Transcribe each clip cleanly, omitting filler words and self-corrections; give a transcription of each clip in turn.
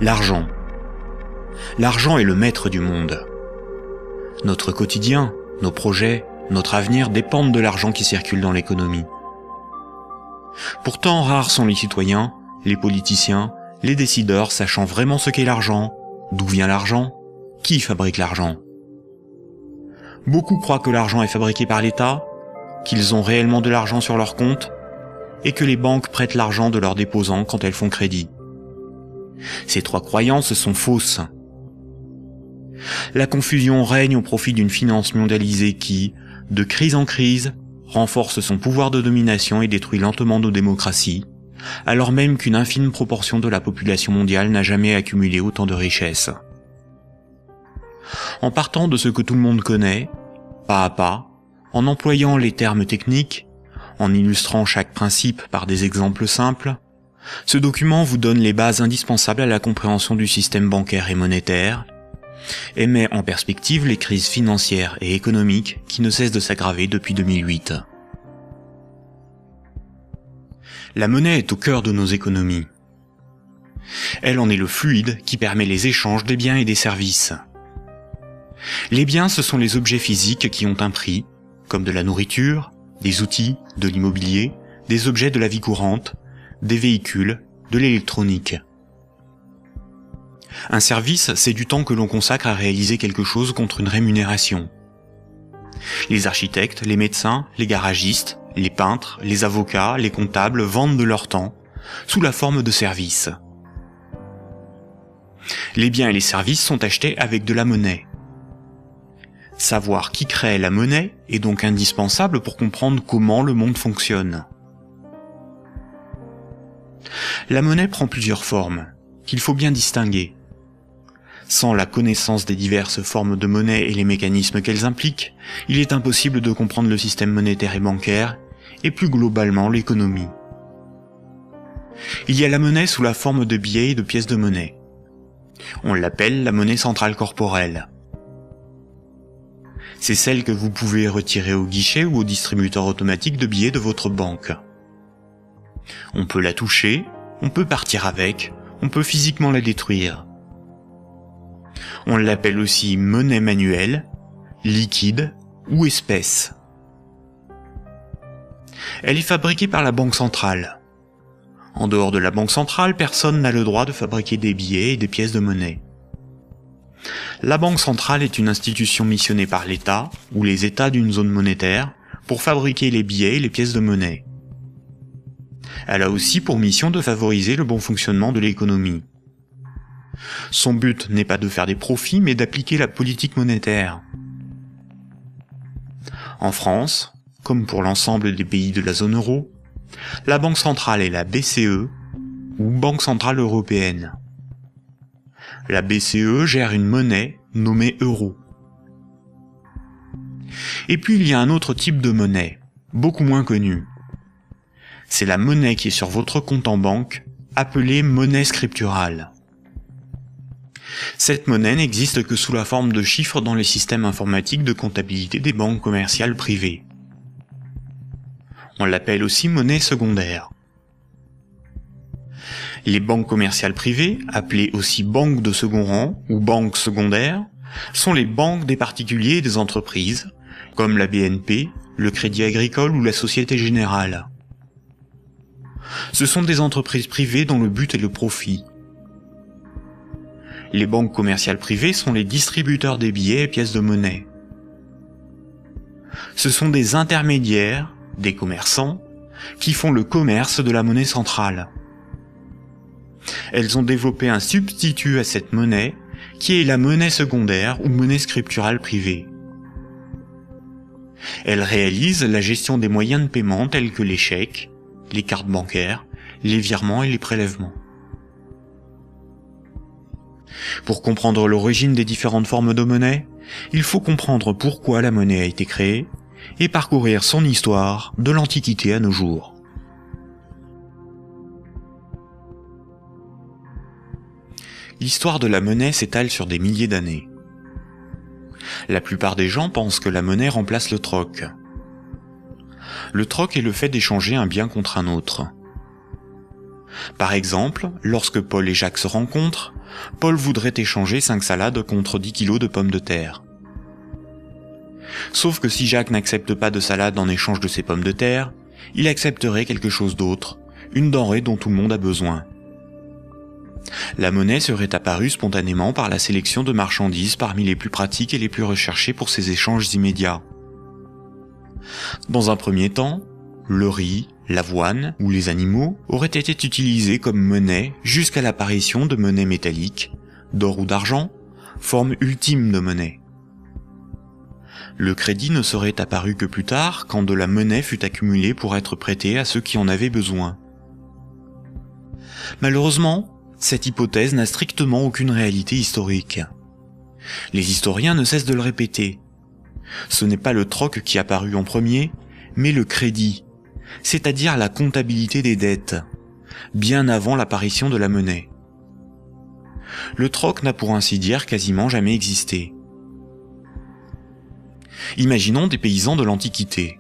L'argent. L'argent est le maître du monde. Notre quotidien, nos projets, notre avenir dépendent de l'argent qui circule dans l'économie. Pourtant, rares sont les citoyens, les politiciens, les décideurs sachant vraiment ce qu'est l'argent, d'où vient l'argent, qui fabrique l'argent. Beaucoup croient que l'argent est fabriqué par l'État, qu'ils ont réellement de l'argent sur leur compte, et que les banques prêtent l'argent de leurs déposants quand elles font crédit. Ces trois croyances sont fausses. La confusion règne au profit d'une finance mondialisée qui, de crise en crise, renforce son pouvoir de domination et détruit lentement nos démocraties, alors même qu'une infime proportion de la population mondiale n'a jamais accumulé autant de richesses. En partant de ce que tout le monde connaît, pas à pas, en employant les termes techniques, en illustrant chaque principe par des exemples simples, ce document vous donne les bases indispensables à la compréhension du système bancaire et monétaire, et met en perspective les crises financières et économiques qui ne cessent de s'aggraver depuis 2008. La monnaie est au cœur de nos économies. Elle en est le fluide qui permet les échanges des biens et des services. Les biens, ce sont les objets physiques qui ont un prix, comme de la nourriture, des outils, de l'immobilier, des objets de la vie courante, des véhicules, de l'électronique. Un service, c'est du temps que l'on consacre à réaliser quelque chose contre une rémunération. Les architectes, les médecins, les garagistes, les peintres, les avocats, les comptables vendent de leur temps, sous la forme de services. Les biens et les services sont achetés avec de la monnaie. Savoir qui crée la monnaie est donc indispensable pour comprendre comment le monde fonctionne. La monnaie prend plusieurs formes, qu'il faut bien distinguer. Sans la connaissance des diverses formes de monnaie et les mécanismes qu'elles impliquent, il est impossible de comprendre le système monétaire et bancaire, et plus globalement l'économie. Il y a la monnaie sous la forme de billets et de pièces de monnaie. On l'appelle la monnaie centrale corporelle. C'est celle que vous pouvez retirer au guichet ou au distributeur automatique de billets de votre banque. On peut la toucher, on peut partir avec, on peut physiquement la détruire. On l'appelle aussi monnaie manuelle, liquide ou espèce. Elle est fabriquée par la Banque centrale. En dehors de la Banque centrale, personne n'a le droit de fabriquer des billets et des pièces de monnaie. La Banque centrale est une institution missionnée par l'État ou les États d'une zone monétaire pour fabriquer les billets et les pièces de monnaie. Elle a aussi pour mission de favoriser le bon fonctionnement de l'économie. Son but n'est pas de faire des profits, mais d'appliquer la politique monétaire. En France, comme pour l'ensemble des pays de la zone euro, la Banque centrale est la BCE, ou Banque centrale européenne. La BCE gère une monnaie nommée euro. Et puis il y a un autre type de monnaie, beaucoup moins connu. C'est la monnaie qui est sur votre compte en banque, appelée monnaie scripturale. Cette monnaie n'existe que sous la forme de chiffres dans les systèmes informatiques de comptabilité des banques commerciales privées. On l'appelle aussi monnaie secondaire. Les banques commerciales privées, appelées aussi banques de second rang ou banques secondaires, sont les banques des particuliers et des entreprises, comme la BNP, le Crédit Agricole ou la Société Générale. Ce sont des entreprises privées dont le but est le profit. Les banques commerciales privées sont les distributeurs des billets et pièces de monnaie. Ce sont des intermédiaires, des commerçants, qui font le commerce de la monnaie centrale. Elles ont développé un substitut à cette monnaie, qui est la monnaie secondaire ou monnaie scripturale privée. Elles réalisent la gestion des moyens de paiement tels que les chèques, les cartes bancaires, les virements et les prélèvements. Pour comprendre l'origine des différentes formes de monnaie, il faut comprendre pourquoi la monnaie a été créée et parcourir son histoire de l'Antiquité à nos jours. L'histoire de la monnaie s'étale sur des milliers d'années. La plupart des gens pensent que la monnaie remplace le troc. Le troc est le fait d'échanger un bien contre un autre. Par exemple, lorsque Paul et Jacques se rencontrent, Paul voudrait échanger 5 salades contre 10 kilos de pommes de terre. Sauf que si Jacques n'accepte pas de salade en échange de ses pommes de terre, il accepterait quelque chose d'autre, une denrée dont tout le monde a besoin. La monnaie serait apparue spontanément par la sélection de marchandises parmi les plus pratiques et les plus recherchées pour ces échanges immédiats. Dans un premier temps, le riz, l'avoine ou les animaux auraient été utilisés comme monnaie jusqu'à l'apparition de monnaies métalliques, d'or ou d'argent, forme ultime de monnaie. Le crédit ne serait apparu que plus tard, quand de la monnaie fut accumulée pour être prêtée à ceux qui en avaient besoin. Malheureusement, cette hypothèse n'a strictement aucune réalité historique. Les historiens ne cessent de le répéter. Ce n'est pas le troc qui apparut en premier, mais le crédit, c'est-à-dire la comptabilité des dettes, bien avant l'apparition de la monnaie. Le troc n'a pour ainsi dire quasiment jamais existé. Imaginons des paysans de l'Antiquité.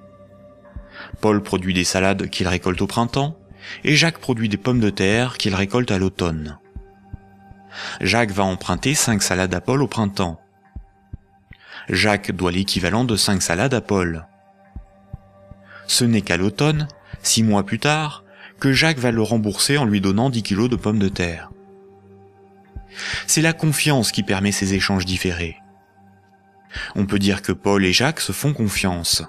Paul produit des salades qu'il récolte au printemps, et Jacques produit des pommes de terre qu'il récolte à l'automne. Jacques va emprunter 5 salades à Paul au printemps. Jacques doit l'équivalent de 5 salades à Paul. Ce n'est qu'à l'automne, 6 mois plus tard, que Jacques va le rembourser en lui donnant 10 kilos de pommes de terre. C'est la confiance qui permet ces échanges différés. On peut dire que Paul et Jacques se font confiance.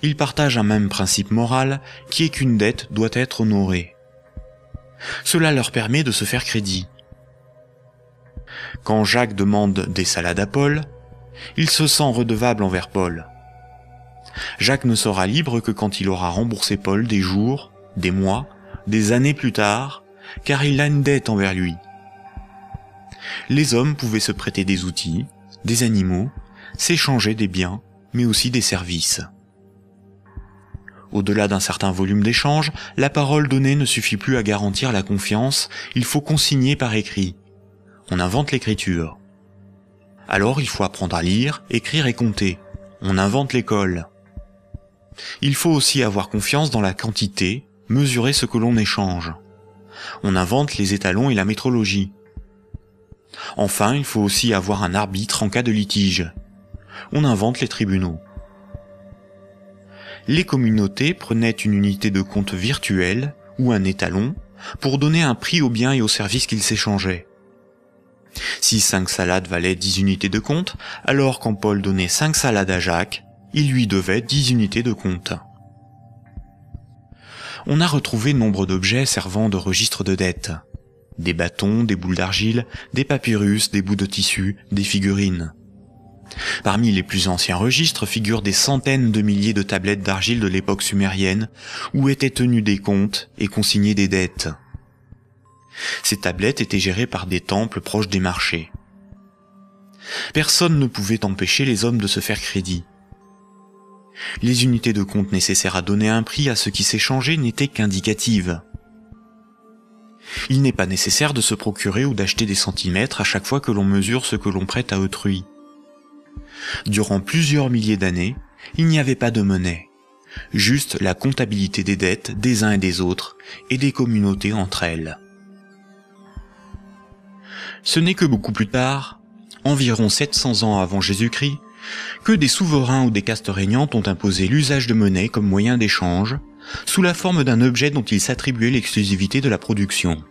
Ils partagent un même principe moral qui est qu'une dette doit être honorée. Cela leur permet de se faire crédit. Quand Jacques demande des salades à Paul, il se sent redevable envers Paul. Jacques ne sera libre que quand il aura remboursé Paul des jours, des mois, des années plus tard, car il a une dette envers lui. Les hommes pouvaient se prêter des outils, des animaux, s'échanger des biens, mais aussi des services. Au-delà d'un certain volume d'échanges, la parole donnée ne suffit plus à garantir la confiance, il faut consigner par écrit. On invente l'écriture. Alors il faut apprendre à lire, écrire et compter. On invente l'école. Il faut aussi avoir confiance dans la quantité, mesurer ce que l'on échange. On invente les étalons et la métrologie. Enfin, il faut aussi avoir un arbitre en cas de litige. On invente les tribunaux. Les communautés prenaient une unité de compte virtuelle, ou un étalon, pour donner un prix aux biens et aux services qu'ils s'échangeaient. Si 5 salades valaient 10 unités de compte, alors quand Paul donnait 5 salades à Jacques, il lui devait 10 unités de compte. On a retrouvé nombre d'objets servant de registre de dette. Des bâtons, des boules d'argile, des papyrus, des bouts de tissu, des figurines. Parmi les plus anciens registres figurent des centaines de milliers de tablettes d'argile de l'époque sumérienne où étaient tenus des comptes et consignés des dettes. Ces tablettes étaient gérées par des temples proches des marchés. Personne ne pouvait empêcher les hommes de se faire crédit. Les unités de compte nécessaires à donner un prix à ce qui s'échangeait n'étaient qu'indicatives. Il n'est pas nécessaire de se procurer ou d'acheter des centimètres à chaque fois que l'on mesure ce que l'on prête à autrui. Durant plusieurs milliers d'années, il n'y avait pas de monnaie, juste la comptabilité des dettes des uns et des autres et des communautés entre elles. Ce n'est que beaucoup plus tard, environ 700 ans avant Jésus-Christ, que des souverains ou des castes régnantes ont imposé l'usage de monnaie comme moyen d'échange, sous la forme d'un objet dont ils s'attribuaient l'exclusivité de la production.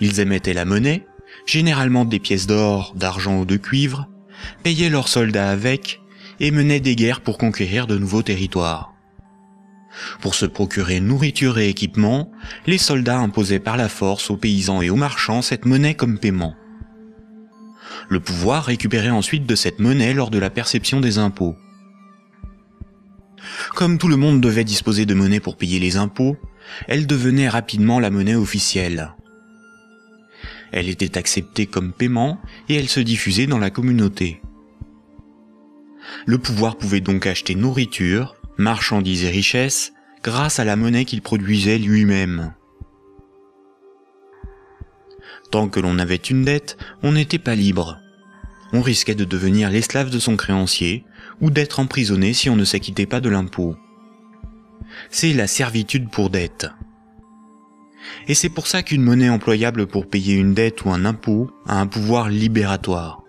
Ils émettaient la monnaie, généralement des pièces d'or, d'argent ou de cuivre, payaient leurs soldats avec, et menaient des guerres pour conquérir de nouveaux territoires. Pour se procurer nourriture et équipement, les soldats imposaient par la force aux paysans et aux marchands cette monnaie comme paiement. Le pouvoir récupérait ensuite de cette monnaie lors de la perception des impôts. Comme tout le monde devait disposer de monnaie pour payer les impôts, elle devenait rapidement la monnaie officielle. Elle était acceptée comme paiement et elle se diffusait dans la communauté. Le pouvoir pouvait donc acheter nourriture, marchandises et richesses grâce à la monnaie qu'il produisait lui-même. Tant que l'on avait une dette, on n'était pas libre. On risquait de devenir l'esclave de son créancier ou d'être emprisonné si on ne s'acquittait pas de l'impôt. C'est la servitude pour dette. Et c'est pour ça qu'une monnaie employable pour payer une dette ou un impôt a un pouvoir libératoire.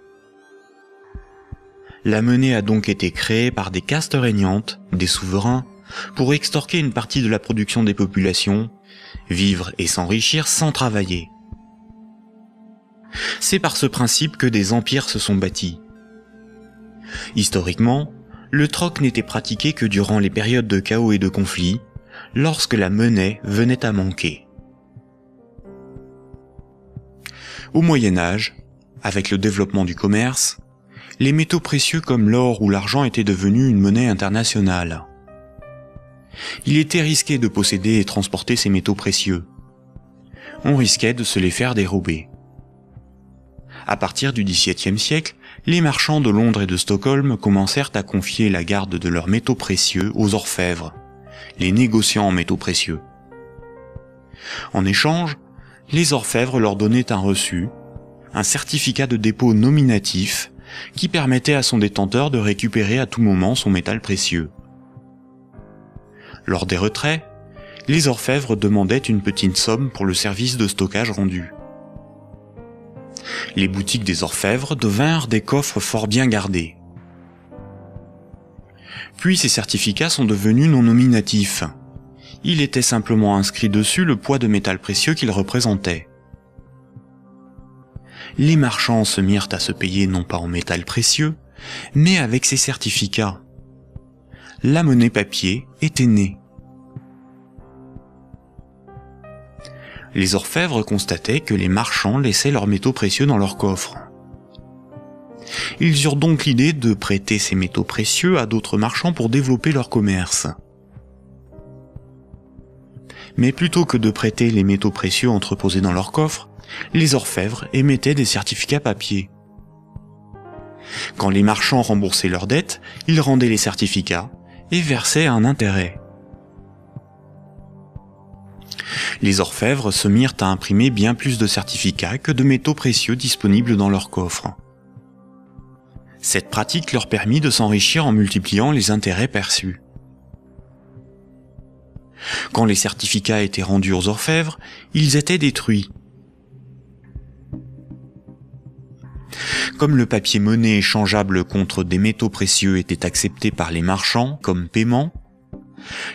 La monnaie a donc été créée par des castes régnantes, des souverains, pour extorquer une partie de la production des populations, vivre et s'enrichir sans travailler. C'est par ce principe que des empires se sont bâtis. Historiquement, le troc n'était pratiqué que durant les périodes de chaos et de conflits, lorsque la monnaie venait à manquer. Au Moyen Âge, avec le développement du commerce, les métaux précieux comme l'or ou l'argent étaient devenus une monnaie internationale. Il était risqué de posséder et transporter ces métaux précieux. On risquait de se les faire dérober. À partir du XVIIe siècle, les marchands de Londres et de Stockholm commencèrent à confier la garde de leurs métaux précieux aux orfèvres, les négociants en métaux précieux. En échange, les orfèvres leur donnaient un reçu, un certificat de dépôt nominatif qui permettait à son détenteur de récupérer à tout moment son métal précieux. Lors des retraits, les orfèvres demandaient une petite somme pour le service de stockage rendu. Les boutiques des orfèvres devinrent des coffres fort bien gardés. Puis ces certificats sont devenus non nominatifs. Il était simplement inscrit dessus le poids de métal précieux qu'ils représentaient. Les marchands se mirent à se payer non pas en métal précieux, mais avec ces certificats. La monnaie papier était née. Les orfèvres constataient que les marchands laissaient leurs métaux précieux dans leurs coffres. Ils eurent donc l'idée de prêter ces métaux précieux à d'autres marchands pour développer leur commerce. Mais plutôt que de prêter les métaux précieux entreposés dans leurs coffres, les orfèvres émettaient des certificats papier. Quand les marchands remboursaient leurs dettes, ils rendaient les certificats et versaient un intérêt. Les orfèvres se mirent à imprimer bien plus de certificats que de métaux précieux disponibles dans leurs coffres. Cette pratique leur permit de s'enrichir en multipliant les intérêts perçus. Quand les certificats étaient rendus aux orfèvres, ils étaient détruits. Comme le papier monnaie échangeable contre des métaux précieux était accepté par les marchands comme paiement,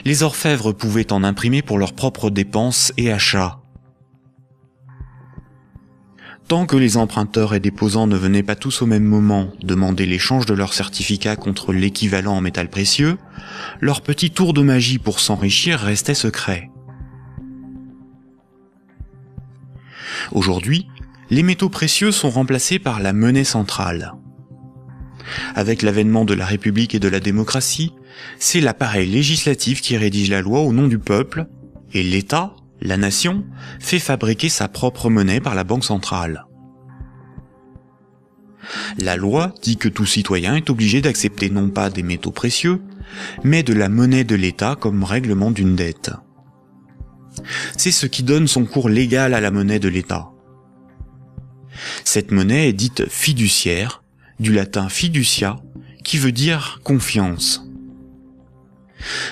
les orfèvres pouvaient en imprimer pour leurs propres dépenses et achats. Tant que les emprunteurs et déposants ne venaient pas tous au même moment demander l'échange de leurs certificats contre l'équivalent en métal précieux, leur petit tour de magie pour s'enrichir restait secret. Aujourd'hui, les métaux précieux sont remplacés par la monnaie centrale. Avec l'avènement de la République et de la démocratie, c'est l'appareil législatif qui rédige la loi au nom du peuple, et l'État, la nation, fait fabriquer sa propre monnaie par la Banque centrale. La loi dit que tout citoyen est obligé d'accepter non pas des métaux précieux, mais de la monnaie de l'État comme règlement d'une dette. C'est ce qui donne son cours légal à la monnaie de l'État. Cette monnaie est dite fiduciaire, du latin fiducia, qui veut dire confiance.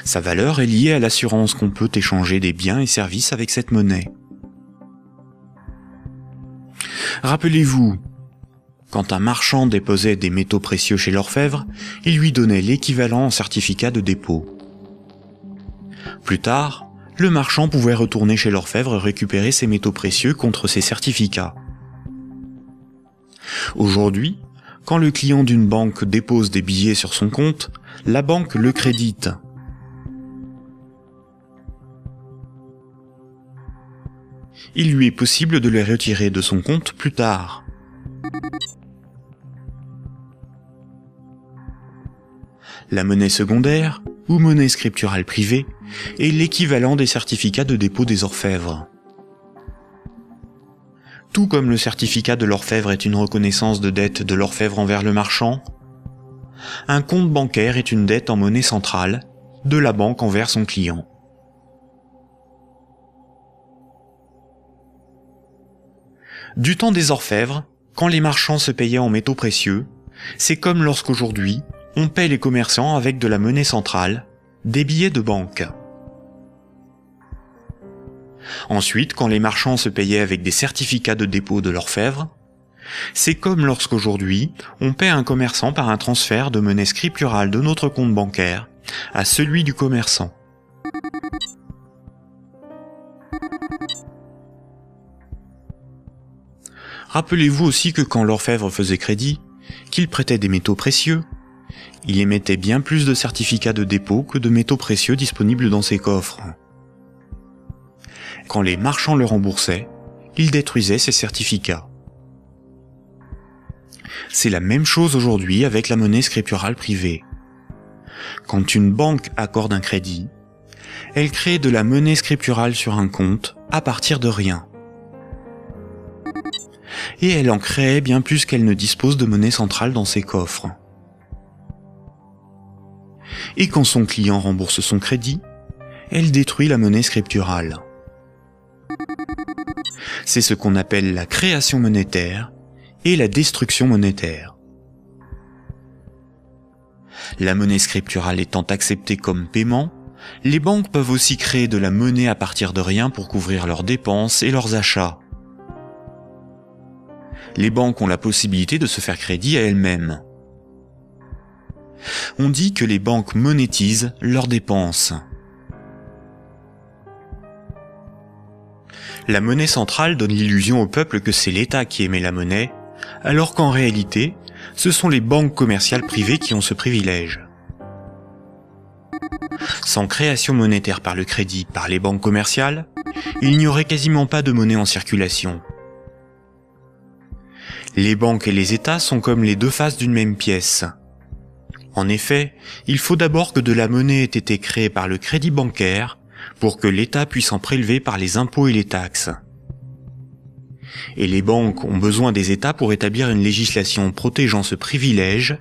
Sa valeur est liée à l'assurance qu'on peut échanger des biens et services avec cette monnaie. Rappelez-vous, quand un marchand déposait des métaux précieux chez l'orfèvre, il lui donnait l'équivalent en certificat de dépôt. Plus tard, le marchand pouvait retourner chez l'orfèvre et récupérer ses métaux précieux contre ses certificats. Aujourd'hui, quand le client d'une banque dépose des billets sur son compte, la banque le crédite. Il lui est possible de les retirer de son compte plus tard. La monnaie secondaire, ou monnaie scripturale privée, est l'équivalent des certificats de dépôt des orfèvres. Tout comme le certificat de l'orfèvre est une reconnaissance de dette de l'orfèvre envers le marchand, un compte bancaire est une dette en monnaie centrale de la banque envers son client. Du temps des orfèvres, quand les marchands se payaient en métaux précieux, c'est comme lorsqu'aujourd'hui, on paie les commerçants avec de la monnaie centrale, des billets de banque. Ensuite, quand les marchands se payaient avec des certificats de dépôt de l'orfèvre, c'est comme lorsqu'aujourd'hui, on paie un commerçant par un transfert de monnaie scripturale de notre compte bancaire à celui du commerçant. Rappelez-vous aussi que quand l'orfèvre faisait crédit, qu'il prêtait des métaux précieux, il émettait bien plus de certificats de dépôt que de métaux précieux disponibles dans ses coffres. Quand les marchands le remboursaient, il détruisait ces certificats. C'est la même chose aujourd'hui avec la monnaie scripturale privée. Quand une banque accorde un crédit, elle crée de la monnaie scripturale sur un compte à partir de rien. Et elle en crée bien plus qu'elle ne dispose de monnaie centrale dans ses coffres. Et quand son client rembourse son crédit, elle détruit la monnaie scripturale. C'est ce qu'on appelle la création monétaire et la destruction monétaire. La monnaie scripturale étant acceptée comme paiement, les banques peuvent aussi créer de la monnaie à partir de rien pour couvrir leurs dépenses et leurs achats. Les banques ont la possibilité de se faire crédit à elles-mêmes. On dit que les banques monétisent leurs dépenses. La monnaie centrale donne l'illusion au peuple que c'est l'État qui émet la monnaie, alors qu'en réalité, ce sont les banques commerciales privées qui ont ce privilège. Sans création monétaire par le crédit par les banques commerciales, il n'y aurait quasiment pas de monnaie en circulation. Les banques et les États sont comme les deux faces d'une même pièce. En effet, il faut d'abord que de la monnaie ait été créée par le crédit bancaire pour que l'État puisse en prélever par les impôts et les taxes. Et les banques ont besoin des États pour établir une législation protégeant ce privilège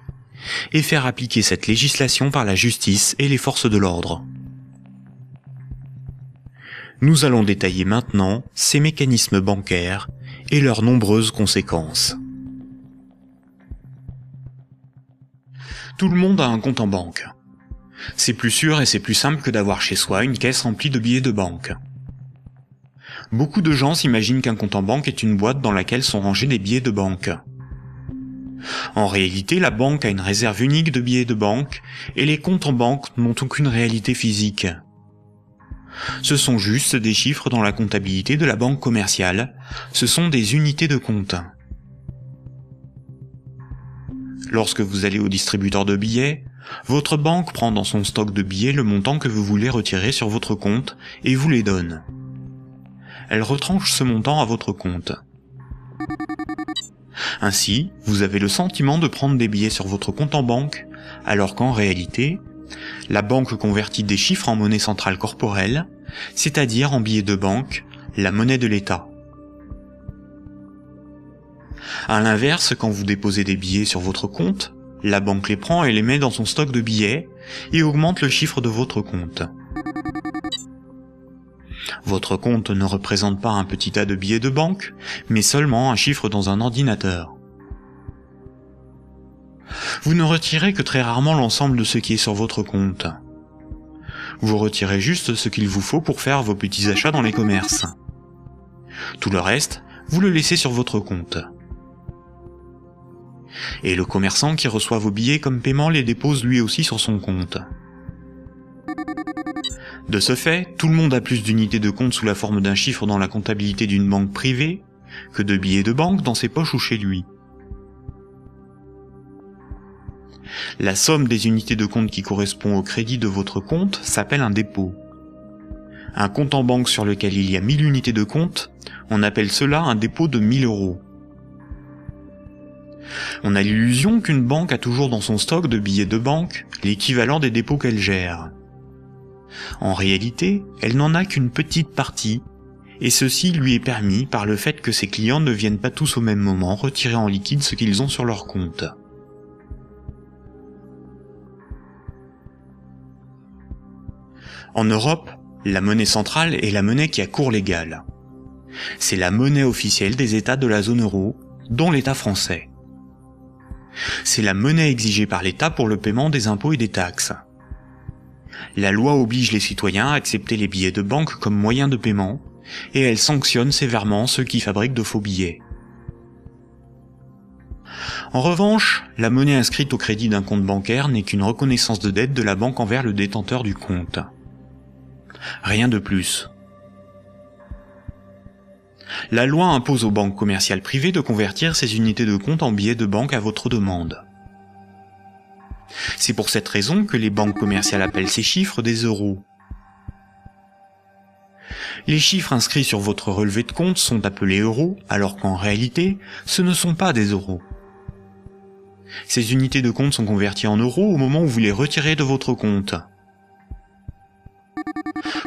et faire appliquer cette législation par la justice et les forces de l'ordre. Nous allons détailler maintenant ces mécanismes bancaires et leurs nombreuses conséquences. Tout le monde a un compte en banque. C'est plus sûr et c'est plus simple que d'avoir chez soi une caisse remplie de billets de banque. Beaucoup de gens s'imaginent qu'un compte en banque est une boîte dans laquelle sont rangés des billets de banque. En réalité, la banque a une réserve unique de billets de banque et les comptes en banque n'ont aucune réalité physique. Ce sont juste des chiffres dans la comptabilité de la banque commerciale, ce sont des unités de compte. Lorsque vous allez au distributeur de billets, votre banque prend dans son stock de billets le montant que vous voulez retirer sur votre compte et vous les donne. Elle retranche ce montant à votre compte. Ainsi, vous avez le sentiment de prendre des billets sur votre compte en banque, alors qu'en réalité, la banque convertit des chiffres en monnaie centrale corporelle, c'est-à-dire en billets de banque, la monnaie de l'État. À l'inverse, quand vous déposez des billets sur votre compte, la banque les prend et les met dans son stock de billets et augmente le chiffre de votre compte. Votre compte ne représente pas un petit tas de billets de banque, mais seulement un chiffre dans un ordinateur. Vous ne retirez que très rarement l'ensemble de ce qui est sur votre compte. Vous retirez juste ce qu'il vous faut pour faire vos petits achats dans les commerces. Tout le reste, vous le laissez sur votre compte. Et le commerçant qui reçoit vos billets comme paiement les dépose lui aussi sur son compte. De ce fait, tout le monde a plus d'unités de compte sous la forme d'un chiffre dans la comptabilité d'une banque privée que de billets de banque dans ses poches ou chez lui. La somme des unités de compte qui correspond au crédit de votre compte s'appelle un dépôt. Un compte en banque sur lequel il y a 1000 unités de compte, on appelle cela un dépôt de 1000 €. On a l'illusion qu'une banque a toujours dans son stock de billets de banque l'équivalent des dépôts qu'elle gère. En réalité, elle n'en a qu'une petite partie, et ceci lui est permis par le fait que ses clients ne viennent pas tous au même moment retirer en liquide ce qu'ils ont sur leur compte. En Europe, la monnaie centrale est la monnaie qui a cours légal. C'est la monnaie officielle des États de la zone euro, dont l'État français. C'est la monnaie exigée par l'État pour le paiement des impôts et des taxes. La loi oblige les citoyens à accepter les billets de banque comme moyen de paiement, et elle sanctionne sévèrement ceux qui fabriquent de faux billets. En revanche, la monnaie inscrite au crédit d'un compte bancaire n'est qu'une reconnaissance de dette de la banque envers le détenteur du compte. Rien de plus. La loi impose aux banques commerciales privées de convertir ces unités de compte en billets de banque à votre demande. C'est pour cette raison que les banques commerciales appellent ces chiffres des euros. Les chiffres inscrits sur votre relevé de compte sont appelés euros, alors qu'en réalité, ce ne sont pas des euros. Ces unités de compte sont converties en euros au moment où vous les retirez de votre compte.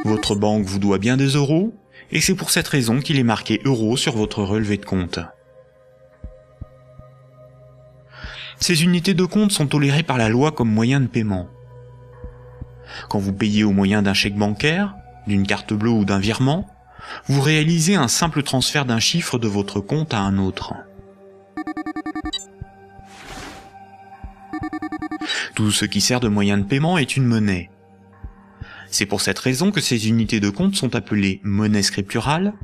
Votre banque vous doit bien des euros, et c'est pour cette raison qu'il est marqué euros sur votre relevé de compte. Ces unités de compte sont tolérées par la loi comme moyen de paiement. Quand vous payez au moyen d'un chèque bancaire, d'une carte bleue ou d'un virement, vous réalisez un simple transfert d'un chiffre de votre compte à un autre. Tout ce qui sert de moyen de paiement est une monnaie. C'est pour cette raison que ces unités de compte sont appelées monnaie scripturale,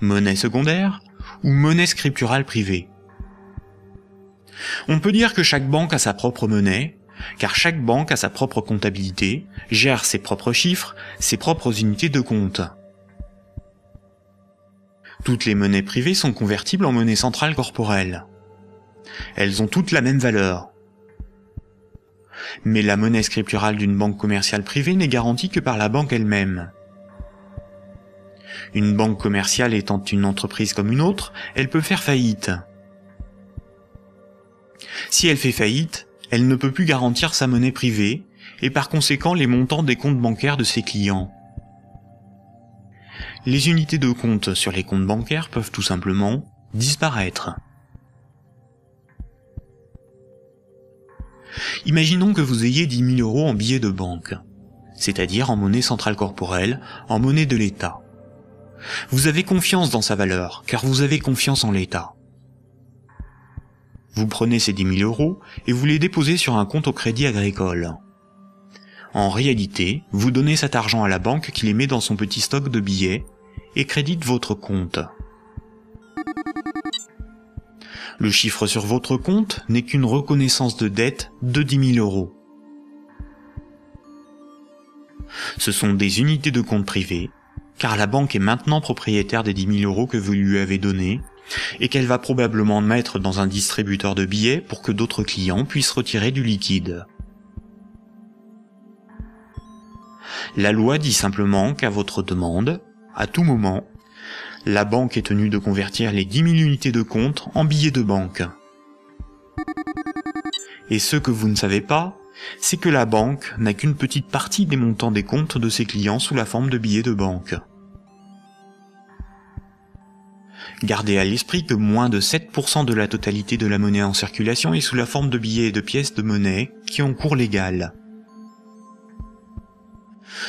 monnaie secondaire ou monnaie scripturale privée. On peut dire que chaque banque a sa propre monnaie, car chaque banque a sa propre comptabilité, gère ses propres chiffres, ses propres unités de compte. Toutes les monnaies privées sont convertibles en monnaie centrale corporelle. Elles ont toutes la même valeur. Mais la monnaie scripturale d'une banque commerciale privée n'est garantie que par la banque elle-même. Une banque commerciale étant une entreprise comme une autre, elle peut faire faillite. Si elle fait faillite, elle ne peut plus garantir sa monnaie privée, et par conséquent les montants des comptes bancaires de ses clients. Les unités de compte sur les comptes bancaires peuvent tout simplement disparaître. Imaginons que vous ayez 10 000 € en billets de banque, c'est-à-dire en monnaie centrale corporelle, en monnaie de l'État. Vous avez confiance dans sa valeur, car vous avez confiance en l'État. Vous prenez ces 10 000 € et vous les déposez sur un compte au Crédit Agricole. En réalité, vous donnez cet argent à la banque qui les met dans son petit stock de billets et crédite votre compte. Le chiffre sur votre compte n'est qu'une reconnaissance de dette de 10 000 €. Ce sont des unités de compte privées, car la banque est maintenant propriétaire des 10 000 € que vous lui avez donnés, et qu'elle va probablement mettre dans un distributeur de billets pour que d'autres clients puissent retirer du liquide. La loi dit simplement qu'à votre demande, à tout moment, la banque est tenue de convertir les 10 000 unités de compte en billets de banque. Et ce que vous ne savez pas, c'est que la banque n'a qu'une petite partie des montants des comptes de ses clients sous la forme de billets de banque. Gardez à l'esprit que moins de 7% de la totalité de la monnaie en circulation est sous la forme de billets et de pièces de monnaie qui ont cours légal.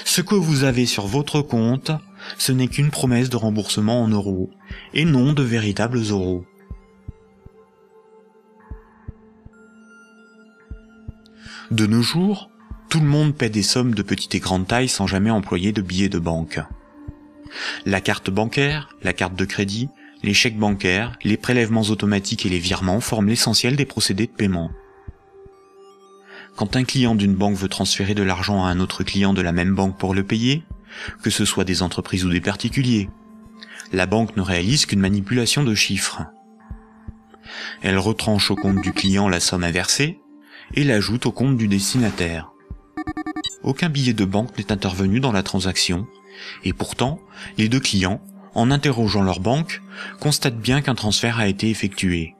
Ce que vous avez sur votre compte, ce n'est qu'une promesse de remboursement en euros, et non de véritables euros. De nos jours, tout le monde paie des sommes de petite et grande taille sans jamais employer de billets de banque. La carte bancaire, la carte de crédit, les chèques bancaires, les prélèvements automatiques et les virements forment l'essentiel des procédés de paiement. Quand un client d'une banque veut transférer de l'argent à un autre client de la même banque pour le payer, que ce soit des entreprises ou des particuliers, la banque ne réalise qu'une manipulation de chiffres. Elle retranche au compte du client la somme inversée et l'ajoute au compte du destinataire. Aucun billet de banque n'est intervenu dans la transaction, et pourtant, les deux clients, en interrogeant leur banque, constatent bien qu'un transfert a été effectué.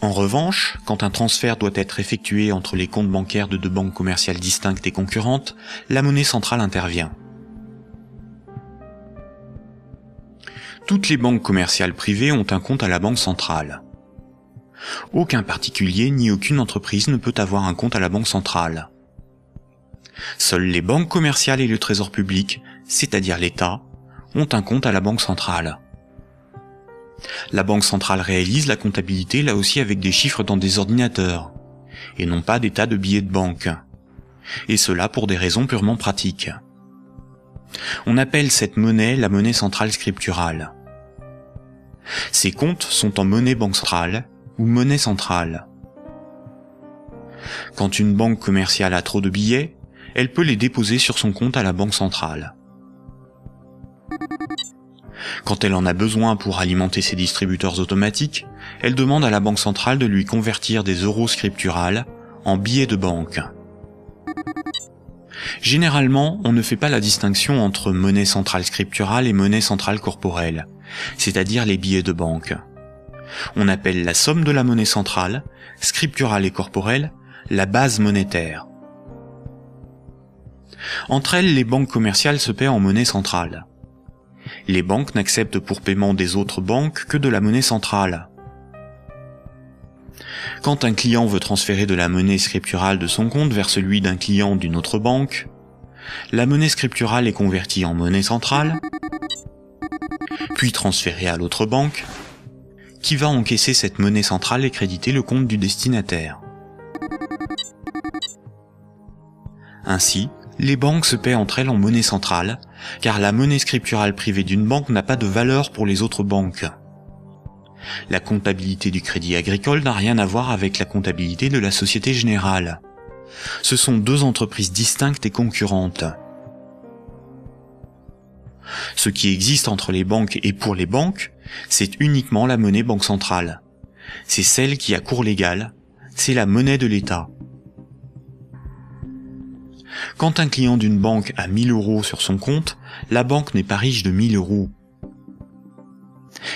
En revanche, quand un transfert doit être effectué entre les comptes bancaires de deux banques commerciales distinctes et concurrentes, la monnaie centrale intervient. Toutes les banques commerciales privées ont un compte à la banque centrale. Aucun particulier ni aucune entreprise ne peut avoir un compte à la banque centrale. Seules les banques commerciales et le trésor public, c'est-à-dire l'État, ont un compte à la banque centrale. La banque centrale réalise la comptabilité là aussi avec des chiffres dans des ordinateurs, et non pas des tas de billets de banque. Et cela pour des raisons purement pratiques. On appelle cette monnaie la monnaie centrale scripturale. Ces comptes sont en monnaie banque centrale ou monnaie centrale. Quand une banque commerciale a trop de billets, elle peut les déposer sur son compte à la banque centrale. Quand elle en a besoin pour alimenter ses distributeurs automatiques, elle demande à la banque centrale de lui convertir des euros scripturales en billets de banque. Généralement, on ne fait pas la distinction entre monnaie centrale scripturale et monnaie centrale corporelle, c'est-à-dire les billets de banque. On appelle la somme de la monnaie centrale, scripturale et corporelle, la base monétaire. Entre elles, les banques commerciales se paient en monnaie centrale. Les banques n'acceptent pour paiement des autres banques que de la monnaie centrale. Quand un client veut transférer de la monnaie scripturale de son compte vers celui d'un client d'une autre banque, la monnaie scripturale est convertie en monnaie centrale, puis transférée à l'autre banque, qui va encaisser cette monnaie centrale et créditer le compte du destinataire. Ainsi, les banques se paient entre elles en monnaie centrale, car la monnaie scripturale privée d'une banque n'a pas de valeur pour les autres banques. La comptabilité du Crédit Agricole n'a rien à voir avec la comptabilité de la Société Générale. Ce sont deux entreprises distinctes et concurrentes. Ce qui existe entre les banques et pour les banques, c'est uniquement la monnaie banque centrale. C'est celle qui a cours légal, c'est la monnaie de l'État. Quand un client d'une banque a 1000 euros sur son compte, la banque n'est pas riche de 1000 euros.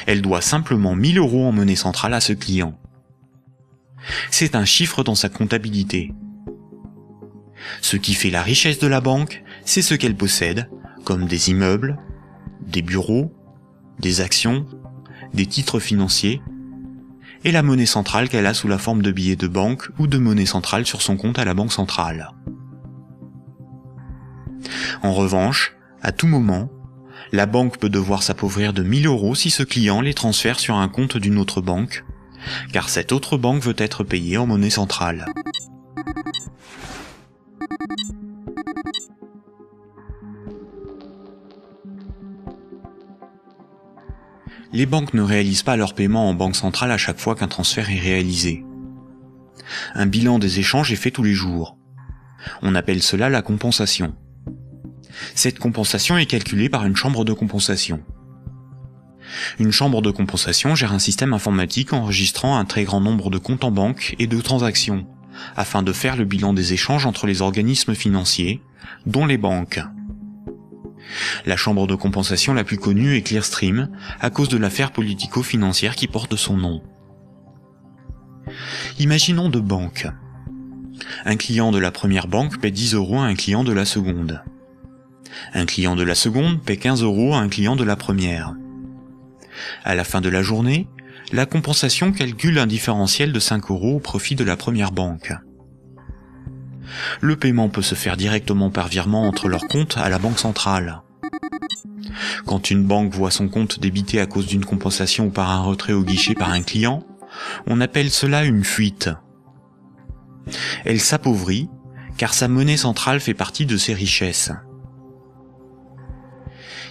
Elle doit simplement 1000 euros en monnaie centrale à ce client. C'est un chiffre dans sa comptabilité. Ce qui fait la richesse de la banque, c'est ce qu'elle possède, comme des immeubles, des bureaux, des actions, des titres financiers, et la monnaie centrale qu'elle a sous la forme de billets de banque ou de monnaie centrale sur son compte à la banque centrale. En revanche, à tout moment, la banque peut devoir s'appauvrir de 1000 euros si ce client les transfère sur un compte d'une autre banque, car cette autre banque veut être payée en monnaie centrale. Les banques ne réalisent pas leur paiement en banque centrale à chaque fois qu'un transfert est réalisé. Un bilan des échanges est fait tous les jours. On appelle cela la compensation. Cette compensation est calculée par une chambre de compensation. Une chambre de compensation gère un système informatique enregistrant un très grand nombre de comptes en banque et de transactions, afin de faire le bilan des échanges entre les organismes financiers, dont les banques. La chambre de compensation la plus connue est Clearstream, à cause de l'affaire politico-financière qui porte son nom. Imaginons deux banques. Un client de la première banque paie 10 euros à un client de la seconde. Un client de la seconde paie 15 euros à un client de la première. À la fin de la journée, la compensation calcule un différentiel de 5 euros au profit de la première banque. Le paiement peut se faire directement par virement entre leurs comptes à la banque centrale. Quand une banque voit son compte débité à cause d'une compensation ou par un retrait au guichet par un client, on appelle cela une fuite. Elle s'appauvrit, car sa monnaie centrale fait partie de ses richesses.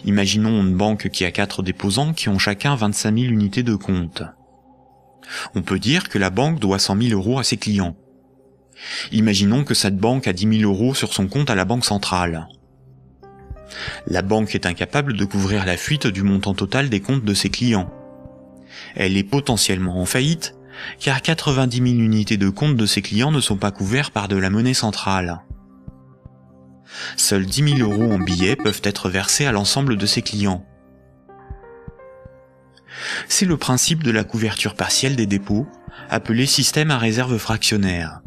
Imaginons une banque qui a 4 déposants qui ont chacun 25 000 unités de compte. On peut dire que la banque doit 100 000 euros à ses clients. Imaginons que cette banque a 10 000 euros sur son compte à la banque centrale. La banque est incapable de couvrir la fuite du montant total des comptes de ses clients. Elle est potentiellement en faillite, car 90 000 unités de compte de ses clients ne sont pas couverts par de la monnaie centrale. Seuls 10 000 euros en billets peuvent être versés à l'ensemble de ses clients. C'est le principe de la couverture partielle des dépôts, appelé système à réserve fractionnaire.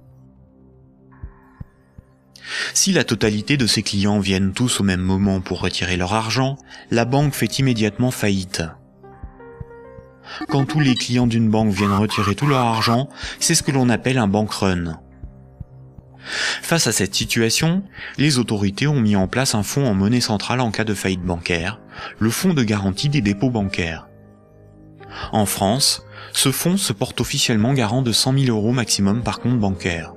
Si la totalité de ses clients viennent tous au même moment pour retirer leur argent, la banque fait immédiatement faillite. Quand tous les clients d'une banque viennent retirer tout leur argent, c'est ce que l'on appelle un bank run. Face à cette situation, les autorités ont mis en place un fonds en monnaie centrale en cas de faillite bancaire, le fonds de garantie des dépôts bancaires. En France, ce fonds se porte officiellement garant de 100 000 euros maximum par compte bancaire.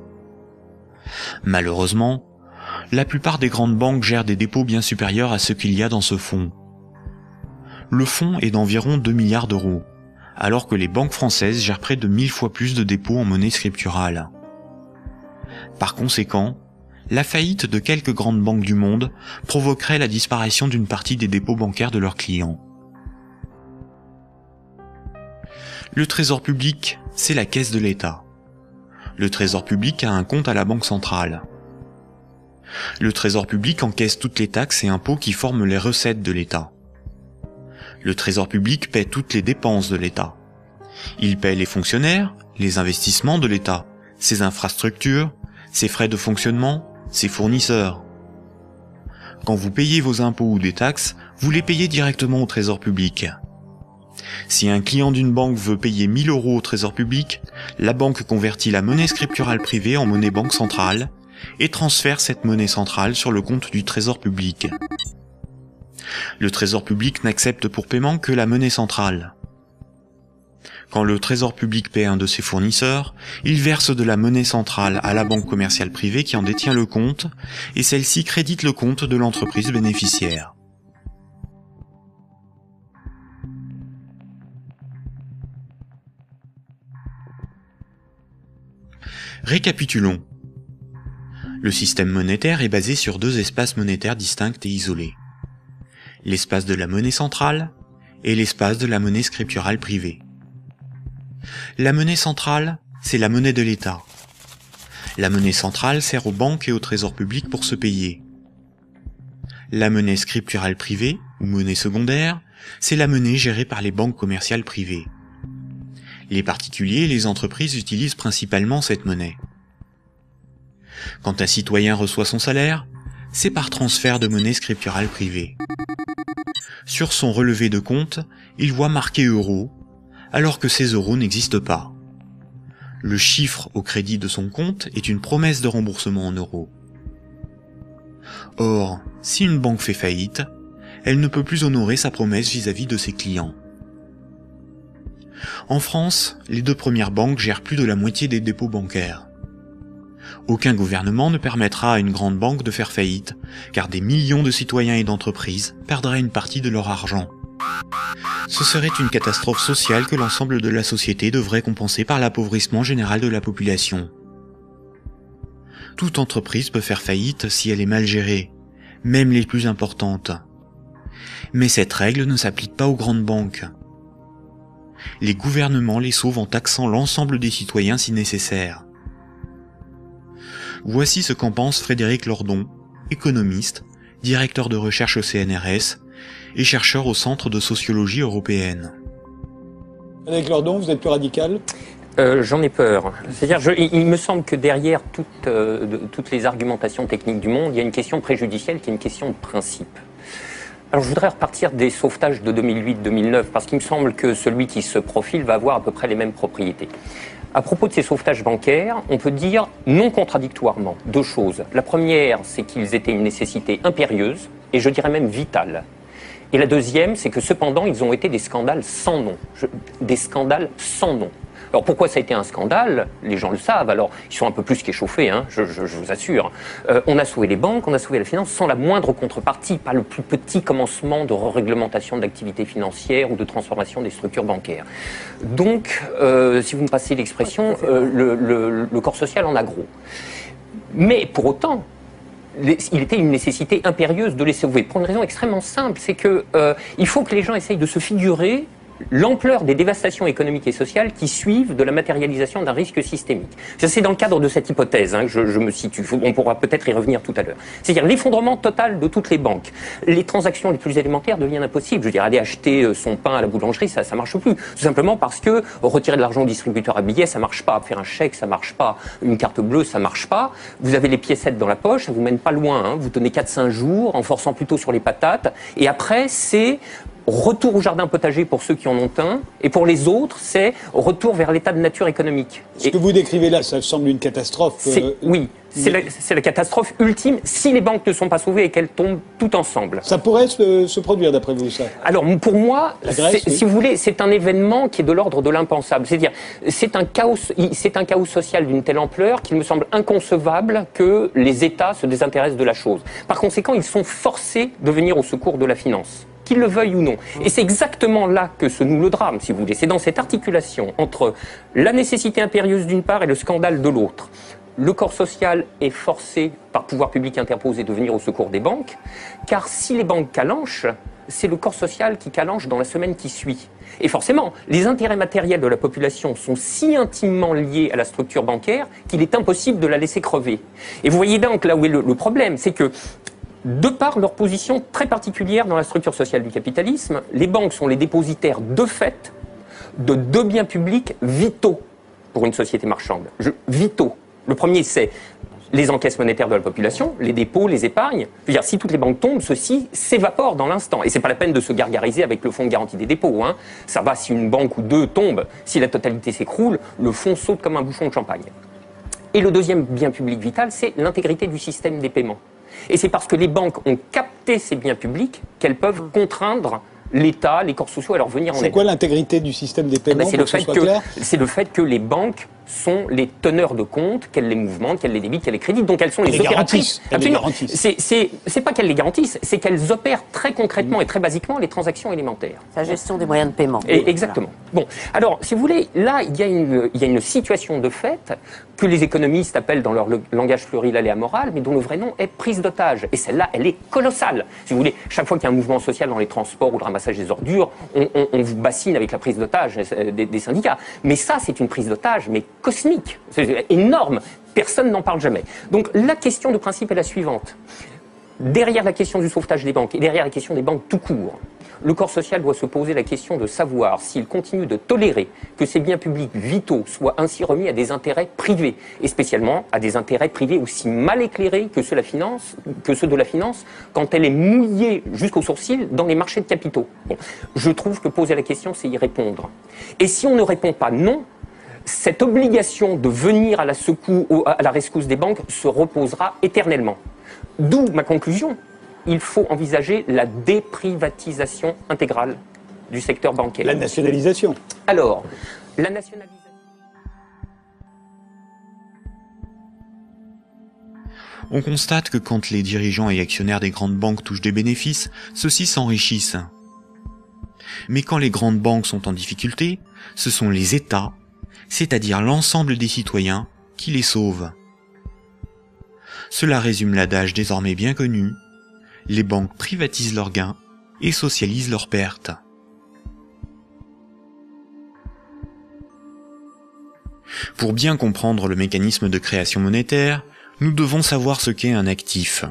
Malheureusement, La plupart des grandes banques gèrent des dépôts bien supérieurs à ce qu'il y a dans ce fonds. Le fonds est d'environ 2 milliards d'euros, alors que les banques françaises gèrent près de 1000 fois plus de dépôts en monnaie scripturale. Par conséquent, la faillite de quelques grandes banques du monde provoquerait la disparition d'une partie des dépôts bancaires de leurs clients. Le Trésor public, c'est la caisse de l'État. Le Trésor public a un compte à la Banque centrale. Le Trésor public encaisse toutes les taxes et impôts qui forment les recettes de l'État. Le Trésor public paie toutes les dépenses de l'État. Il paie les fonctionnaires, les investissements de l'État, ses infrastructures, ses frais de fonctionnement, ses fournisseurs. Quand vous payez vos impôts ou des taxes, vous les payez directement au Trésor public. Si un client d'une banque veut payer 1000 € au Trésor public, la banque convertit la monnaie scripturale privée en monnaie banque centrale et transfère cette monnaie centrale sur le compte du Trésor public. Le Trésor public n'accepte pour paiement que la monnaie centrale. Quand le Trésor public paie un de ses fournisseurs, il verse de la monnaie centrale à la banque commerciale privée qui en détient le compte, et celle-ci crédite le compte de l'entreprise bénéficiaire. Récapitulons. Le système monétaire est basé sur deux espaces monétaires distincts et isolés. L'espace de la monnaie centrale et l'espace de la monnaie scripturale privée. La monnaie centrale, c'est la monnaie de l'État. La monnaie centrale sert aux banques et au Trésor public pour se payer. La monnaie scripturale privée, ou monnaie secondaire, c'est la monnaie gérée par les banques commerciales privées. Les particuliers et les entreprises utilisent principalement cette monnaie. Quand un citoyen reçoit son salaire, c'est par transfert de monnaie scripturale privée. Sur son relevé de compte, il voit marqué euros, alors que ces euros n'existent pas. Le chiffre au crédit de son compte est une promesse de remboursement en euros. Or, si une banque fait faillite, elle ne peut plus honorer sa promesse vis-à-vis de ses clients. En France, les deux premières banques gèrent plus de la moitié des dépôts bancaires. Aucun gouvernement ne permettra à une grande banque de faire faillite, car des millions de citoyens et d'entreprises perdraient une partie de leur argent. Ce serait une catastrophe sociale que l'ensemble de la société devrait compenser par l'appauvrissement général de la population. Toute entreprise peut faire faillite si elle est mal gérée, même les plus importantes. Mais cette règle ne s'applique pas aux grandes banques. Les gouvernements les sauvent en taxant l'ensemble des citoyens si nécessaire. Voici ce qu'en pense Frédéric Lordon, économiste, directeur de recherche au CNRS et chercheur au Centre de sociologie européenne. Frédéric Lordon, vous êtes plus radical ? J'en ai peur. C'est-à-dire, il me semble que derrière toutes les argumentations techniques du monde, il y a une question préjudicielle qui est une question de principe. Alors je voudrais repartir des sauvetages de 2008-2009, parce qu'il me semble que celui qui se profile va avoir à peu près les mêmes propriétés. À propos de ces sauvetages bancaires, on peut dire non contradictoirement deux choses. La première, c'est qu'ils étaient une nécessité impérieuse, et je dirais même vitale. Et la deuxième, c'est que cependant, ils ont été des scandales sans nom. Des scandales sans nom. Alors pourquoi ça a été un scandale? Les gens le savent, alors ils sont un peu plus qu'échauffés, hein, je vous assure. On a sauvé les banques, on a sauvé la finance sans la moindre contrepartie, pas le plus petit commencement de réglementation de l'activité financière ou de transformation des structures bancaires. Donc, si vous me passez l'expression, le corps social en a gros. Mais pour autant, il était une nécessité impérieuse de les sauver, pour une raison extrêmement simple, c'est que il faut que les gens essayent de se figurer l'ampleur des dévastations économiques et sociales qui suivent de la matérialisation d'un risque systémique. C'est dans le cadre de cette hypothèse que je me situe. On pourra peut-être y revenir tout à l'heure. C'est-à-dire l'effondrement total de toutes les banques. Les transactions les plus élémentaires deviennent impossibles. Je veux dire, aller acheter son pain à la boulangerie, ça marche plus. Tout simplement parce que retirer de l'argent au distributeur à billets, ça marche pas. Faire un chèque, ça marche pas. Une carte bleue, ça marche pas. Vous avez les piécettes dans la poche, ça vous mène pas loin. Vous tenez 4-5 jours en forçant plutôt sur les patates. Et après, c'est retour au jardin potager pour ceux qui en ont un, et pour les autres, c'est retour vers l'état de nature économique. Ce que vous décrivez là, ça semble une catastrophe. Oui, c'est la catastrophe ultime si les banques ne sont pas sauvées et qu'elles tombent toutes ensemble. Ça pourrait se produire d'après vous, ça? Alors pour moi, Grèce, oui. si vous voulez, c'est un événement qui est de l'ordre de l'impensable. C'est-à-dire, c'est un chaos social d'une telle ampleur qu'il me semble inconcevable que les États se désintéressent de la chose. Par conséquent, ils sont forcés de venir au secours de la finance, qu'ils le veuillent ou non. Et c'est exactement là que se noue le drame, si vous voulez. C'est dans cette articulation entre la nécessité impérieuse d'une part et le scandale de l'autre. Le corps social est forcé, par pouvoir public interposé, de venir au secours des banques, car si les banques calanchent, c'est le corps social qui calanche dans la semaine qui suit. Et forcément, les intérêts matériels de la population sont si intimement liés à la structure bancaire qu'il est impossible de la laisser crever. Et vous voyez donc là où est le problème, c'est que de par leur position très particulière dans la structure sociale du capitalisme, les banques sont les dépositaires de fait de deux biens publics vitaux pour une société marchande. Vitaux. Le premier, c'est les encaisses monétaires de la population, les dépôts, les épargnes. Je veux dire, si toutes les banques tombent, ceci s'évapore dans l'instant. Et c'est pas la peine de se gargariser avec le fonds de garantie des dépôts. Hein. Ça va si une banque ou deux tombe. Si la totalité s'écroule, le fonds saute comme un bouchon de champagne. Et le deuxième bien public vital, c'est l'intégrité du système des paiements. Et c'est parce que les banques ont capté ces biens publics qu'elles peuvent contraindre l'État, les corps sociaux à leur venir en aide. C'est quoi l'intégrité du système des paiements? C'est le fait que les banques sont les teneurs de compte, qu'elles les mouvementent, qu'elles les débitent, qu'elles les créditent, donc elles sont les opératrices. Absolument. C'est pas qu'elles les garantissent, c'est qu'elles opèrent très concrètement et très basiquement les transactions élémentaires. La gestion des moyens de paiement. Et exactement. Voilà. Bon, alors, si vous voulez, là, il y a une situation de fait que les économistes appellent dans leur langage pluriel et amoral, mais dont le vrai nom est prise d'otage. Et celle-là, elle est colossale. Si vous voulez, chaque fois qu'il y a un mouvement social dans les transports ou le ramassage des ordures, on vous bassine avec la prise d'otage des syndicats. Mais ça, c'est une prise d'otage, mais cosmique. C'est énorme. Personne n'en parle jamais. Donc, la question de principe est la suivante. Derrière la question du sauvetage des banques et derrière la question des banques tout court, le corps social doit se poser la question de savoir s'il continue de tolérer que ces biens publics vitaux soient ainsi remis à des intérêts privés, et spécialement à des intérêts privés aussi mal éclairés que ceux de la finance, quand elle est mouillée jusqu'aux sourcils dans les marchés de capitaux. Bon, je trouve que poser la question, c'est y répondre. Et si on ne répond pas non, cette obligation de venir à la rescousse des banques se reposera éternellement. D'où ma conclusion. Il faut envisager la déprivatisation intégrale du secteur bancaire. La nationalisation. Alors, la nationalisation... On constate que quand les dirigeants et actionnaires des grandes banques touchent des bénéfices, ceux-ci s'enrichissent. Mais quand les grandes banques sont en difficulté, ce sont les États, c'est-à-dire l'ensemble des citoyens, qui les sauvent. Cela résume l'adage désormais bien connu: les banques privatisent leurs gains et socialisent leurs pertes. Pour bien comprendre le mécanisme de création monétaire, nous devons savoir ce qu'est un actif.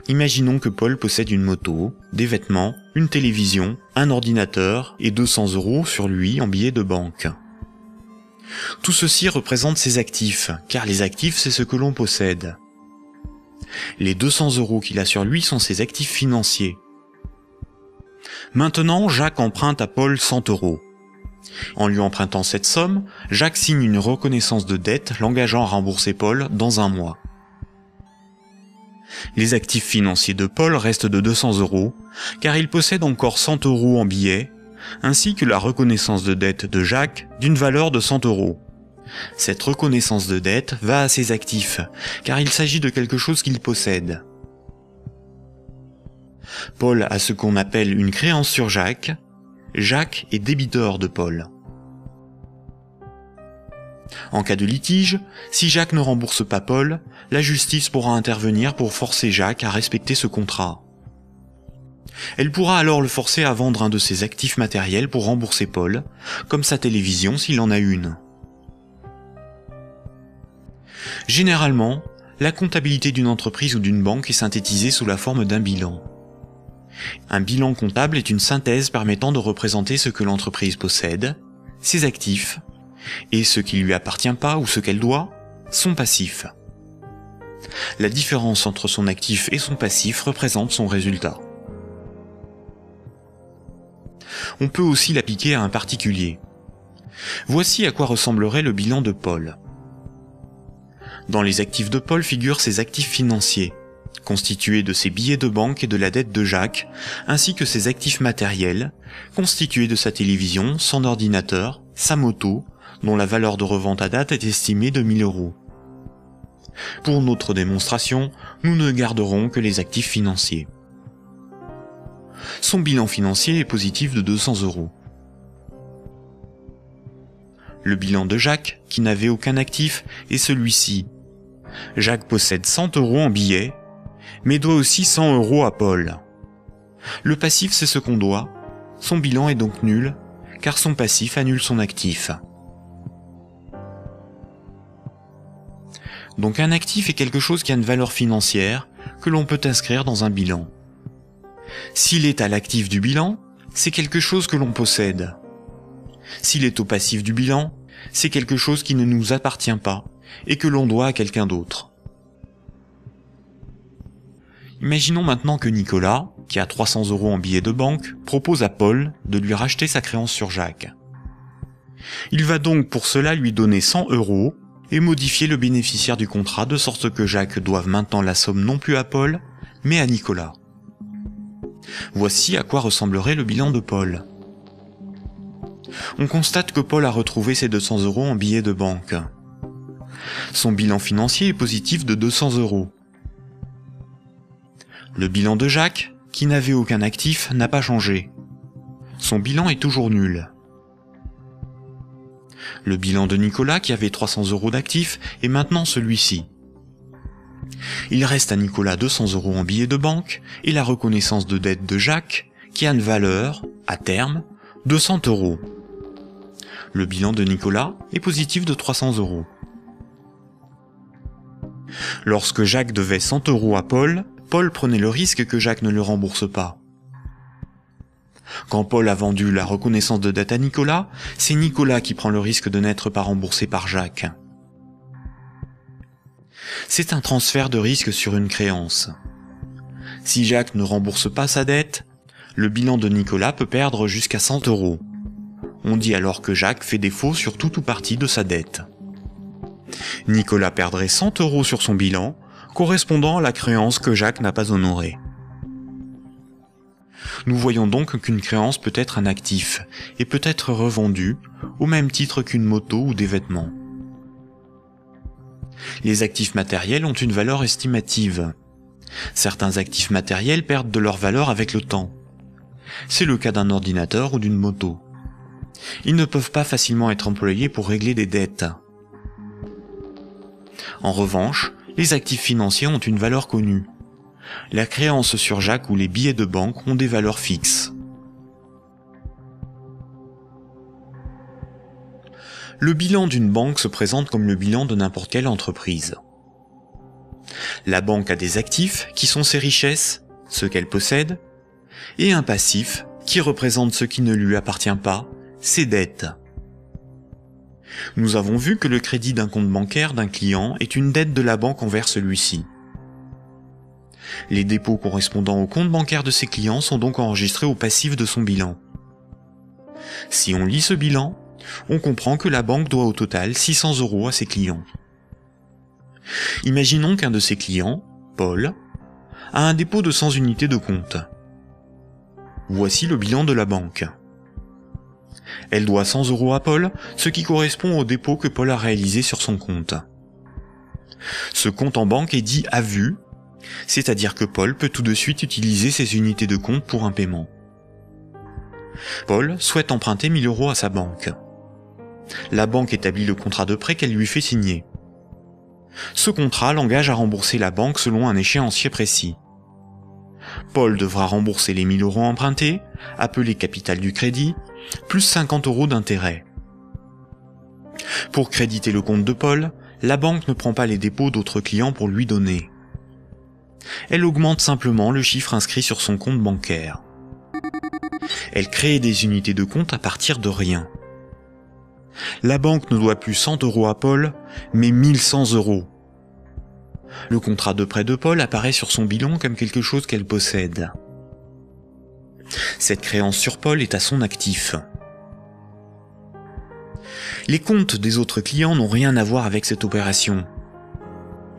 Imaginons que Paul possède une moto, des vêtements, une télévision, un ordinateur et 200 € sur lui en billets de banque. Tout ceci représente ses actifs, car les actifs, c'est ce que l'on possède. Les 200 € qu'il a sur lui sont ses actifs financiers. Maintenant, Jacques emprunte à Paul 100 €. En lui empruntant cette somme, Jacques signe une reconnaissance de dette l'engageant à rembourser Paul dans 1 mois. Les actifs financiers de Paul restent de 200 €, car il possède encore 100 € en billets, ainsi que la reconnaissance de dette de Jacques d'une valeur de 100 €. Cette reconnaissance de dette va à ses actifs, car il s'agit de quelque chose qu'il possède. Paul a ce qu'on appelle une créance sur Jacques. Jacques est débiteur de Paul. En cas de litige, si Jacques ne rembourse pas Paul, la justice pourra intervenir pour forcer Jacques à respecter ce contrat. Elle pourra alors le forcer à vendre un de ses actifs matériels pour rembourser Paul, comme sa télévision s'il en a une. Généralement, la comptabilité d'une entreprise ou d'une banque est synthétisée sous la forme d'un bilan. Un bilan comptable est une synthèse permettant de représenter ce que l'entreprise possède, ses actifs, et ce qui lui appartient pas ou ce qu'elle doit, son passif. La différence entre son actif et son passif représente son résultat. On peut aussi l'appliquer à un particulier. Voici à quoi ressemblerait le bilan de Paul. Dans les actifs de Paul figurent ses actifs financiers, constitués de ses billets de banque et de la dette de Jacques, ainsi que ses actifs matériels, constitués de sa télévision, son ordinateur, sa moto, dont la valeur de revente à date est estimée de 1000 €. Pour notre démonstration, nous ne garderons que les actifs financiers. Son bilan financier est positif de 200 €. Le bilan de Jacques, qui n'avait aucun actif, est celui-ci. Jacques possède 100 € en billets, mais doit aussi 100 € à Paul. Le passif, c'est ce qu'on doit. Son bilan est donc nul, car son passif annule son actif. Donc un actif est quelque chose qui a une valeur financière que l'on peut inscrire dans un bilan. S'il est à l'actif du bilan, c'est quelque chose que l'on possède. S'il est au passif du bilan, c'est quelque chose qui ne nous appartient pas et que l'on doit à quelqu'un d'autre. Imaginons maintenant que Nicolas, qui a 300 € en billets de banque, propose à Paul de lui racheter sa créance sur Jacques. Il va donc pour cela lui donner 100 € et modifier le bénéficiaire du contrat de sorte que Jacques doive maintenant la somme non plus à Paul, mais à Nicolas. Voici à quoi ressemblerait le bilan de Paul. On constate que Paul a retrouvé ses 200 € en billets de banque. Son bilan financier est positif de 200 €. Le bilan de Jacques, qui n'avait aucun actif, n'a pas changé. Son bilan est toujours nul. Le bilan de Nicolas, qui avait 300 € d'actifs, est maintenant celui-ci. Il reste à Nicolas 200 € en billets de banque et la reconnaissance de dette de Jacques, qui a une valeur, à terme, de 100 €. Le bilan de Nicolas est positif de 300 €. Lorsque Jacques devait 100 € à Paul, Paul prenait le risque que Jacques ne le rembourse pas. Quand Paul a vendu la reconnaissance de dette à Nicolas, c'est Nicolas qui prend le risque de n'être pas remboursé par Jacques. C'est un transfert de risque sur une créance. Si Jacques ne rembourse pas sa dette, le bilan de Nicolas peut perdre jusqu'à 100 €. On dit alors que Jacques fait défaut sur tout ou partie de sa dette. Nicolas perdrait 100 € sur son bilan, correspondant à la créance que Jacques n'a pas honorée. Nous voyons donc qu'une créance peut être un actif et peut être revendue au même titre qu'une moto ou des vêtements. Les actifs matériels ont une valeur estimative. Certains actifs matériels perdent de leur valeur avec le temps. C'est le cas d'un ordinateur ou d'une moto. Ils ne peuvent pas facilement être employés pour régler des dettes. En revanche, les actifs financiers ont une valeur connue. La créance sur Jacques ou les billets de banque ont des valeurs fixes. Le bilan d'une banque se présente comme le bilan de n'importe quelle entreprise. La banque a des actifs qui sont ses richesses, ce qu'elle possède, et un passif qui représente ce qui ne lui appartient pas, ses dettes. Nous avons vu que le crédit d'un compte bancaire d'un client est une dette de la banque envers celui-ci. Les dépôts correspondant au compte bancaire de ses clients sont donc enregistrés au passif de son bilan. Si on lit ce bilan, on comprend que la banque doit au total 600 € à ses clients. Imaginons qu'un de ses clients, Paul, a un dépôt de 100 unités de compte. Voici le bilan de la banque. Elle doit 100 € à Paul, ce qui correspond au dépôt que Paul a réalisé sur son compte. Ce compte en banque est dit à vue, c'est-à-dire que Paul peut tout de suite utiliser ses unités de compte pour un paiement. Paul souhaite emprunter 1000 € à sa banque. La banque établit le contrat de prêt qu'elle lui fait signer. Ce contrat l'engage à rembourser la banque selon un échéancier précis. Paul devra rembourser les 1000 € empruntés, appelés capital du crédit, plus 50 € d'intérêt. Pour créditer le compte de Paul, la banque ne prend pas les dépôts d'autres clients pour lui donner. Elle augmente simplement le chiffre inscrit sur son compte bancaire. Elle crée des unités de compte à partir de rien. La banque ne doit plus 100 € à Paul, mais 1100 €. Le contrat de prêt de Paul apparaît sur son bilan comme quelque chose qu'elle possède. Cette créance sur Paul est à son actif. Les comptes des autres clients n'ont rien à voir avec cette opération.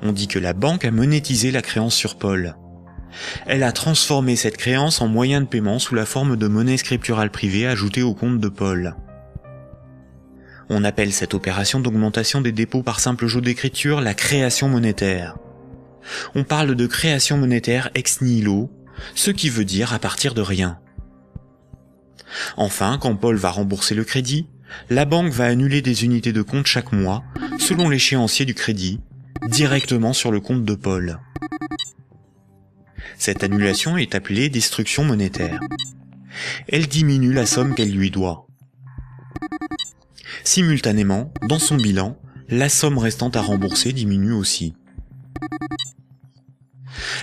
On dit que la banque a monétisé la créance sur Paul. Elle a transformé cette créance en moyen de paiement sous la forme de monnaie scripturale privée ajoutée au compte de Paul. On appelle cette opération d'augmentation des dépôts par simple jeu d'écriture la création monétaire. On parle de création monétaire ex nihilo, ce qui veut dire à partir de rien. Enfin, quand Paul va rembourser le crédit, la banque va annuler des unités de compte chaque mois, selon l'échéancier du crédit, directement sur le compte de Paul. Cette annulation est appelée destruction monétaire. Elle diminue la somme qu'elle lui doit. Simultanément, dans son bilan, la somme restant à rembourser diminue aussi.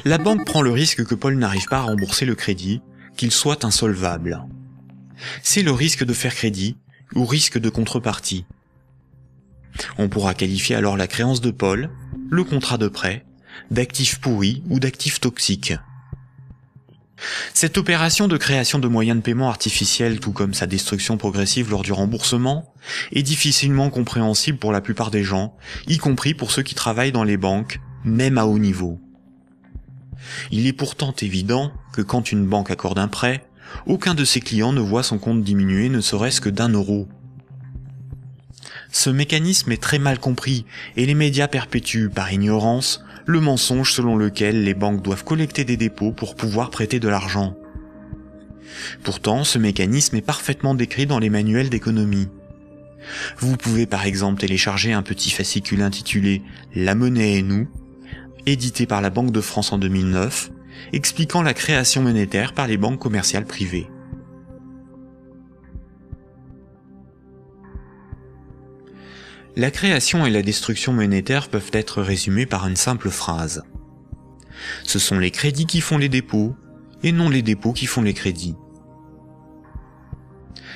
La banque prend le risque que Paul n'arrive pas à rembourser le crédit, qu'il soit insolvable. C'est le risque de faire crédit ou risque de contrepartie. On pourra qualifier alors la créance de Paul, le contrat de prêt, d'actifs pourris ou d'actifs toxiques. Cette opération de création de moyens de paiement artificiels, tout comme sa destruction progressive lors du remboursement, est difficilement compréhensible pour la plupart des gens, y compris pour ceux qui travaillent dans les banques, même à haut niveau. Il est pourtant évident que quand une banque accorde un prêt, aucun de ses clients ne voit son compte diminuer ne serait-ce que d'1 euro. Ce mécanisme est très mal compris et les médias perpétuent, par ignorance, le mensonge selon lequel les banques doivent collecter des dépôts pour pouvoir prêter de l'argent. Pourtant, ce mécanisme est parfaitement décrit dans les manuels d'économie. Vous pouvez par exemple télécharger un petit fascicule intitulé « La monnaie et nous », édité par la Banque de France en 2009, expliquant la création monétaire par les banques commerciales privées. La création et la destruction monétaire peuvent être résumées par une simple phrase. Ce sont les crédits qui font les dépôts, et non les dépôts qui font les crédits.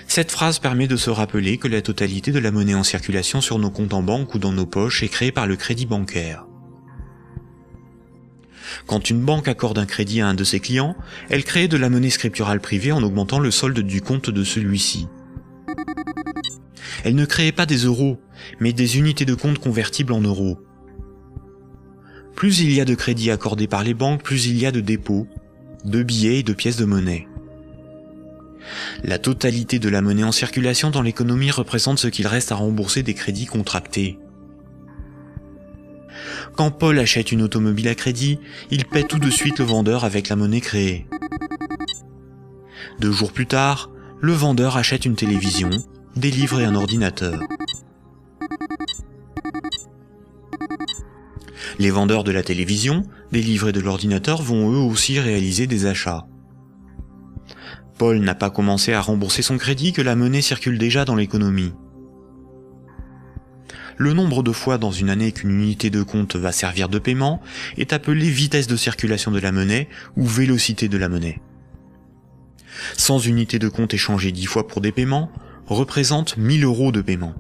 Cette phrase permet de se rappeler que la totalité de la monnaie en circulation sur nos comptes en banque ou dans nos poches est créée par le crédit bancaire. Quand une banque accorde un crédit à un de ses clients, elle crée de la monnaie scripturale privée en augmentant le solde du compte de celui-ci. Elle ne crée pas des euros, mais des unités de compte convertibles en euros. Plus il y a de crédits accordés par les banques, plus il y a de dépôts, de billets et de pièces de monnaie. La totalité de la monnaie en circulation dans l'économie représente ce qu'il reste à rembourser des crédits contractés. Quand Paul achète une automobile à crédit, il paie tout de suite le vendeur avec la monnaie créée. 2 jours plus tard, le vendeur achète une télévision, des livres et un ordinateur. Les vendeurs de la télévision, des livres et de l'ordinateur vont eux aussi réaliser des achats. Paul n'a pas commencé à rembourser son crédit que la monnaie circule déjà dans l'économie. Le nombre de fois dans une année qu'une unité de compte va servir de paiement est appelé vitesse de circulation de la monnaie ou vélocité de la monnaie. 100 unités de compte échangées 10 fois pour des paiements représente 1000 euros de paiement.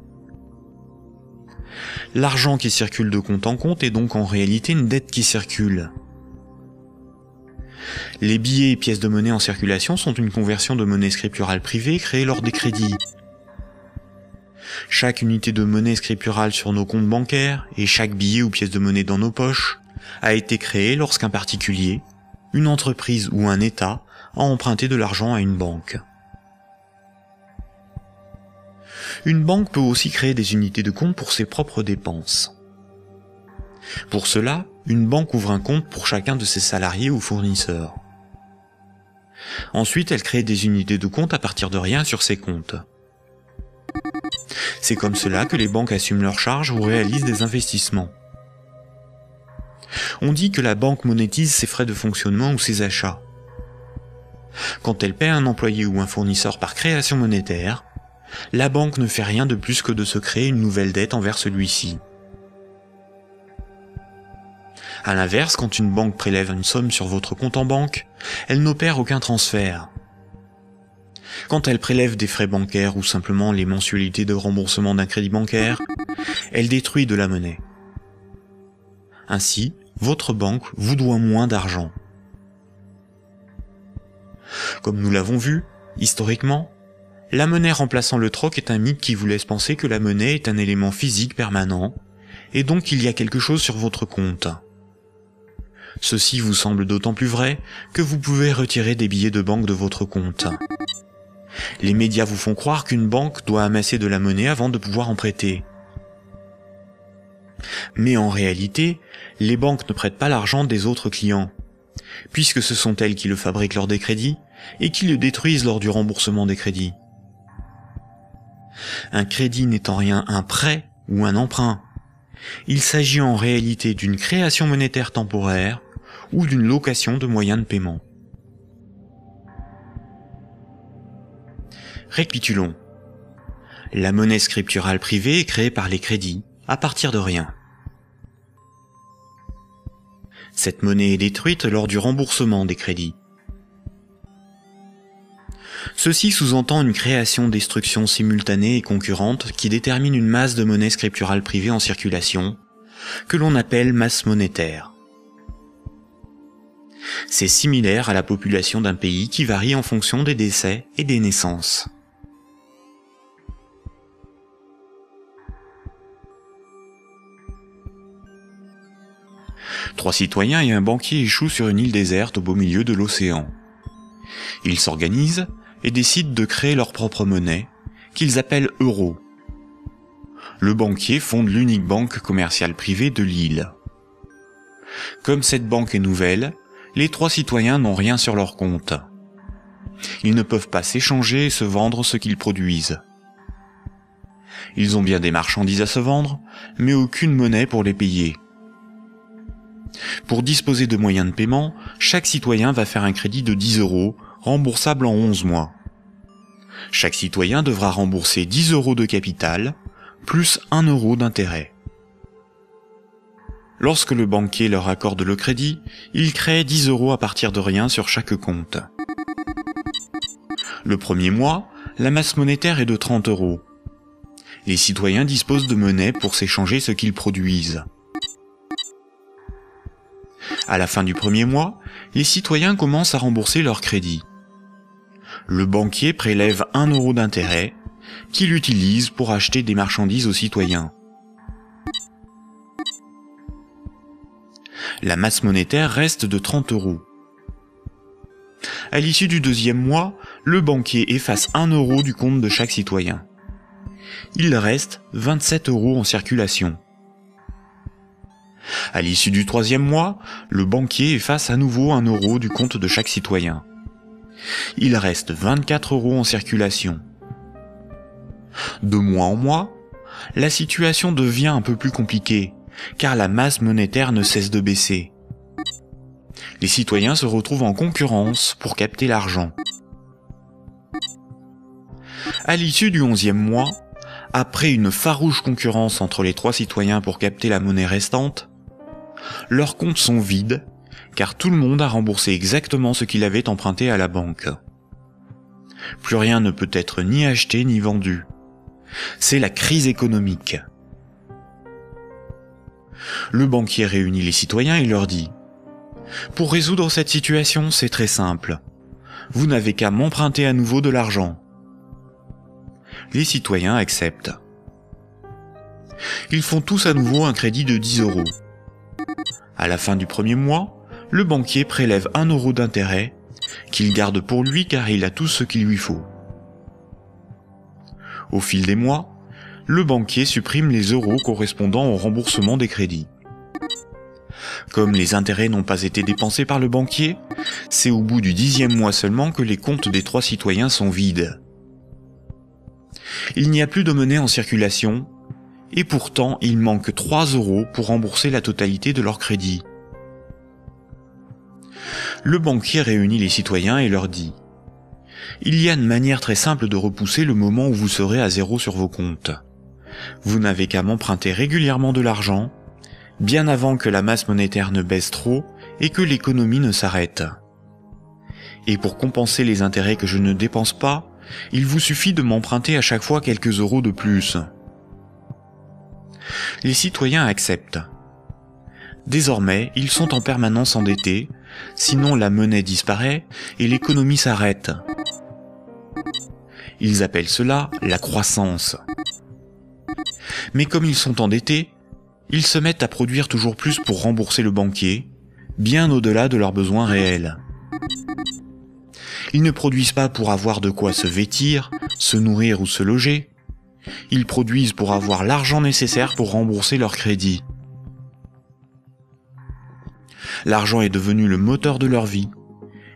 L'argent qui circule de compte en compte est donc en réalité une dette qui circule. Les billets et pièces de monnaie en circulation sont une conversion de monnaie scripturale privée créée lors des crédits. Chaque unité de monnaie scripturale sur nos comptes bancaires et chaque billet ou pièce de monnaie dans nos poches a été créé lorsqu'un particulier, une entreprise ou un État a emprunté de l'argent à une banque. Une banque peut aussi créer des unités de compte pour ses propres dépenses. Pour cela, une banque ouvre un compte pour chacun de ses salariés ou fournisseurs. Ensuite, elle crée des unités de compte à partir de rien sur ses comptes. C'est comme cela que les banques assument leurs charges ou réalisent des investissements. On dit que la banque monétise ses frais de fonctionnement ou ses achats. Quand elle paie un employé ou un fournisseur par création monétaire, la banque ne fait rien de plus que de se créer une nouvelle dette envers celui-ci. À l'inverse, quand une banque prélève une somme sur votre compte en banque, elle n'opère aucun transfert. Quand elle prélève des frais bancaires ou simplement les mensualités de remboursement d'un crédit bancaire, elle détruit de la monnaie. Ainsi, votre banque vous doit moins d'argent. Comme nous l'avons vu, historiquement, la monnaie remplaçant le troc est un mythe qui vous laisse penser que la monnaie est un élément physique permanent, et donc il y a quelque chose sur votre compte. Ceci vous semble d'autant plus vrai que vous pouvez retirer des billets de banque de votre compte. Les médias vous font croire qu'une banque doit amasser de la monnaie avant de pouvoir en prêter. Mais en réalité, les banques ne prêtent pas l'argent des autres clients, puisque ce sont elles qui le fabriquent lors des crédits et qui le détruisent lors du remboursement des crédits. Un crédit n'est en rien un prêt ou un emprunt. Il s'agit en réalité d'une création monétaire temporaire ou d'une location de moyens de paiement. Récapitulons. La monnaie scripturale privée est créée par les crédits, à partir de rien. Cette monnaie est détruite lors du remboursement des crédits. Ceci sous-entend une création-destruction simultanée et concurrente qui détermine une masse de monnaie scripturale privée en circulation, que l'on appelle masse monétaire. C'est similaire à la population d'un pays qui varie en fonction des décès et des naissances. Trois citoyens et un banquier échouent sur une île déserte au beau milieu de l'océan. Ils s'organisent et décident de créer leur propre monnaie, qu'ils appellent euro. Le banquier fonde l'unique banque commerciale privée de l'île. Comme cette banque est nouvelle, les trois citoyens n'ont rien sur leur compte. Ils ne peuvent pas s'échanger et se vendre ce qu'ils produisent. Ils ont bien des marchandises à se vendre, mais aucune monnaie pour les payer. Pour disposer de moyens de paiement, chaque citoyen va faire un crédit de 10 €, remboursable en 11 mois. Chaque citoyen devra rembourser 10 € de capital, plus 1 € d'intérêt. Lorsque le banquier leur accorde le crédit, il crée 10 € à partir de rien sur chaque compte. Le premier mois, la masse monétaire est de 30 €. Les citoyens disposent de monnaie pour s'échanger ce qu'ils produisent. À la fin du premier mois, les citoyens commencent à rembourser leur crédit. Le banquier prélève 1 € d'intérêt, qu'il utilise pour acheter des marchandises aux citoyens. La masse monétaire reste de 30 €. À l'issue du deuxième mois, le banquier efface 1 € du compte de chaque citoyen. Il reste 27 € en circulation. À l'issue du troisième mois, le banquier efface à nouveau 1 € du compte de chaque citoyen. Il reste 24 € en circulation. De mois en mois, la situation devient un peu plus compliquée, car la masse monétaire ne cesse de baisser. Les citoyens se retrouvent en concurrence pour capter l'argent. À l'issue du 11e mois, après une farouche concurrence entre les trois citoyens pour capter la monnaie restante, leurs comptes sont vides, car tout le monde a remboursé exactement ce qu'il avait emprunté à la banque. Plus rien ne peut être ni acheté ni vendu. C'est la crise économique. Le banquier réunit les citoyens et leur dit « Pour résoudre cette situation, c'est très simple. Vous n'avez qu'à m'emprunter à nouveau de l'argent. » Les citoyens acceptent. Ils font tous à nouveau un crédit de 10 €. À la fin du premier mois, le banquier prélève 1 € d'intérêt, qu'il garde pour lui car il a tout ce qu'il lui faut. Au fil des mois, le banquier supprime les euros correspondant au remboursement des crédits. Comme les intérêts n'ont pas été dépensés par le banquier, c'est au bout du 10e mois seulement que les comptes des trois citoyens sont vides. Il n'y a plus de monnaie en circulation, et pourtant il manque 3 € pour rembourser la totalité de leur crédit. Le banquier réunit les citoyens et leur dit « Il y a une manière très simple de repousser le moment où vous serez à zéro sur vos comptes. Vous n'avez qu'à m'emprunter régulièrement de l'argent, bien avant que la masse monétaire ne baisse trop et que l'économie ne s'arrête. Et pour compenser les intérêts que je ne dépense pas, il vous suffit de m'emprunter à chaque fois quelques euros de plus. » Les citoyens acceptent. Désormais, ils sont en permanence endettés, sinon la monnaie disparaît et l'économie s'arrête. Ils appellent cela la croissance. Mais comme ils sont endettés, ils se mettent à produire toujours plus pour rembourser le banquier, bien au-delà de leurs besoins réels. Ils ne produisent pas pour avoir de quoi se vêtir, se nourrir ou se loger. Ils produisent pour avoir l'argent nécessaire pour rembourser leur crédit. L'argent est devenu le moteur de leur vie,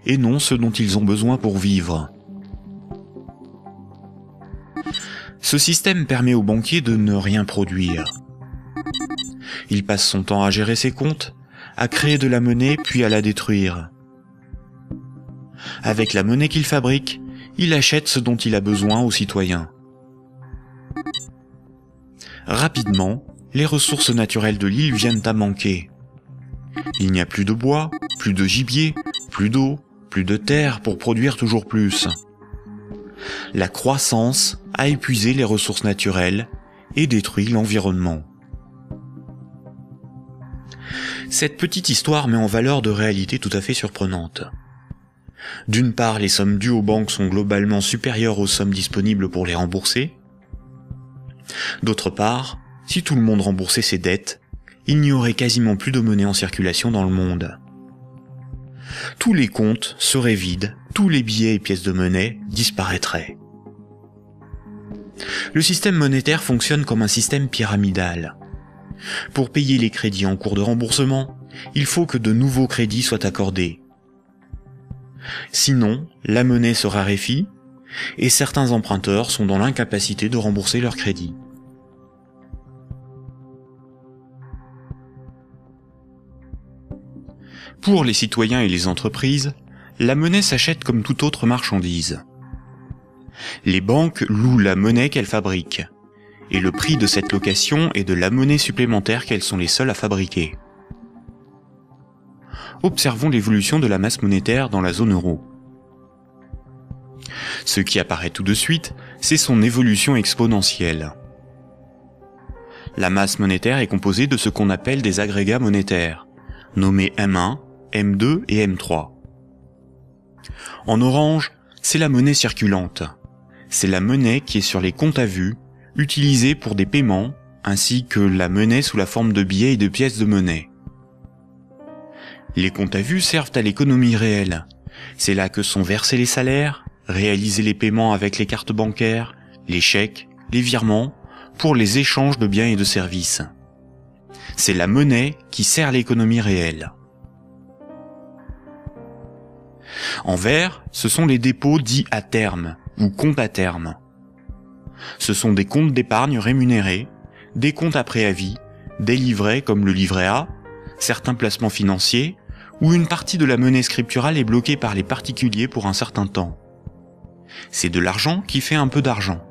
et non ce dont ils ont besoin pour vivre. Ce système permet au banquier de ne rien produire. Il passe son temps à gérer ses comptes, à créer de la monnaie puis à la détruire. Avec la monnaie qu'il fabrique, il achète ce dont il a besoin aux citoyens. Rapidement, les ressources naturelles de l'île viennent à manquer. Il n'y a plus de bois, plus de gibier, plus d'eau, plus de terre pour produire toujours plus. La croissance a épuisé les ressources naturelles et détruit l'environnement. Cette petite histoire met en valeur de réalités tout à fait surprenantes. D'une part, les sommes dues aux banques sont globalement supérieures aux sommes disponibles pour les rembourser. D'autre part, si tout le monde remboursait ses dettes, il n'y aurait quasiment plus de monnaie en circulation dans le monde. Tous les comptes seraient vides, tous les billets et pièces de monnaie disparaîtraient. Le système monétaire fonctionne comme un système pyramidal. Pour payer les crédits en cours de remboursement, il faut que de nouveaux crédits soient accordés. Sinon, la monnaie se raréfie et certains emprunteurs sont dans l'incapacité de rembourser leurs crédits. Pour les citoyens et les entreprises, la monnaie s'achète comme toute autre marchandise. Les banques louent la monnaie qu'elles fabriquent, et le prix de cette location est de la monnaie supplémentaire qu'elles sont les seules à fabriquer. Observons l'évolution de la masse monétaire dans la zone euro. Ce qui apparaît tout de suite, c'est son évolution exponentielle. La masse monétaire est composée de ce qu'on appelle des agrégats monétaires, nommés M1, M2 et M3. En orange, c'est la monnaie circulante. C'est la monnaie qui est sur les comptes à vue, utilisée pour des paiements, ainsi que la monnaie sous la forme de billets et de pièces de monnaie. Les comptes à vue servent à l'économie réelle. C'est là que sont versés les salaires, réalisés les paiements avec les cartes bancaires, les chèques, les virements, pour les échanges de biens et de services. C'est la monnaie qui sert l'économie réelle. En vert, ce sont les dépôts dits à terme, ou comptes à terme. Ce sont des comptes d'épargne rémunérés, des comptes à préavis, des livrets comme le livret A, certains placements financiers, où une partie de la monnaie scripturale est bloquée par les particuliers pour un certain temps. C'est de l'argent qui fait un peu d'argent.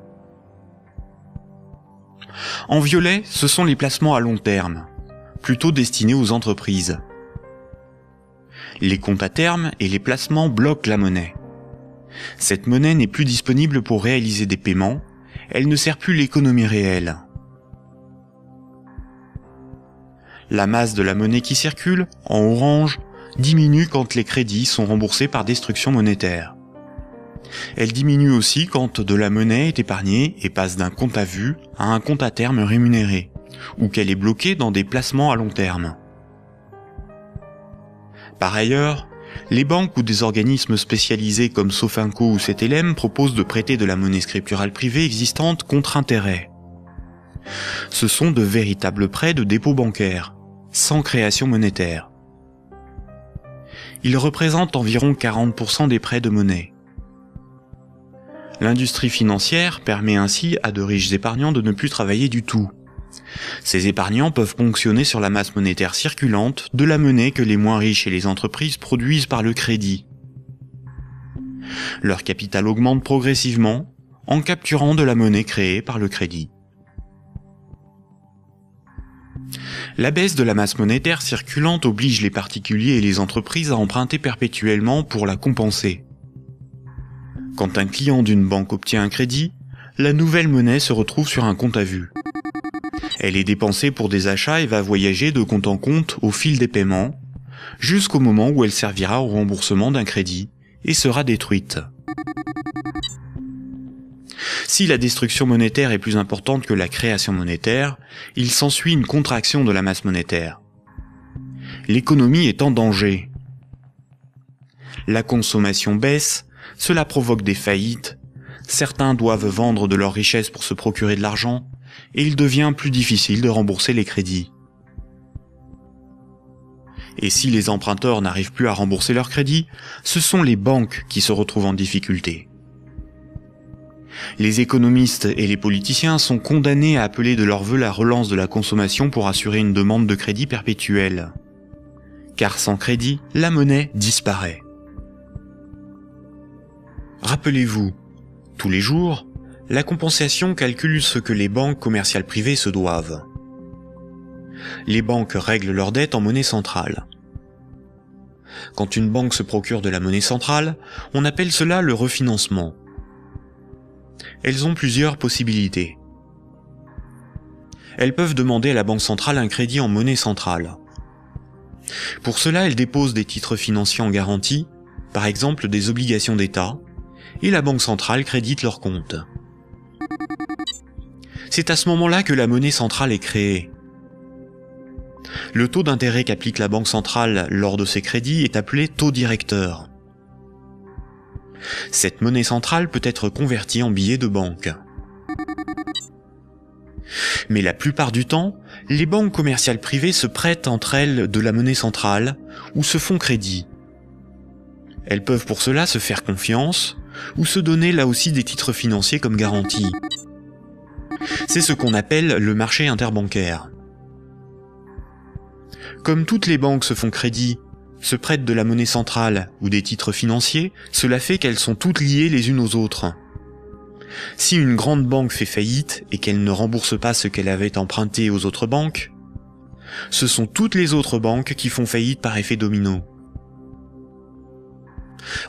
En violet, ce sont les placements à long terme, plutôt destinés aux entreprises. Les comptes à terme et les placements bloquent la monnaie. Cette monnaie n'est plus disponible pour réaliser des paiements, elle ne sert plus l'économie réelle. La masse de la monnaie qui circule, en orange, diminue quand les crédits sont remboursés par destruction monétaire. Elle diminue aussi quand de la monnaie est épargnée et passe d'un compte à vue à un compte à terme rémunéré, ou qu'elle est bloquée dans des placements à long terme. Par ailleurs, les banques ou des organismes spécialisés comme Sofinco ou Cetelem proposent de prêter de la monnaie scripturale privée existante contre intérêt. Ce sont de véritables prêts de dépôt bancaire, sans création monétaire. Ils représentent environ 40% des prêts de monnaie. L'industrie financière permet ainsi à de riches épargnants de ne plus travailler du tout. Ces épargnants peuvent ponctionner sur la masse monétaire circulante de la monnaie que les moins riches et les entreprises produisent par le crédit. Leur capital augmente progressivement en capturant de la monnaie créée par le crédit. La baisse de la masse monétaire circulante oblige les particuliers et les entreprises à emprunter perpétuellement pour la compenser. Quand un client d'une banque obtient un crédit, la nouvelle monnaie se retrouve sur un compte à vue. Elle est dépensée pour des achats et va voyager de compte en compte au fil des paiements, jusqu'au moment où elle servira au remboursement d'un crédit et sera détruite. Si la destruction monétaire est plus importante que la création monétaire, il s'ensuit une contraction de la masse monétaire. L'économie est en danger. La consommation baisse, cela provoque des faillites, certains doivent vendre de leurs richesses pour se procurer de l'argent, et il devient plus difficile de rembourser les crédits. Et si les emprunteurs n'arrivent plus à rembourser leurs crédits, ce sont les banques qui se retrouvent en difficulté. Les économistes et les politiciens sont condamnés à appeler de leur vœu la relance de la consommation pour assurer une demande de crédit perpétuelle. Car sans crédit, la monnaie disparaît. Rappelez-vous, tous les jours, la compensation calcule ce que les banques commerciales privées se doivent. Les banques règlent leurs dettes en monnaie centrale. Quand une banque se procure de la monnaie centrale, on appelle cela le refinancement. Elles ont plusieurs possibilités. Elles peuvent demander à la banque centrale un crédit en monnaie centrale. Pour cela, elles déposent des titres financiers en garantie, par exemple des obligations d'État, et la banque centrale crédite leurs comptes. C'est à ce moment-là que la monnaie centrale est créée. Le taux d'intérêt qu'applique la banque centrale lors de ces crédits est appelé taux directeur. Cette monnaie centrale peut être convertie en billets de banque. Mais la plupart du temps, les banques commerciales privées se prêtent entre elles de la monnaie centrale ou se font crédit. Elles peuvent pour cela se faire confiance ou se donner là aussi des titres financiers comme garantie. C'est ce qu'on appelle le marché interbancaire. Comme toutes les banques se font crédit, se prêtent de la monnaie centrale ou des titres financiers, cela fait qu'elles sont toutes liées les unes aux autres. Si une grande banque fait faillite et qu'elle ne rembourse pas ce qu'elle avait emprunté aux autres banques, ce sont toutes les autres banques qui font faillite par effet domino.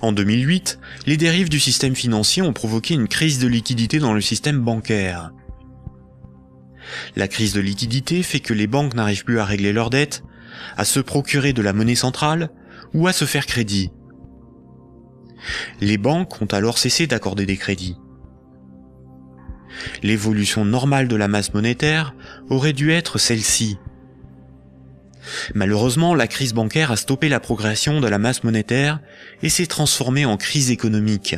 En 2008, les dérives du système financier ont provoqué une crise de liquidité dans le système bancaire. La crise de liquidité fait que les banques n'arrivent plus à régler leurs dettes, à se procurer de la monnaie centrale ou à se faire crédit. Les banques ont alors cessé d'accorder des crédits. L'évolution normale de la masse monétaire aurait dû être celle-ci. Malheureusement, la crise bancaire a stoppé la progression de la masse monétaire et s'est transformée en crise économique.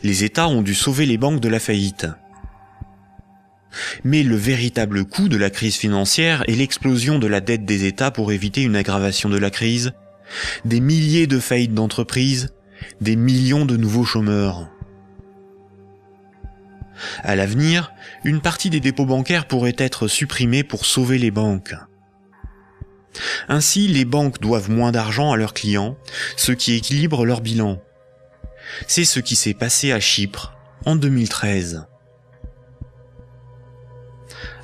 Les États ont dû sauver les banques de la faillite. Mais le véritable coût de la crise financière est l'explosion de la dette des États pour éviter une aggravation de la crise, des milliers de faillites d'entreprises, des millions de nouveaux chômeurs. À l'avenir, une partie des dépôts bancaires pourrait être supprimée pour sauver les banques. Ainsi, les banques doivent moins d'argent à leurs clients, ce qui équilibre leur bilan. C'est ce qui s'est passé à Chypre en 2013.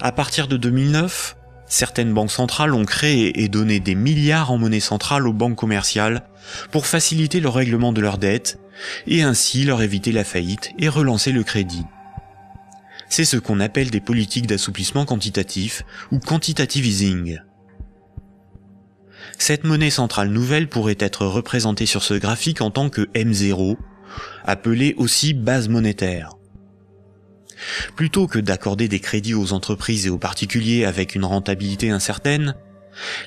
À partir de 2009, certaines banques centrales ont créé et donné des milliards en monnaie centrale aux banques commerciales pour faciliter le règlement de leurs dettes et ainsi leur éviter la faillite et relancer le crédit. C'est ce qu'on appelle des politiques d'assouplissement quantitatif ou quantitative easing. Cette monnaie centrale nouvelle pourrait être représentée sur ce graphique en tant que M0, appelée aussi base monétaire. Plutôt que d'accorder des crédits aux entreprises et aux particuliers avec une rentabilité incertaine,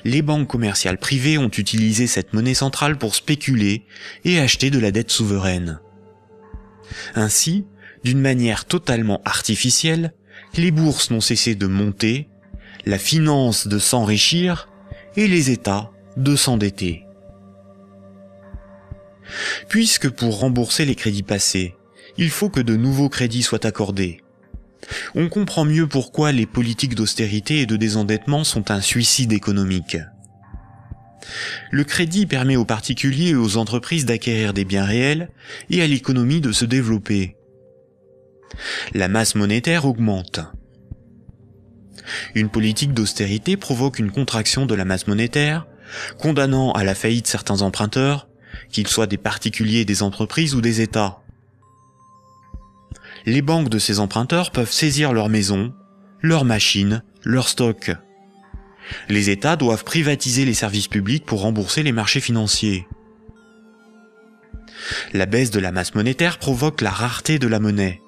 les banques commerciales privées ont utilisé cette monnaie centrale pour spéculer et acheter de la dette souveraine. Ainsi, d'une manière totalement artificielle, les bourses n'ont cessé de monter, la finance de s'enrichir et les États de s'endetter. Puisque pour rembourser les crédits passés, il faut que de nouveaux crédits soient accordés, on comprend mieux pourquoi les politiques d'austérité et de désendettement sont un suicide économique. Le crédit permet aux particuliers et aux entreprises d'acquérir des biens réels et à l'économie de se développer. La masse monétaire augmente. Une politique d'austérité provoque une contraction de la masse monétaire, condamnant à la faillite certains emprunteurs, qu'ils soient des particuliers, des entreprises ou des États. Les banques de ces emprunteurs peuvent saisir leurs maisons, leurs machines, leurs stocks. Les États doivent privatiser les services publics pour rembourser les marchés financiers. La baisse de la masse monétaire provoque la rareté de la monnaie,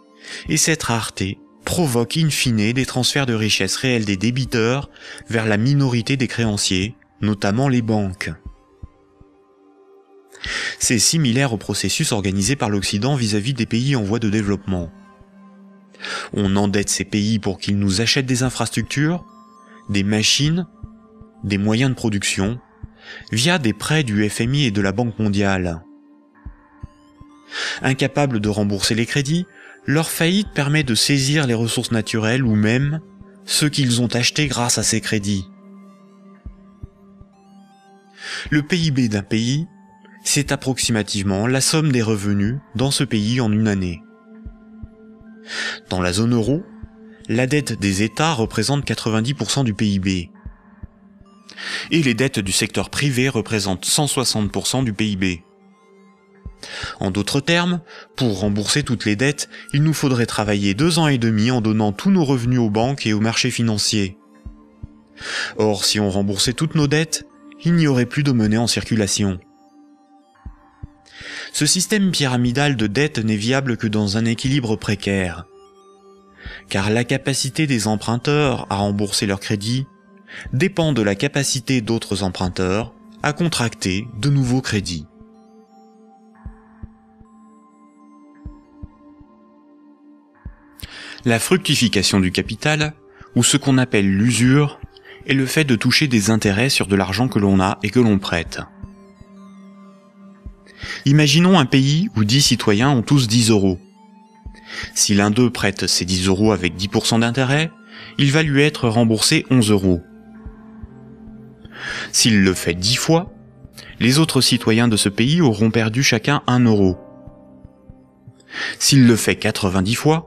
et cette rareté provoque in fine des transferts de richesses réelles des débiteurs vers la minorité des créanciers, notamment les banques. C'est similaire au processus organisé par l'Occident vis-à-vis des pays en voie de développement. On endette ces pays pour qu'ils nous achètent des infrastructures, des machines, des moyens de production, via des prêts du FMI et de la Banque mondiale. Incapables de rembourser les crédits, leur faillite permet de saisir les ressources naturelles ou même ceux qu'ils ont achetés grâce à ces crédits. Le PIB d'un pays, c'est approximativement la somme des revenus dans ce pays en une année. Dans la zone euro, la dette des États représente 90% du PIB. Et les dettes du secteur privé représentent 160% du PIB. En d'autres termes, pour rembourser toutes les dettes, il nous faudrait travailler 2 ans et demi en donnant tous nos revenus aux banques et aux marchés financiers. Or, si on remboursait toutes nos dettes, il n'y aurait plus de monnaie en circulation. Ce système pyramidal de dette n'est viable que dans un équilibre précaire, car la capacité des emprunteurs à rembourser leurs crédits dépend de la capacité d'autres emprunteurs à contracter de nouveaux crédits. La fructification du capital, ou ce qu'on appelle l'usure, est le fait de toucher des intérêts sur de l'argent que l'on a et que l'on prête. Imaginons un pays où 10 citoyens ont tous 10 euros. Si l'un d'eux prête ces 10 euros avec 10% d'intérêt, il va lui être remboursé 11 euros. S'il le fait 10 fois, les autres citoyens de ce pays auront perdu chacun 1 euro. S'il le fait 90 fois,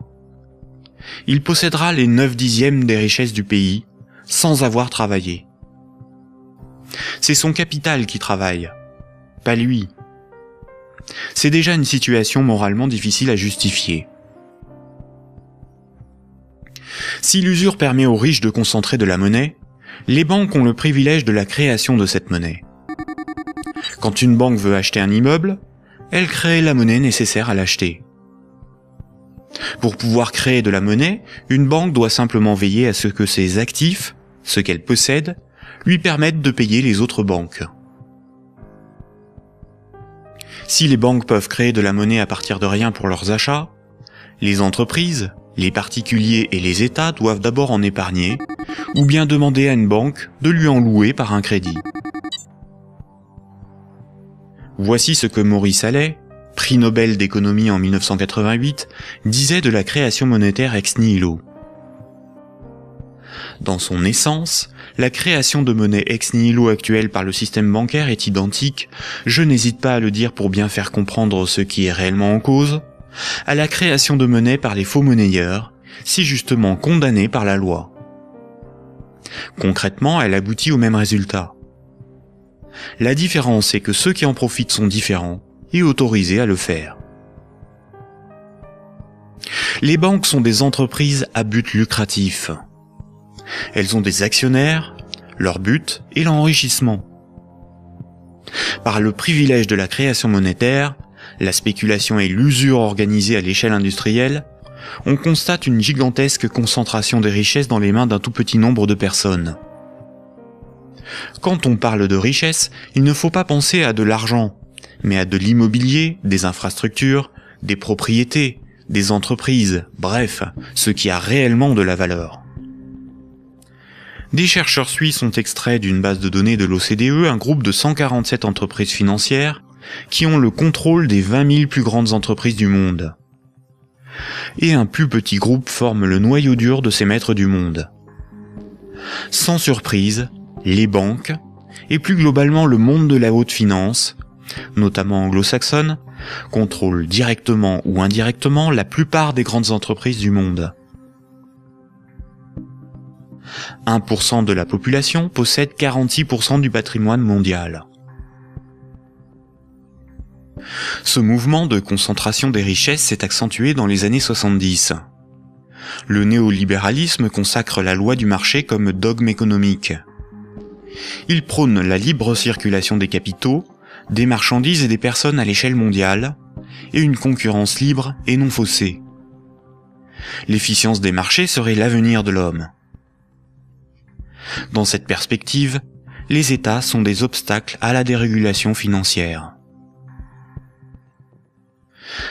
il possédera les 9/10 des richesses du pays, sans avoir travaillé. C'est son capital qui travaille, pas lui. C'est déjà une situation moralement difficile à justifier. Si l'usure permet aux riches de concentrer de la monnaie, les banques ont le privilège de la création de cette monnaie. Quand une banque veut acheter un immeuble, elle crée la monnaie nécessaire à l'acheter. Pour pouvoir créer de la monnaie, une banque doit simplement veiller à ce que ses actifs, ce qu'elle possède, lui permettent de payer les autres banques. Si les banques peuvent créer de la monnaie à partir de rien pour leurs achats, les entreprises, les particuliers et les États doivent d'abord en épargner, ou bien demander à une banque de lui en louer par un crédit. Voici ce que Maurice Allais, prix Nobel d'économie en 1988, disait de la création monétaire ex nihilo. Dans son essence, la création de monnaie ex nihilo actuelle par le système bancaire est identique, je n'hésite pas à le dire pour bien faire comprendre ce qui est réellement en cause, à la création de monnaie par les faux monnayeurs, si justement condamnés par la loi. Concrètement, elle aboutit au même résultat. La différence est que ceux qui en profitent sont différents et autorisés à le faire. Les banques sont des entreprises à but lucratif. Elles ont des actionnaires, leur but est l'enrichissement. Par le privilège de la création monétaire, la spéculation et l'usure organisée à l'échelle industrielle, on constate une gigantesque concentration des richesses dans les mains d'un tout petit nombre de personnes. Quand on parle de richesse, il ne faut pas penser à de l'argent, mais à de l'immobilier, des infrastructures, des propriétés, des entreprises, bref, ce qui a réellement de la valeur. Des chercheurs suisses ont extrait d'une base de données de l'OCDE un groupe de 147 entreprises financières qui ont le contrôle des 20 000 plus grandes entreprises du monde. Et un plus petit groupe forme le noyau dur de ces maîtres du monde. Sans surprise, les banques, et plus globalement le monde de la haute finance, notamment anglo-saxonne, contrôlent directement ou indirectement la plupart des grandes entreprises du monde. 1% de la population possède 46% du patrimoine mondial. Ce mouvement de concentration des richesses s'est accentué dans les années 70. Le néolibéralisme consacre la loi du marché comme dogme économique. Il prône la libre circulation des capitaux, des marchandises et des personnes à l'échelle mondiale, et une concurrence libre et non faussée. L'efficience des marchés serait l'avenir de l'homme. Dans cette perspective, les États sont des obstacles à la dérégulation financière.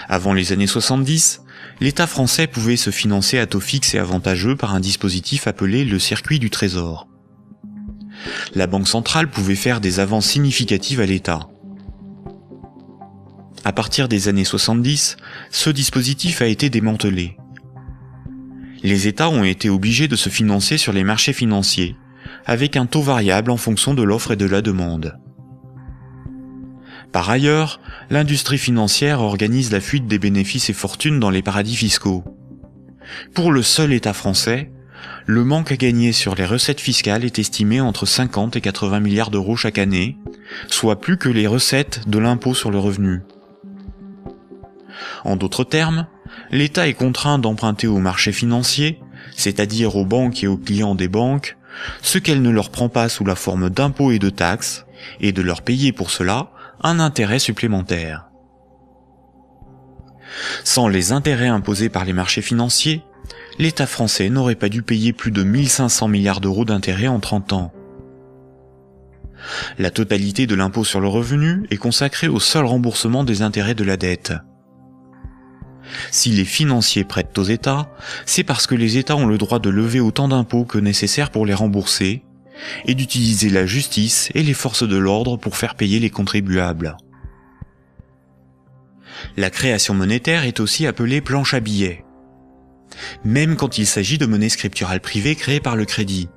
Avant les années 70, l'État français pouvait se financer à taux fixe et avantageux par un dispositif appelé le circuit du trésor. La Banque centrale pouvait faire des avances significatives à l'État. À partir des années 70, ce dispositif a été démantelé. Les États ont été obligés de se financer sur les marchés financiers, avec un taux variable en fonction de l'offre et de la demande. Par ailleurs, l'industrie financière organise la fuite des bénéfices et fortunes dans les paradis fiscaux. Pour le seul État français, le manque à gagner sur les recettes fiscales est estimé entre 50 et 80 milliards d'euros chaque année, soit plus que les recettes de l'impôt sur le revenu. En d'autres termes, l'État est contraint d'emprunter aux marchés financiers, c'est-à-dire aux banques et aux clients des banques, ce qu'elle ne leur prend pas sous la forme d'impôts et de taxes, et de leur payer pour cela un intérêt supplémentaire. Sans les intérêts imposés par les marchés financiers, l'État français n'aurait pas dû payer plus de 1500 milliards d'euros d'intérêts en 30 ans. La totalité de l'impôt sur le revenu est consacrée au seul remboursement des intérêts de la dette. Si les financiers prêtent aux États, c'est parce que les États ont le droit de lever autant d'impôts que nécessaire pour les rembourser, et d'utiliser la justice et les forces de l'ordre pour faire payer les contribuables. La création monétaire est aussi appelée planche à billets, même quand il s'agit de monnaie scripturale privée créée par le crédit.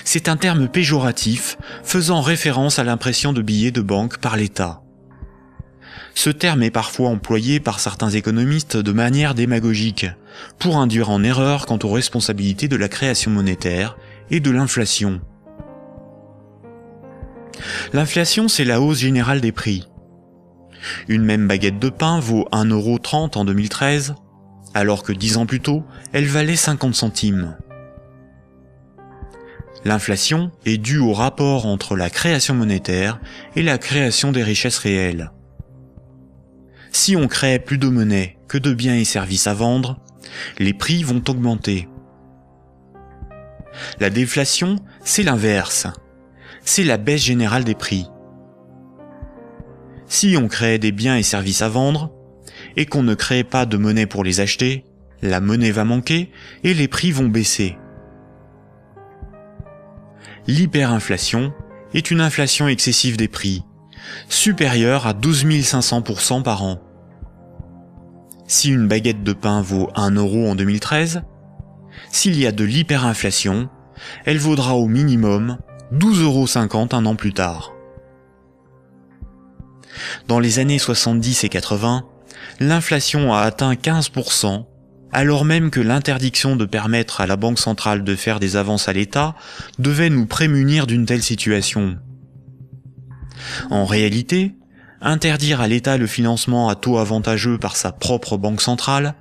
C'est un terme péjoratif faisant référence à l'impression de billets de banque par l'État. Ce terme est parfois employé par certains économistes de manière démagogique, pour induire en erreur quant aux responsabilités de la création monétaire et de l'inflation. L'inflation, c'est la hausse générale des prix. Une même baguette de pain vaut 1,30 € en 2013, alors que 10 ans plus tôt, elle valait 50 centimes. L'inflation est due au rapport entre la création monétaire et la création des richesses réelles. Si on crée plus de monnaie que de biens et services à vendre, les prix vont augmenter. La déflation, c'est l'inverse. C'est la baisse générale des prix. Si on crée des biens et services à vendre, et qu'on ne crée pas de monnaie pour les acheter, la monnaie va manquer et les prix vont baisser. L'hyperinflation est une inflation excessive des prix, supérieure à 12 500% par an. Si une baguette de pain vaut 1 € en 2013, s'il y a de l'hyperinflation, elle vaudra au minimum 12,50 € un an plus tard. Dans les années 70 et 80, l'inflation a atteint 15%, alors même que l'interdiction de permettre à la Banque centrale de faire des avances à l'État devait nous prémunir d'une telle situation. En réalité, interdire à l'État le financement à taux avantageux par sa propre banque centrale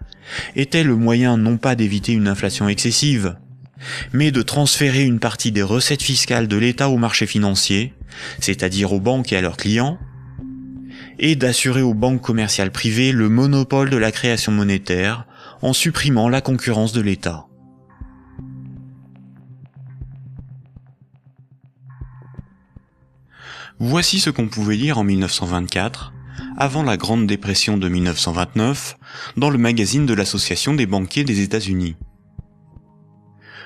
était le moyen non pas d'éviter une inflation excessive, mais de transférer une partie des recettes fiscales de l'État aux marchés financiers, c'est-à-dire aux banques et à leurs clients, et d'assurer aux banques commerciales privées le monopole de la création monétaire en supprimant la concurrence de l'État. Voici ce qu'on pouvait lire en 1924, avant la Grande Dépression de 1929, dans le magazine de l'Association des banquiers des États-Unis.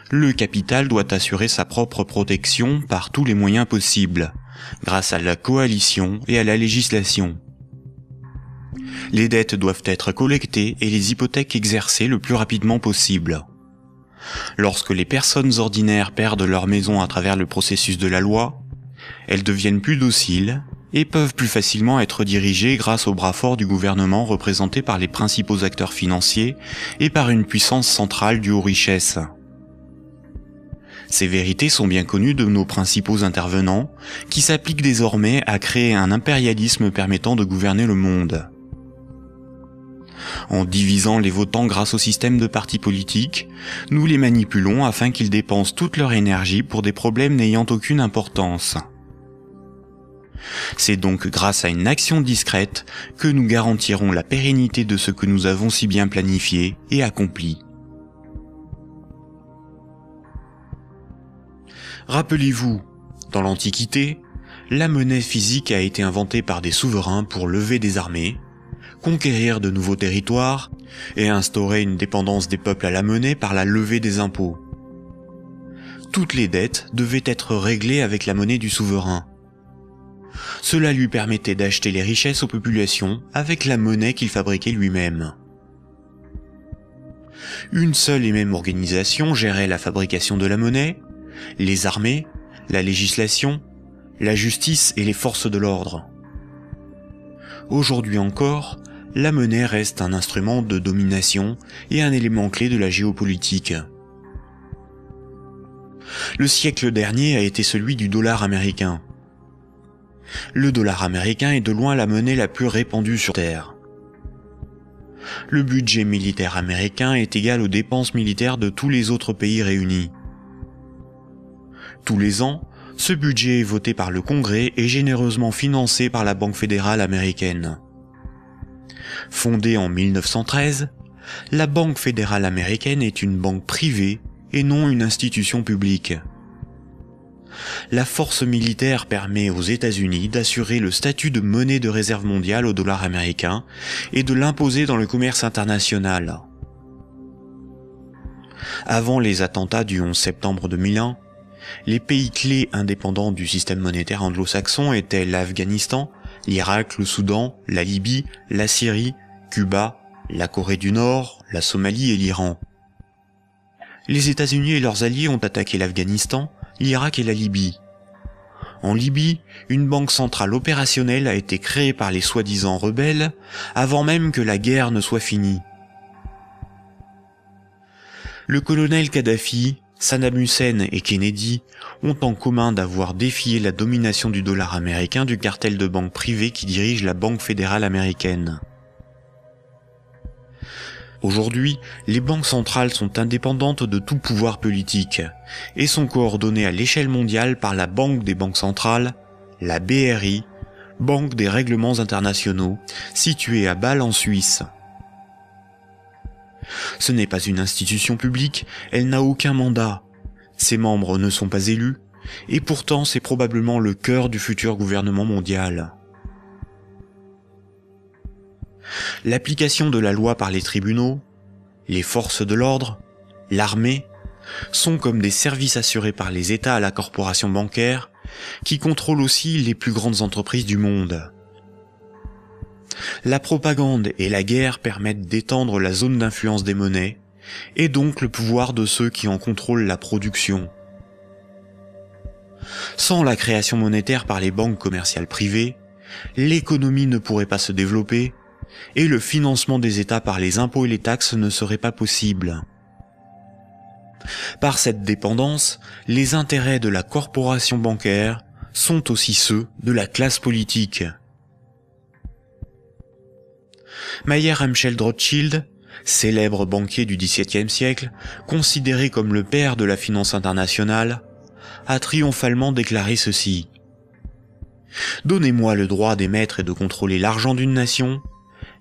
Le capital doit assurer sa propre protection par tous les moyens possibles, grâce à la coalition et à la législation. Les dettes doivent être collectées et les hypothèques exercées le plus rapidement possible. Lorsque les personnes ordinaires perdent leur maison à travers le processus de la loi, elles deviennent plus dociles et peuvent plus facilement être dirigées grâce au bras fort du gouvernement représenté par les principaux acteurs financiers et par une puissance centrale due aux richesses. Ces vérités sont bien connues de nos principaux intervenants, qui s'appliquent désormais à créer un impérialisme permettant de gouverner le monde. En divisant les votants grâce au système de partis politiques, nous les manipulons afin qu'ils dépensent toute leur énergie pour des problèmes n'ayant aucune importance. C'est donc grâce à une action discrète que nous garantirons la pérennité de ce que nous avons si bien planifié et accompli. Rappelez-vous, dans l'Antiquité, la monnaie physique a été inventée par des souverains pour lever des armées, conquérir de nouveaux territoires et instaurer une dépendance des peuples à la monnaie par la levée des impôts. Toutes les dettes devaient être réglées avec la monnaie du souverain. Cela lui permettait d'acheter les richesses aux populations avec la monnaie qu'il fabriquait lui-même. Une seule et même organisation gérait la fabrication de la monnaie, les armées, la législation, la justice et les forces de l'ordre. Aujourd'hui encore, la monnaie reste un instrument de domination et un élément clé de la géopolitique. Le siècle dernier a été celui du dollar américain. Le dollar américain est de loin la monnaie la plus répandue sur Terre. Le budget militaire américain est égal aux dépenses militaires de tous les autres pays réunis. Tous les ans, ce budget est voté par le Congrès et généreusement financé par la Banque fédérale américaine. Fondée en 1913, la Banque fédérale américaine est une banque privée et non une institution publique. La force militaire permet aux États-Unis d'assurer le statut de monnaie de réserve mondiale au dollar américain et de l'imposer dans le commerce international. Avant les attentats du 11 septembre 2001, les pays clés indépendants du système monétaire anglo-saxon étaient l'Afghanistan, l'Irak, le Soudan, la Libye, la Syrie, Cuba, la Corée du Nord, la Somalie et l'Iran. Les États-Unis et leurs alliés ont attaqué l'Afghanistan, l'Irak et la Libye. En Libye, une banque centrale opérationnelle a été créée par les soi-disant rebelles avant même que la guerre ne soit finie. Le colonel Kadhafi, Saddam Hussein et Kennedy ont en commun d'avoir défié la domination du dollar américain du cartel de banques privées qui dirige la Banque fédérale américaine. Aujourd'hui, les banques centrales sont indépendantes de tout pouvoir politique et sont coordonnées à l'échelle mondiale par la Banque des banques centrales, la BRI, Banque des règlements internationaux, située à Bâle en Suisse. Ce n'est pas une institution publique, elle n'a aucun mandat, ses membres ne sont pas élus, et pourtant c'est probablement le cœur du futur gouvernement mondial. L'application de la loi par les tribunaux, les forces de l'ordre, l'armée, sont comme des services assurés par les États à la corporation bancaire, qui contrôle aussi les plus grandes entreprises du monde. La propagande et la guerre permettent d'étendre la zone d'influence des monnaies, et donc le pouvoir de ceux qui en contrôlent la production. Sans la création monétaire par les banques commerciales privées, l'économie ne pourrait pas se développer, et le financement des États par les impôts et les taxes ne serait pas possible. Par cette dépendance, les intérêts de la corporation bancaire sont aussi ceux de la classe politique. Mayer Amschel Rothschild, célèbre banquier du XVIIe siècle, considéré comme le père de la finance internationale, a triomphalement déclaré ceci. « Donnez-moi le droit d'émettre et de contrôler l'argent d'une nation,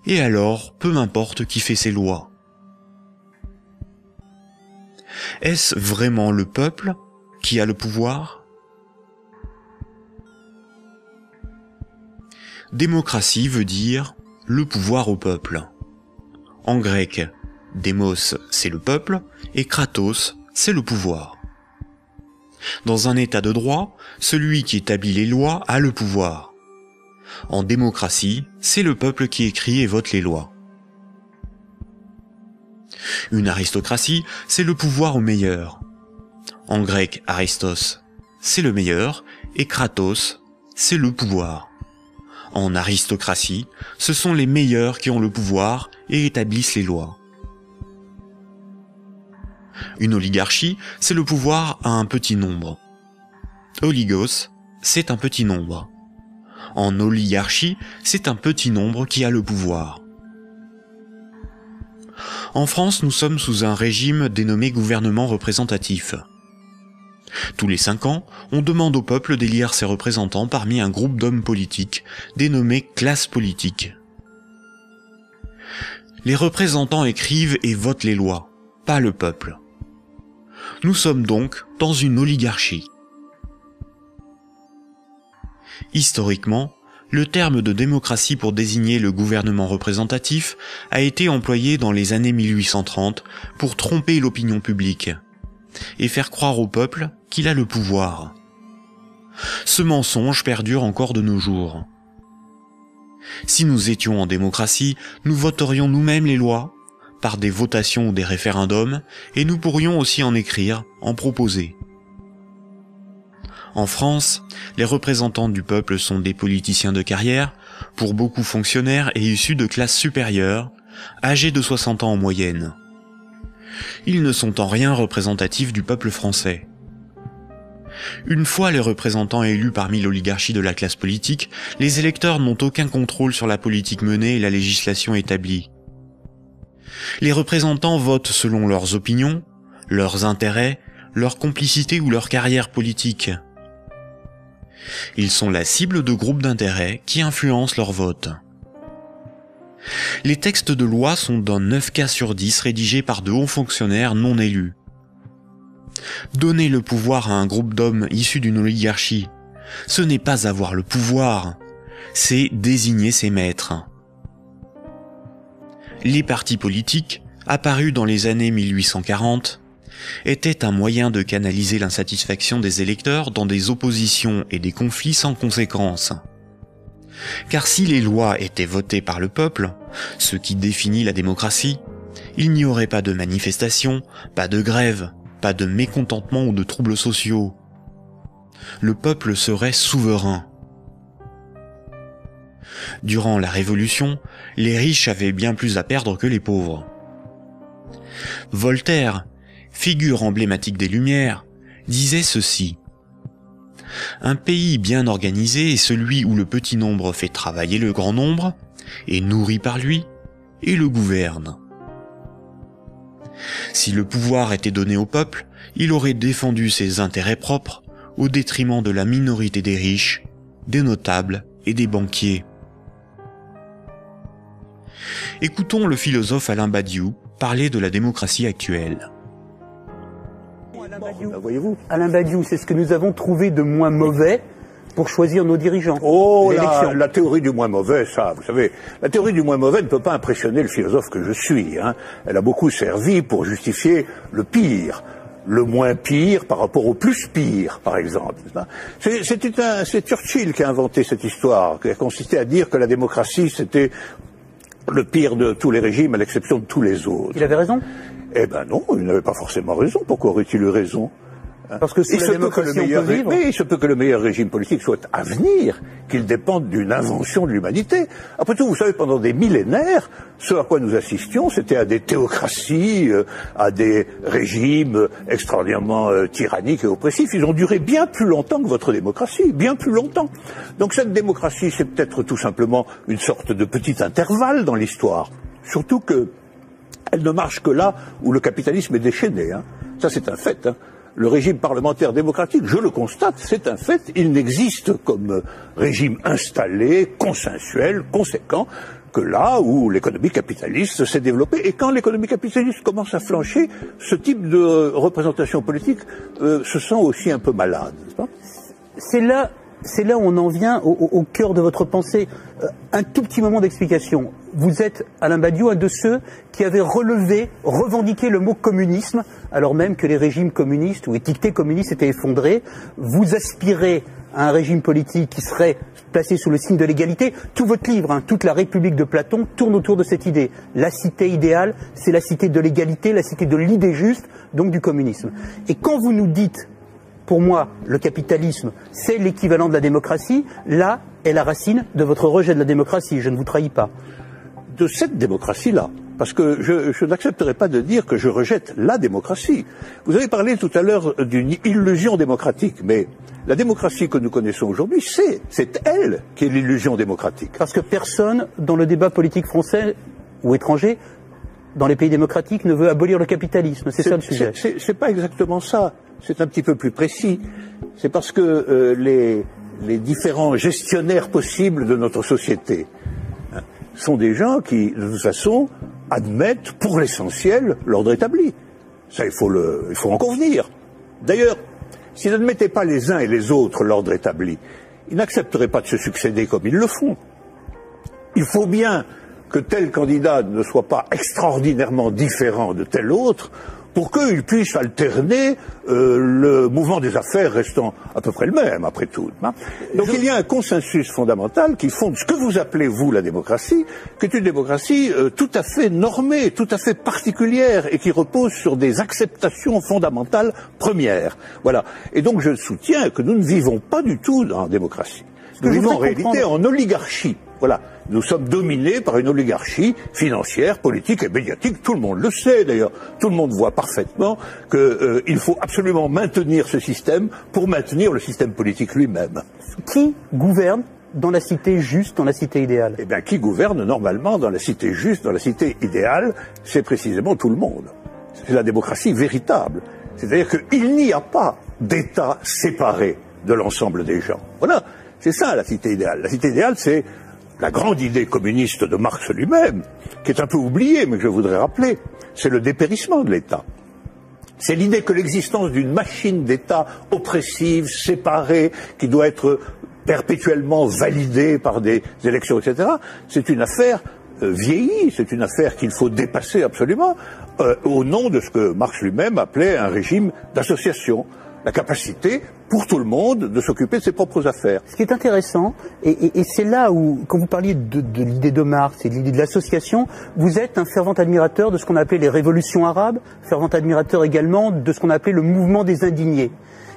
et alors peu m'importe qui fait ses lois. » Est-ce vraiment le peuple qui a le pouvoir ? Démocratie veut dire le pouvoir au peuple. En grec, démos c'est le peuple et kratos c'est le pouvoir. Dans un état de droit, celui qui établit les lois a le pouvoir. En démocratie, c'est le peuple qui écrit et vote les lois. Une aristocratie, c'est le pouvoir au meilleur. En grec, aristos, c'est le meilleur, et kratos, c'est le pouvoir. En aristocratie, ce sont les meilleurs qui ont le pouvoir et établissent les lois. Une oligarchie, c'est le pouvoir à un petit nombre. Oligos, c'est un petit nombre. En oligarchie, c'est un petit nombre qui a le pouvoir. En France, nous sommes sous un régime dénommé gouvernement représentatif. Tous les 5 ans, on demande au peuple d'élire ses représentants parmi un groupe d'hommes politiques, dénommé classe politique. Les représentants écrivent et votent les lois, pas le peuple. Nous sommes donc dans une oligarchie. Historiquement, le terme de démocratie pour désigner le gouvernement représentatif a été employé dans les années 1830 pour tromper l'opinion publique et faire croire au peuple qu'il a le pouvoir. Ce mensonge perdure encore de nos jours. Si nous étions en démocratie, nous voterions nous-mêmes les lois, par des votations ou des référendums, et nous pourrions aussi en écrire, en proposer. En France, les représentants du peuple sont des politiciens de carrière, pour beaucoup fonctionnaires et issus de classes supérieures, âgés de 60 ans en moyenne. Ils ne sont en rien représentatifs du peuple français. Une fois les représentants élus parmi l'oligarchie de la classe politique, les électeurs n'ont aucun contrôle sur la politique menée et la législation établie. Les représentants votent selon leurs opinions, leurs intérêts, leur complicité ou leur carrière politique. Ils sont la cible de groupes d'intérêts qui influencent leur vote. Les textes de loi sont dans 9 cas sur 10 rédigés par de hauts fonctionnaires non élus. Donner le pouvoir à un groupe d'hommes issus d'une oligarchie, ce n'est pas avoir le pouvoir, c'est désigner ses maîtres. Les partis politiques, apparus dans les années 1840, étaient un moyen de canaliser l'insatisfaction des électeurs dans des oppositions et des conflits sans conséquences. Car si les lois étaient votées par le peuple, ce qui définit la démocratie, il n'y aurait pas de manifestations, pas de grèves, pas de mécontentement ou de troubles sociaux. Le peuple serait souverain. Durant la Révolution, les riches avaient bien plus à perdre que les pauvres. Voltaire, figure emblématique des Lumières, disait ceci: « Un pays bien organisé est celui où le petit nombre fait travailler le grand nombre, est nourri par lui, et le gouverne. » Si le pouvoir était donné au peuple, il aurait défendu ses intérêts propres au détriment de la minorité des riches, des notables et des banquiers. Écoutons le philosophe Alain Badiou parler de la démocratie actuelle. Voyez-vous, Alain Badiou, c'est ce que nous avons trouvé de moins mauvais pour choisir nos dirigeants. Oh, la théorie du moins mauvais, ça, vous savez, la théorie du moins mauvais ne peut pas impressionner le philosophe que je suis. Elle a beaucoup servi pour justifier le pire, le moins pire par rapport au plus pire, par exemple. C'est Churchill qui a inventé cette histoire, qui a consisté à dire que la démocratie, c'était le pire de tous les régimes, à l'exception de tous les autres. Il avait raison? Eh ben non, il n'avait pas forcément raison. Pourquoi aurait-il eu raison? Parce que il se peut que le meilleur régime politique soit à venir, qu'il dépende d'une invention de l'humanité. Après tout, vous savez, pendant des millénaires, ce à quoi nous assistions, c'était à des théocraties, à des régimes extraordinairement tyranniques et oppressifs. Ils ont duré bien plus longtemps que votre démocratie, bien plus longtemps. Donc cette démocratie, c'est peut-être tout simplement une sorte de petit intervalle dans l'histoire. Surtout que elle ne marche que là où le capitalisme est déchaîné. Ça, c'est un fait. Le régime parlementaire démocratique, je le constate, c'est un fait, il n'existe comme régime installé, consensuel, conséquent, que là où l'économie capitaliste s'est développée. Et quand l'économie capitaliste commence à flancher, ce type de représentation politique se sent aussi un peu malade, n'est-ce pas ? C'est là où on en vient au cœur de votre pensée. Un tout petit moment d'explication. Vous êtes, Alain Badiou, un de ceux qui avaient revendiqué le mot communisme, alors même que les régimes communistes ou étiquetés communistes étaient effondrés. Vous aspirez à un régime politique qui serait placé sous le signe de l'égalité. Tout votre livre, toute la République de Platon, tourne autour de cette idée. La cité idéale, c'est la cité de l'égalité, la cité de l'idée juste, donc du communisme. Et quand vous nous dites, pour moi, le capitalisme, c'est l'équivalent de la démocratie, là est la racine de votre rejet de la démocratie, je ne vous trahis pas. De cette démocratie-là, parce que je n'accepterai pas de dire que je rejette la démocratie. Vous avez parlé tout à l'heure d'une illusion démocratique, mais la démocratie que nous connaissons aujourd'hui, c'est elle qui est l'illusion démocratique. Parce que personne, dans le débat politique français ou étranger, dans les pays démocratiques, ne veut abolir le capitalisme. C'est ça le sujet. C'est pas exactement ça. C'est un petit peu plus précis. C'est parce que les différents gestionnaires possibles de notre société sont des gens qui, de toute façon, admettent pour l'essentiel l'ordre établi. Ça, il faut en convenir. D'ailleurs, s'ils n'admettaient pas les uns et les autres l'ordre établi, ils n'accepteraient pas de se succéder comme ils le font. Il faut bien que tel candidat ne soit pas extraordinairement différent de tel autre pour qu'il puisse alterner le mouvement des affaires restant à peu près le même, après tout. Donc il y a un consensus fondamental qui fonde ce que vous appelez, vous, la démocratie, qui est une démocratie tout à fait normée, tout à fait particulière, et qui repose sur des acceptations fondamentales premières. Voilà. Et donc je soutiens que nous ne vivons pas du tout dans la démocratie. Nous vivons en réalité en oligarchie. Voilà. Nous sommes dominés par une oligarchie financière, politique et médiatique. Tout le monde le sait d'ailleurs. Tout le monde voit parfaitement qu'il faut absolument maintenir ce système pour maintenir le système politique lui-même. Qui gouverne dans la cité juste, dans la cité idéale? Eh bien, qui gouverne normalement dans la cité juste, dans la cité idéale, c'est précisément tout le monde. C'est la démocratie véritable. C'est-à-dire qu'il n'y a pas d'État séparé de l'ensemble des gens. Voilà. C'est ça la cité idéale. La cité idéale, c'est la grande idée communiste de Marx lui-même, qui est un peu oubliée, mais que je voudrais rappeler. C'est le dépérissement de l'État. C'est l'idée que l'existence d'une machine d'État oppressive, séparée, qui doit être perpétuellement validée par des élections, etc., c'est une affaire vieillie, c'est une affaire qu'il faut dépasser absolument, au nom de ce que Marx lui-même appelait un régime d'association. La capacité, pour tout le monde, de s'occuper de ses propres affaires. Ce qui est intéressant, et c'est là où, quand vous parliez de l'idée de Marx et de l'idée de l'association, vous êtes un fervent admirateur de ce qu'on a appelé les révolutions arabes, fervent admirateur également de ce qu'on a appelé le mouvement des indignés.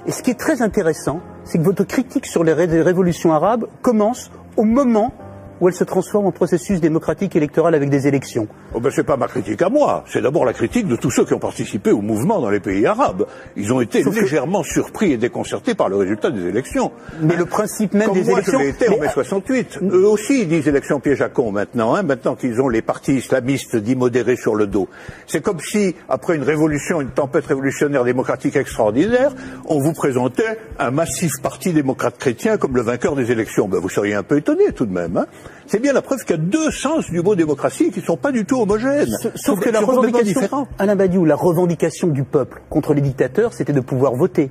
Et ce qui est très intéressant, c'est que votre critique sur les révolutions arabes commence au moment où elle se transforme en processus démocratique électoral avec des élections. Oh ben c'est pas ma critique à moi, c'est d'abord la critique de tous ceux qui ont participé au mouvement dans les pays arabes. Ils ont été légèrement surpris et déconcertés par le résultat des élections. Mais le principe même des élections... Comme moi je l'ai été en mai 68. Eux aussi ils disent élections piège à con maintenant, maintenant qu'ils ont les partis islamistes dits modérés sur le dos. C'est comme si, après une révolution, une tempête révolutionnaire démocratique extraordinaire, on vous présentait un massif parti démocrate chrétien comme le vainqueur des élections. Ben vous seriez un peu étonné tout de même. C'est bien la preuve qu'il y a deux sens du mot démocratie qui ne sont pas du tout homogènes. Sauf que la revendication, Alain Badiou, la revendication du peuple contre les dictateurs, c'était de pouvoir voter.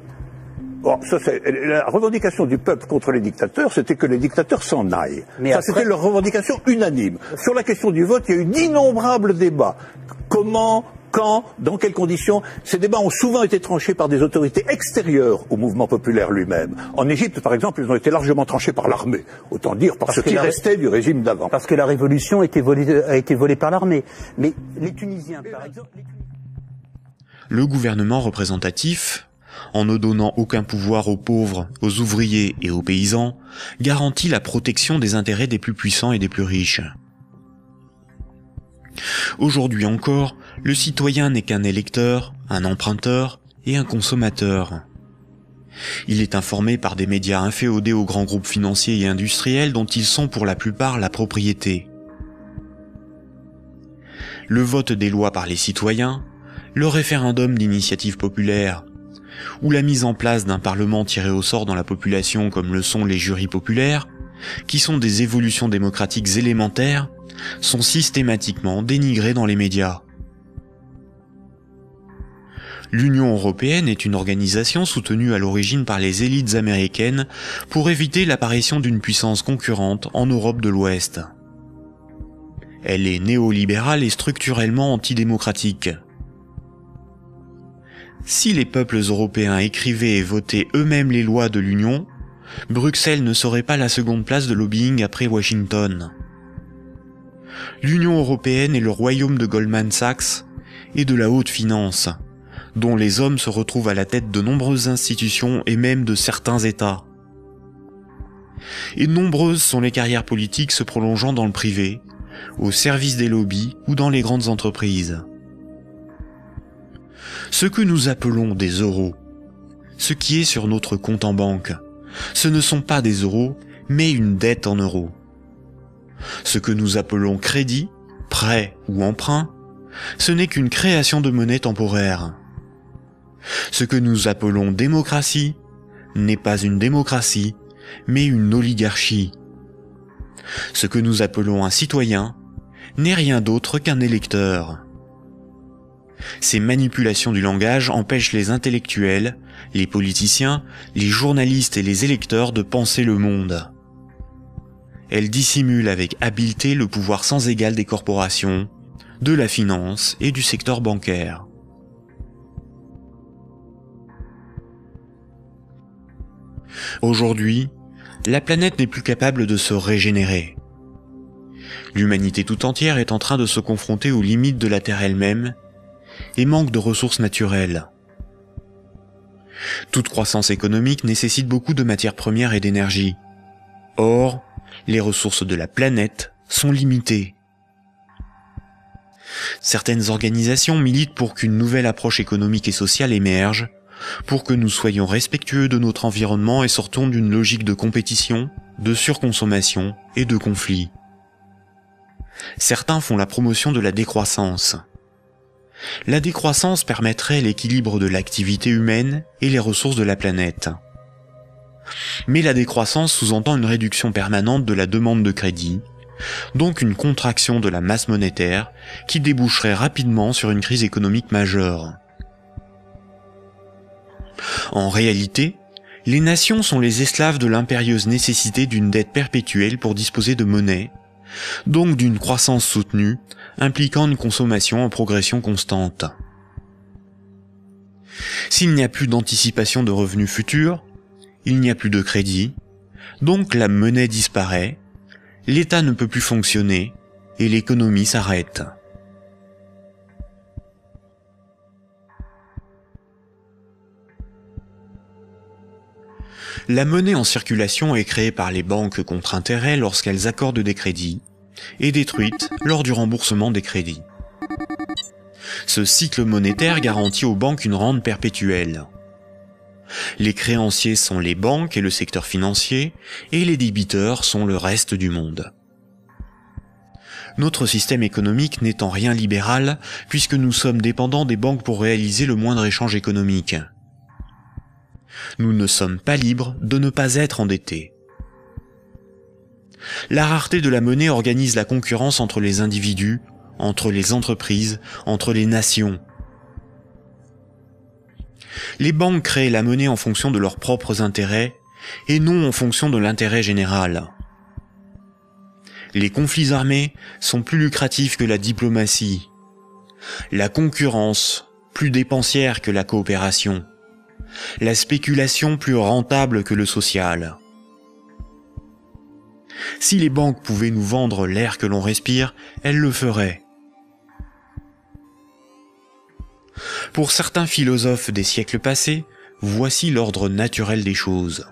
Bon, ça c'est la revendication du peuple contre les dictateurs, c'était que les dictateurs s'en aillent. Mais c'était leur revendication unanime. Sur la question du vote, il y a eu d'innombrables débats. Comment, quand, dans quelles conditions? Ces débats ont souvent été tranchés par des autorités extérieures au mouvement populaire lui-même. En Égypte, par exemple, ils ont été largement tranchés par l'armée. Autant dire par ce qui restait du régime d'avant. Parce que la révolution a été volée par l'armée. Mais les Tunisiens, par exemple... Le gouvernement représentatif, en ne donnant aucun pouvoir aux pauvres, aux ouvriers et aux paysans, garantit la protection des intérêts des plus puissants et des plus riches. Aujourd'hui encore, le citoyen n'est qu'un électeur, un emprunteur et un consommateur. Il est informé par des médias inféodés aux grands groupes financiers et industriels dont ils sont pour la plupart la propriété. Le vote des lois par les citoyens, le référendum d'initiative populaire, ou la mise en place d'un parlement tiré au sort dans la population comme le sont les jurys populaires, qui sont des évolutions démocratiques élémentaires, sont systématiquement dénigrés dans les médias. L'Union européenne est une organisation soutenue à l'origine par les élites américaines pour éviter l'apparition d'une puissance concurrente en Europe de l'Ouest. Elle est néolibérale et structurellement antidémocratique. Si les peuples européens écrivaient et votaient eux-mêmes les lois de l'Union, Bruxelles ne serait pas la seconde place de lobbying après Washington. L'Union européenne est le royaume de Goldman Sachs et de la haute finance, dont les hommes se retrouvent à la tête de nombreuses institutions et même de certains États. Et nombreuses sont les carrières politiques se prolongeant dans le privé, au service des lobbies ou dans les grandes entreprises. Ce que nous appelons des euros, ce qui est sur notre compte en banque, ce ne sont pas des euros, mais une dette en euros. Ce que nous appelons crédit, prêt ou emprunt, ce n'est qu'une création de monnaie temporaire. Ce que nous appelons démocratie n'est pas une démocratie, mais une oligarchie. Ce que nous appelons un citoyen n'est rien d'autre qu'un électeur. Ces manipulations du langage empêchent les intellectuels, les politiciens, les journalistes et les électeurs de penser le monde. Elles dissimulent avec habileté le pouvoir sans égal des corporations, de la finance et du secteur bancaire. Aujourd'hui, la planète n'est plus capable de se régénérer. L'humanité tout entière est en train de se confronter aux limites de la Terre elle-même et manque de ressources naturelles. Toute croissance économique nécessite beaucoup de matières premières et d'énergie. Or, les ressources de la planète sont limitées. Certaines organisations militent pour qu'une nouvelle approche économique et sociale émerge, pour que nous soyons respectueux de notre environnement et sortons d'une logique de compétition, de surconsommation et de conflit. Certains font la promotion de la décroissance. La décroissance permettrait l'équilibre de l'activité humaine et les ressources de la planète. Mais la décroissance sous-entend une réduction permanente de la demande de crédit, donc une contraction de la masse monétaire qui déboucherait rapidement sur une crise économique majeure. En réalité, les nations sont les esclaves de l'impérieuse nécessité d'une dette perpétuelle pour disposer de monnaie, donc d'une croissance soutenue, impliquant une consommation en progression constante. S'il n'y a plus d'anticipation de revenus futurs, il n'y a plus de crédit, donc la monnaie disparaît, l'État ne peut plus fonctionner et l'économie s'arrête. La monnaie en circulation est créée par les banques contre intérêt lorsqu'elles accordent des crédits et détruite lors du remboursement des crédits. Ce cycle monétaire garantit aux banques une rente perpétuelle. Les créanciers sont les banques et le secteur financier, et les débiteurs sont le reste du monde. Notre système économique n'est en rien libéral, puisque nous sommes dépendants des banques pour réaliser le moindre échange économique. Nous ne sommes pas libres de ne pas être endettés. La rareté de la monnaie organise la concurrence entre les individus, entre les entreprises, entre les nations. Les banques créent la monnaie en fonction de leurs propres intérêts et non en fonction de l'intérêt général. Les conflits armés sont plus lucratifs que la diplomatie. La concurrence, plus dépensière que la coopération. La spéculation plus rentable que le social. Si les banques pouvaient nous vendre l'air que l'on respire, elles le feraient. Pour certains philosophes des siècles passés, voici l'ordre naturel des choses.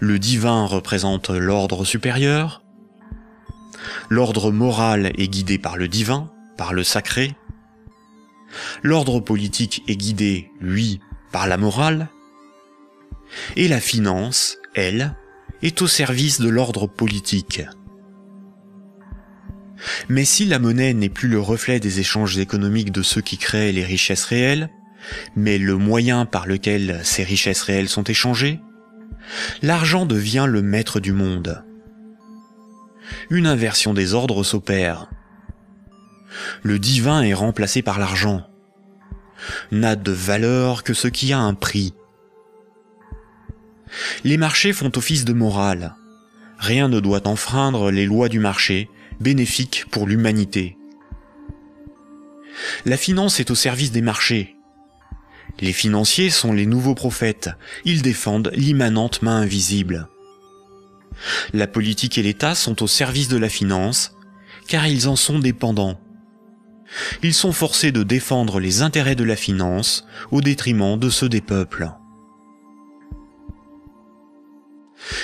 Le divin représente l'ordre supérieur. L'ordre moral est guidé par le divin, par le sacré. L'ordre politique est guidé, lui, par la morale. Et la finance, elle, est au service de l'ordre politique. Mais si la monnaie n'est plus le reflet des échanges économiques de ceux qui créent les richesses réelles, mais le moyen par lequel ces richesses réelles sont échangées, l'argent devient le maître du monde. Une inversion des ordres s'opère. Le divin est remplacé par l'argent. N'a de valeur que ce qui a un prix. Les marchés font office de morale. Rien ne doit enfreindre les lois du marché, bénéfiques pour l'humanité. La finance est au service des marchés. Les financiers sont les nouveaux prophètes, ils défendent l'immanente main invisible. La politique et l'État sont au service de la finance, car ils en sont dépendants. Ils sont forcés de défendre les intérêts de la finance au détriment de ceux des peuples.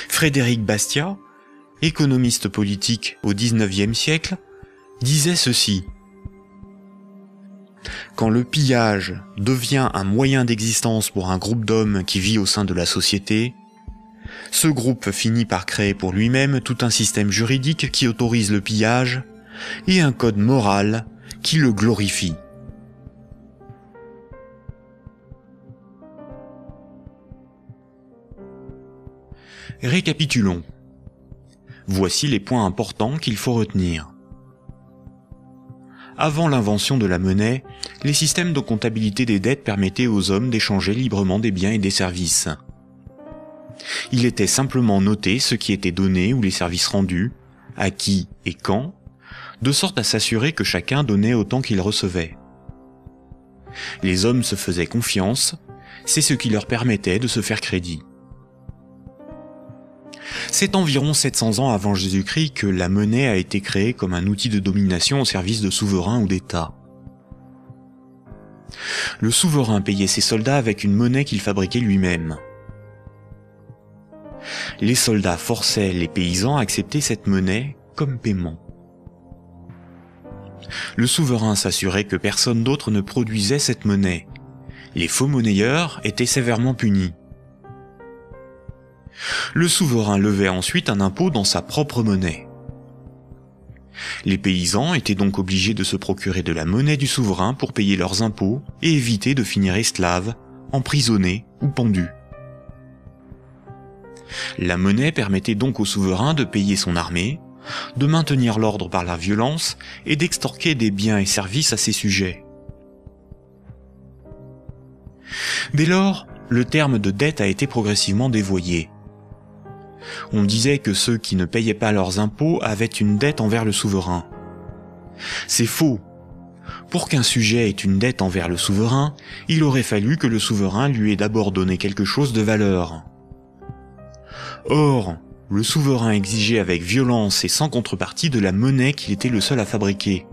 Frédéric Bastiat, économiste politique au XIXe siècle, disait ceci. Quand le pillage devient un moyen d'existence pour un groupe d'hommes qui vit au sein de la société, ce groupe finit par créer pour lui-même tout un système juridique qui autorise le pillage et un code moral qui le glorifient. Récapitulons. Voici les points importants qu'il faut retenir. Avant l'invention de la monnaie, les systèmes de comptabilité des dettes permettaient aux hommes d'échanger librement des biens et des services. Il était simplement noté ce qui était donné ou les services rendus, à qui et quand, de sorte à s'assurer que chacun donnait autant qu'il recevait. Les hommes se faisaient confiance, c'est ce qui leur permettait de se faire crédit. C'est environ 700 ans avant Jésus-Christ que la monnaie a été créée comme un outil de domination au service de souverains ou d'États. Le souverain payait ses soldats avec une monnaie qu'il fabriquait lui-même. Les soldats forçaient les paysans à accepter cette monnaie comme paiement. Le souverain s'assurait que personne d'autre ne produisait cette monnaie. Les faux monnayeurs étaient sévèrement punis. Le souverain levait ensuite un impôt dans sa propre monnaie. Les paysans étaient donc obligés de se procurer de la monnaie du souverain pour payer leurs impôts et éviter de finir esclaves, emprisonnés ou pendus. La monnaie permettait donc au souverain de payer son armée, de maintenir l'ordre par la violence et d'extorquer des biens et services à ses sujets. Dès lors, le terme de dette a été progressivement dévoyé. On disait que ceux qui ne payaient pas leurs impôts avaient une dette envers le souverain. C'est faux. Pour qu'un sujet ait une dette envers le souverain, il aurait fallu que le souverain lui ait d'abord donné quelque chose de valeur. Or, le souverain exigeait avec violence et sans contrepartie de la monnaie qu'il était le seul à fabriquer.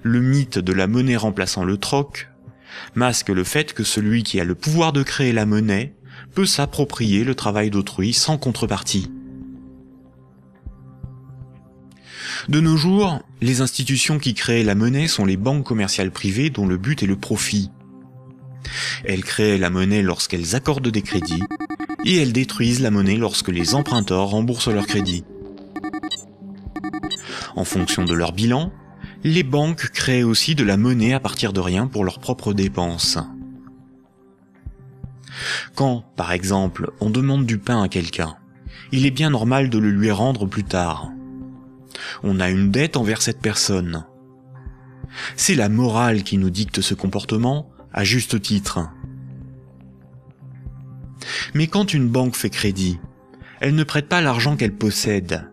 Le mythe de la monnaie remplaçant le troc masque le fait que celui qui a le pouvoir de créer la monnaie peut s'approprier le travail d'autrui sans contrepartie. De nos jours, les institutions qui créent la monnaie sont les banques commerciales privées dont le but est le profit. Elles créent la monnaie lorsqu'elles accordent des crédits, et elles détruisent la monnaie lorsque les emprunteurs remboursent leurs crédits. En fonction de leur bilan, les banques créent aussi de la monnaie à partir de rien pour leurs propres dépenses. Quand, par exemple, on demande du pain à quelqu'un, il est bien normal de le lui rendre plus tard. On a une dette envers cette personne. C'est la morale qui nous dicte ce comportement, à juste titre. Mais quand une banque fait crédit, elle ne prête pas l'argent qu'elle possède.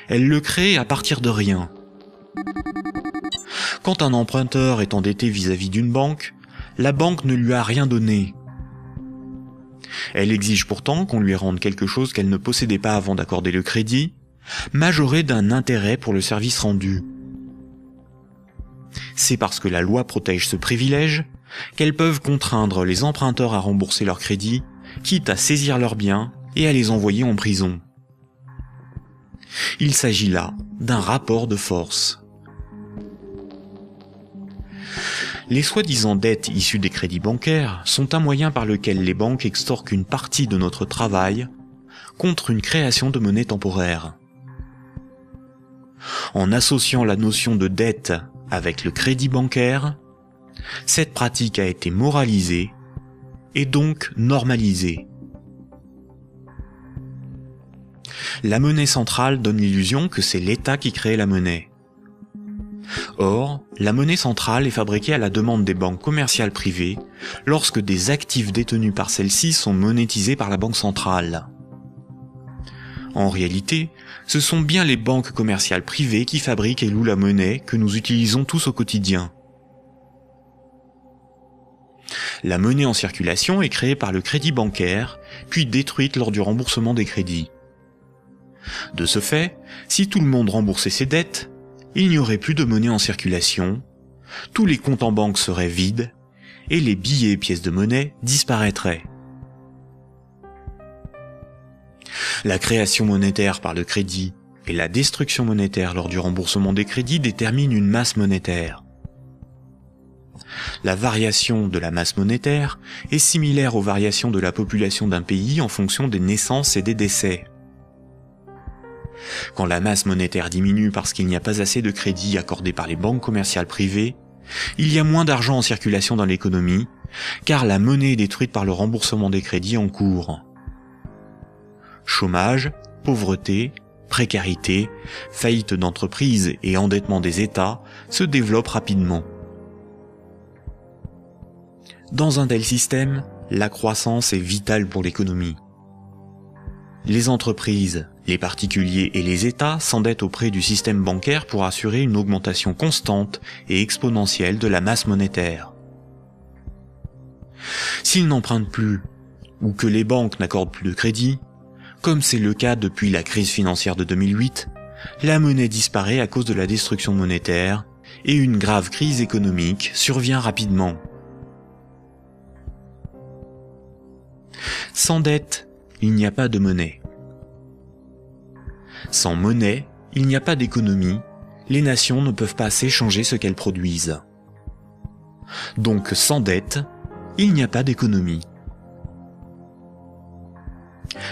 Elle le crée à partir de rien. Quand un emprunteur est endetté vis-à-vis d'une banque, la banque ne lui a rien donné. Elle exige pourtant qu'on lui rende quelque chose qu'elle ne possédait pas avant d'accorder le crédit, majoré d'un intérêt pour le service rendu. C'est parce que la loi protège ce privilège qu'elles peuvent contraindre les emprunteurs à rembourser leur crédit, quitte à saisir leurs biens et à les envoyer en prison. Il s'agit là d'un rapport de force. Les soi-disant dettes issues des crédits bancaires sont un moyen par lequel les banques extorquent une partie de notre travail contre une création de monnaie temporaire. En associant la notion de dette avec le crédit bancaire, cette pratique a été moralisée et donc normalisée. La monnaie centrale donne l'illusion que c'est l'État qui crée la monnaie. Or, la monnaie centrale est fabriquée à la demande des banques commerciales privées lorsque des actifs détenus par celles-ci sont monétisés par la banque centrale. En réalité, ce sont bien les banques commerciales privées qui fabriquent et louent la monnaie que nous utilisons tous au quotidien. La monnaie en circulation est créée par le crédit bancaire, puis détruite lors du remboursement des crédits. De ce fait, si tout le monde remboursait ses dettes, il n'y aurait plus de monnaie en circulation, tous les comptes en banque seraient vides, et les billets et pièces de monnaie disparaîtraient. La création monétaire par le crédit et la destruction monétaire lors du remboursement des crédits déterminent une masse monétaire. La variation de la masse monétaire est similaire aux variations de la population d'un pays en fonction des naissances et des décès. Quand la masse monétaire diminue parce qu'il n'y a pas assez de crédits accordés par les banques commerciales privées, il y a moins d'argent en circulation dans l'économie, car la monnaie est détruite par le remboursement des crédits en cours. Chômage, pauvreté, précarité, faillite d'entreprises et endettement des États se développent rapidement. Dans un tel système, la croissance est vitale pour l'économie. Les entreprises, les particuliers et les États s'endettent auprès du système bancaire pour assurer une augmentation constante et exponentielle de la masse monétaire. S'ils n'empruntent plus, ou que les banques n'accordent plus de crédit, comme c'est le cas depuis la crise financière de 2008, la monnaie disparaît à cause de la destruction monétaire et une grave crise économique survient rapidement. Sans dette, il n'y a pas de monnaie. Sans monnaie, il n'y a pas d'économie, les nations ne peuvent pas s'échanger ce qu'elles produisent. Donc sans dette, il n'y a pas d'économie.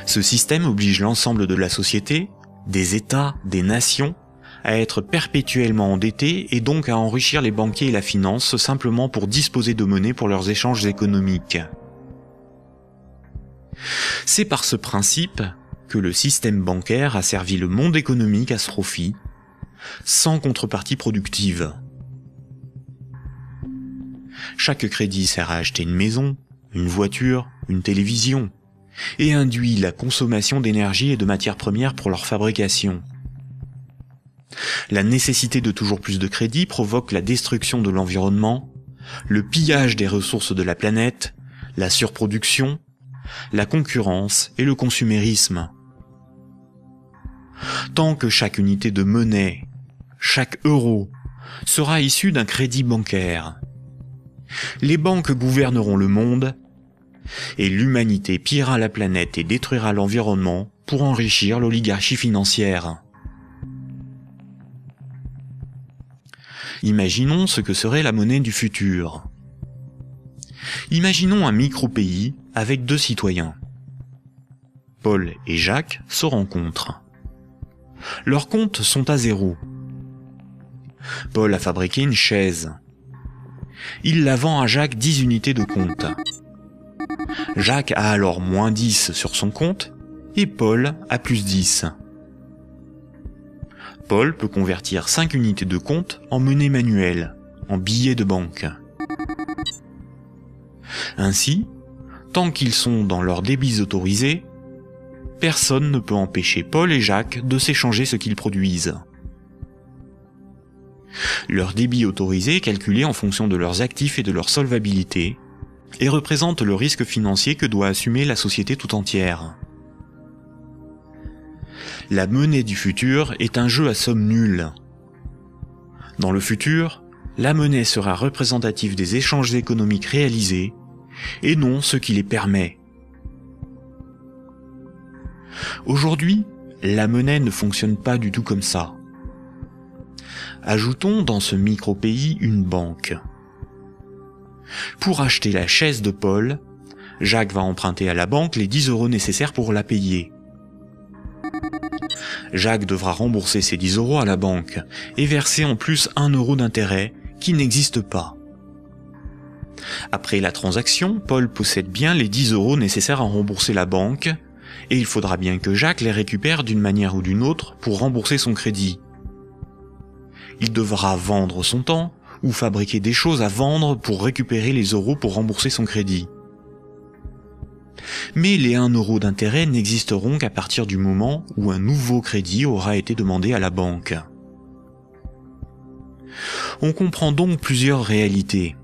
Ce système oblige l'ensemble de la société, des États, des nations, à être perpétuellement endettés et donc à enrichir les banquiers et la finance simplement pour disposer de monnaie pour leurs échanges économiques. C'est par ce principe que le système bancaire a servi le monde économique à ce profit, sans contrepartie productive. Chaque crédit sert à acheter une maison, une voiture, une télévision, et induit la consommation d'énergie et de matières premières pour leur fabrication. La nécessité de toujours plus de crédit provoque la destruction de l'environnement, le pillage des ressources de la planète, la surproduction, la concurrence et le consumérisme. Tant que chaque unité de monnaie, chaque euro, sera issu d'un crédit bancaire, les banques gouverneront le monde et l'humanité pillera la planète et détruira l'environnement pour enrichir l'oligarchie financière. Imaginons ce que serait la monnaie du futur. Imaginons un micro-pays avec 2 citoyens. Paul et Jacques se rencontrent. Leurs comptes sont à 0. Paul a fabriqué une chaise. Il la vend à Jacques 10 unités de compte. Jacques a alors moins 10 sur son compte et Paul a plus 10. Paul peut convertir 5 unités de compte en monnaie manuelle, en billets de banque. Ainsi, tant qu'ils sont dans leurs débits autorisés, personne ne peut empêcher Paul et Jacques de s'échanger ce qu'ils produisent. Leur débit autorisé est calculé en fonction de leurs actifs et de leur solvabilité, et représente le risque financier que doit assumer la société tout entière. La monnaie du futur est un jeu à somme nulle. Dans le futur, la monnaie sera représentative des échanges économiques réalisés, et non ce qui les permet. Aujourd'hui, la monnaie ne fonctionne pas du tout comme ça. Ajoutons dans ce micro-pays une banque. Pour acheter la chaise de Paul, Jacques va emprunter à la banque les 10 € nécessaires pour la payer. Jacques devra rembourser ces 10 € à la banque et verser en plus 1 € d'intérêt qui n'existe pas. Après la transaction, Paul possède bien les 10 € nécessaires à rembourser la banque et il faudra bien que Jacques les récupère d'une manière ou d'une autre pour rembourser son crédit. Il devra vendre son temps ou fabriquer des choses à vendre pour récupérer les euros pour rembourser son crédit. Mais les 1 € d'intérêt n'existeront qu'à partir du moment où un nouveau crédit aura été demandé à la banque. On comprend donc plusieurs réalités.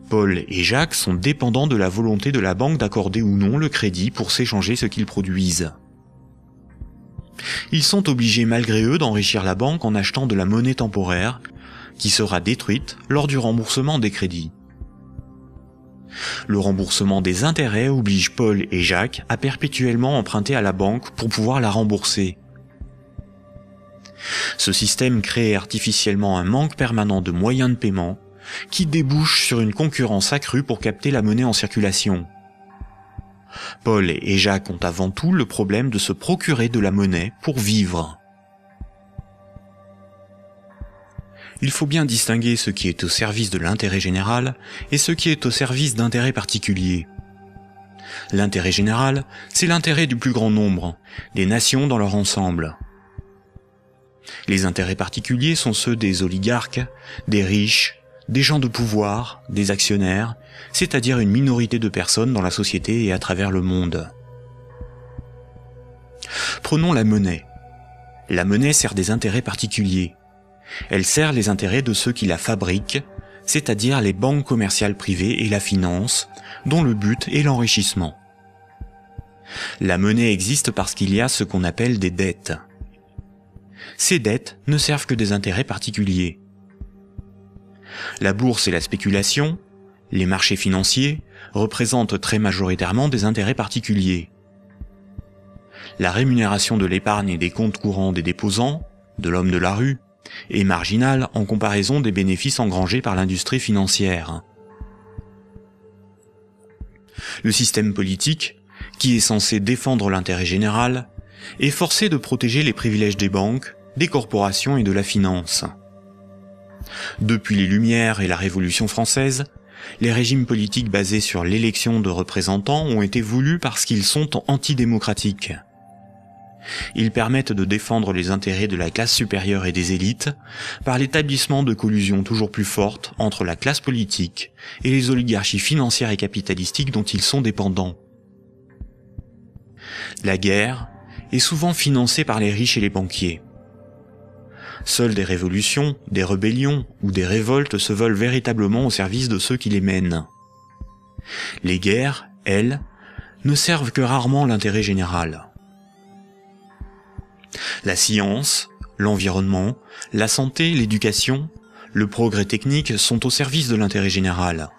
Paul et Jacques sont dépendants de la volonté de la banque d'accorder ou non le crédit pour s'échanger ce qu'ils produisent. Ils sont obligés malgré eux d'enrichir la banque en achetant de la monnaie temporaire, qui sera détruite lors du remboursement des crédits. Le remboursement des intérêts oblige Paul et Jacques à perpétuellement emprunter à la banque pour pouvoir la rembourser. Ce système crée artificiellement un manque permanent de moyens de paiement qui débouche sur une concurrence accrue pour capter la monnaie en circulation. Paul et Jacques ont avant tout le problème de se procurer de la monnaie pour vivre. Il faut bien distinguer ce qui est au service de l'intérêt général et ce qui est au service d'intérêts particuliers. L'intérêt général, c'est l'intérêt du plus grand nombre, des nations dans leur ensemble. Les intérêts particuliers sont ceux des oligarques, des riches, des gens de pouvoir, des actionnaires, c'est-à-dire une minorité de personnes dans la société et à travers le monde. Prenons la monnaie. La monnaie sert des intérêts particuliers. Elle sert les intérêts de ceux qui la fabriquent, c'est-à-dire les banques commerciales privées et la finance, dont le but est l'enrichissement. La monnaie existe parce qu'il y a ce qu'on appelle des dettes. Ces dettes ne servent que des intérêts particuliers. La bourse et la spéculation, les marchés financiers, représentent très majoritairement des intérêts particuliers. La rémunération de l'épargne et des comptes courants des déposants, de l'homme de la rue, est marginale en comparaison des bénéfices engrangés par l'industrie financière. Le système politique, qui est censé défendre l'intérêt général, est forcé de protéger les privilèges des banques, des corporations et de la finance. Depuis les Lumières et la Révolution française, les régimes politiques basés sur l'élection de représentants ont été voulus parce qu'ils sont antidémocratiques. Ils permettent de défendre les intérêts de la classe supérieure et des élites par l'établissement de collusions toujours plus fortes entre la classe politique et les oligarchies financières et capitalistiques dont ils sont dépendants. La guerre est souvent financée par les riches et les banquiers. Seules des révolutions, des rébellions ou des révoltes se veulent véritablement au service de ceux qui les mènent. Les guerres, elles, ne servent que rarement l'intérêt général. La science, l'environnement, la santé, l'éducation, le progrès technique sont au service de l'intérêt général.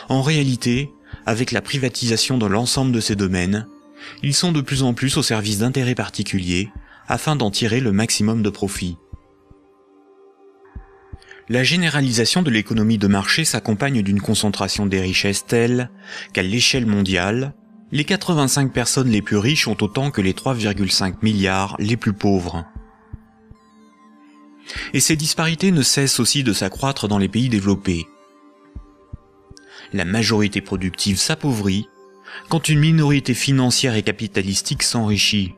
En réalité, avec la privatisation de l'ensemble de ces domaines, ils sont de plus en plus au service d'intérêts particuliers afin d'en tirer le maximum de profit. La généralisation de l'économie de marché s'accompagne d'une concentration des richesses telle qu'à l'échelle mondiale, les 85 personnes les plus riches ont autant que les 3,5 milliards les plus pauvres. Et ces disparités ne cessent aussi de s'accroître dans les pays développés. La majorité productive s'appauvrit quand une minorité financière et capitalistique s'enrichit.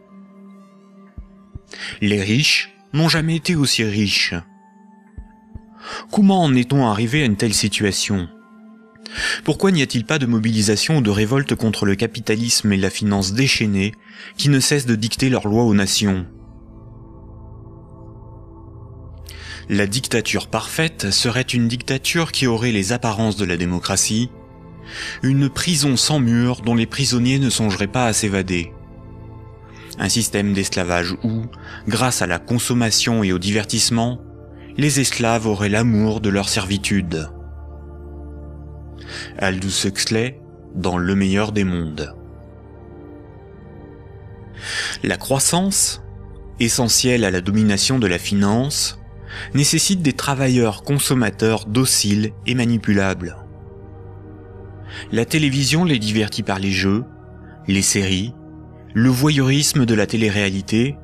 Les riches n'ont jamais été aussi riches. Comment en est-on arrivé à une telle situation ? Pourquoi n'y a-t-il pas de mobilisation ou de révolte contre le capitalisme et la finance déchaînée qui ne cessent de dicter leurs lois aux nations ? La dictature parfaite serait une dictature qui aurait les apparences de la démocratie, une prison sans murs dont les prisonniers ne songeraient pas à s'évader. Un système d'esclavage où, grâce à la consommation et au divertissement, les esclaves auraient l'amour de leur servitude. Aldous Huxley, dans Le meilleur des mondes. La croissance, essentielle à la domination de la finance, nécessite des travailleurs consommateurs dociles et manipulables. La télévision les divertit par les jeux, les séries, le voyeurisme de la télé-réalité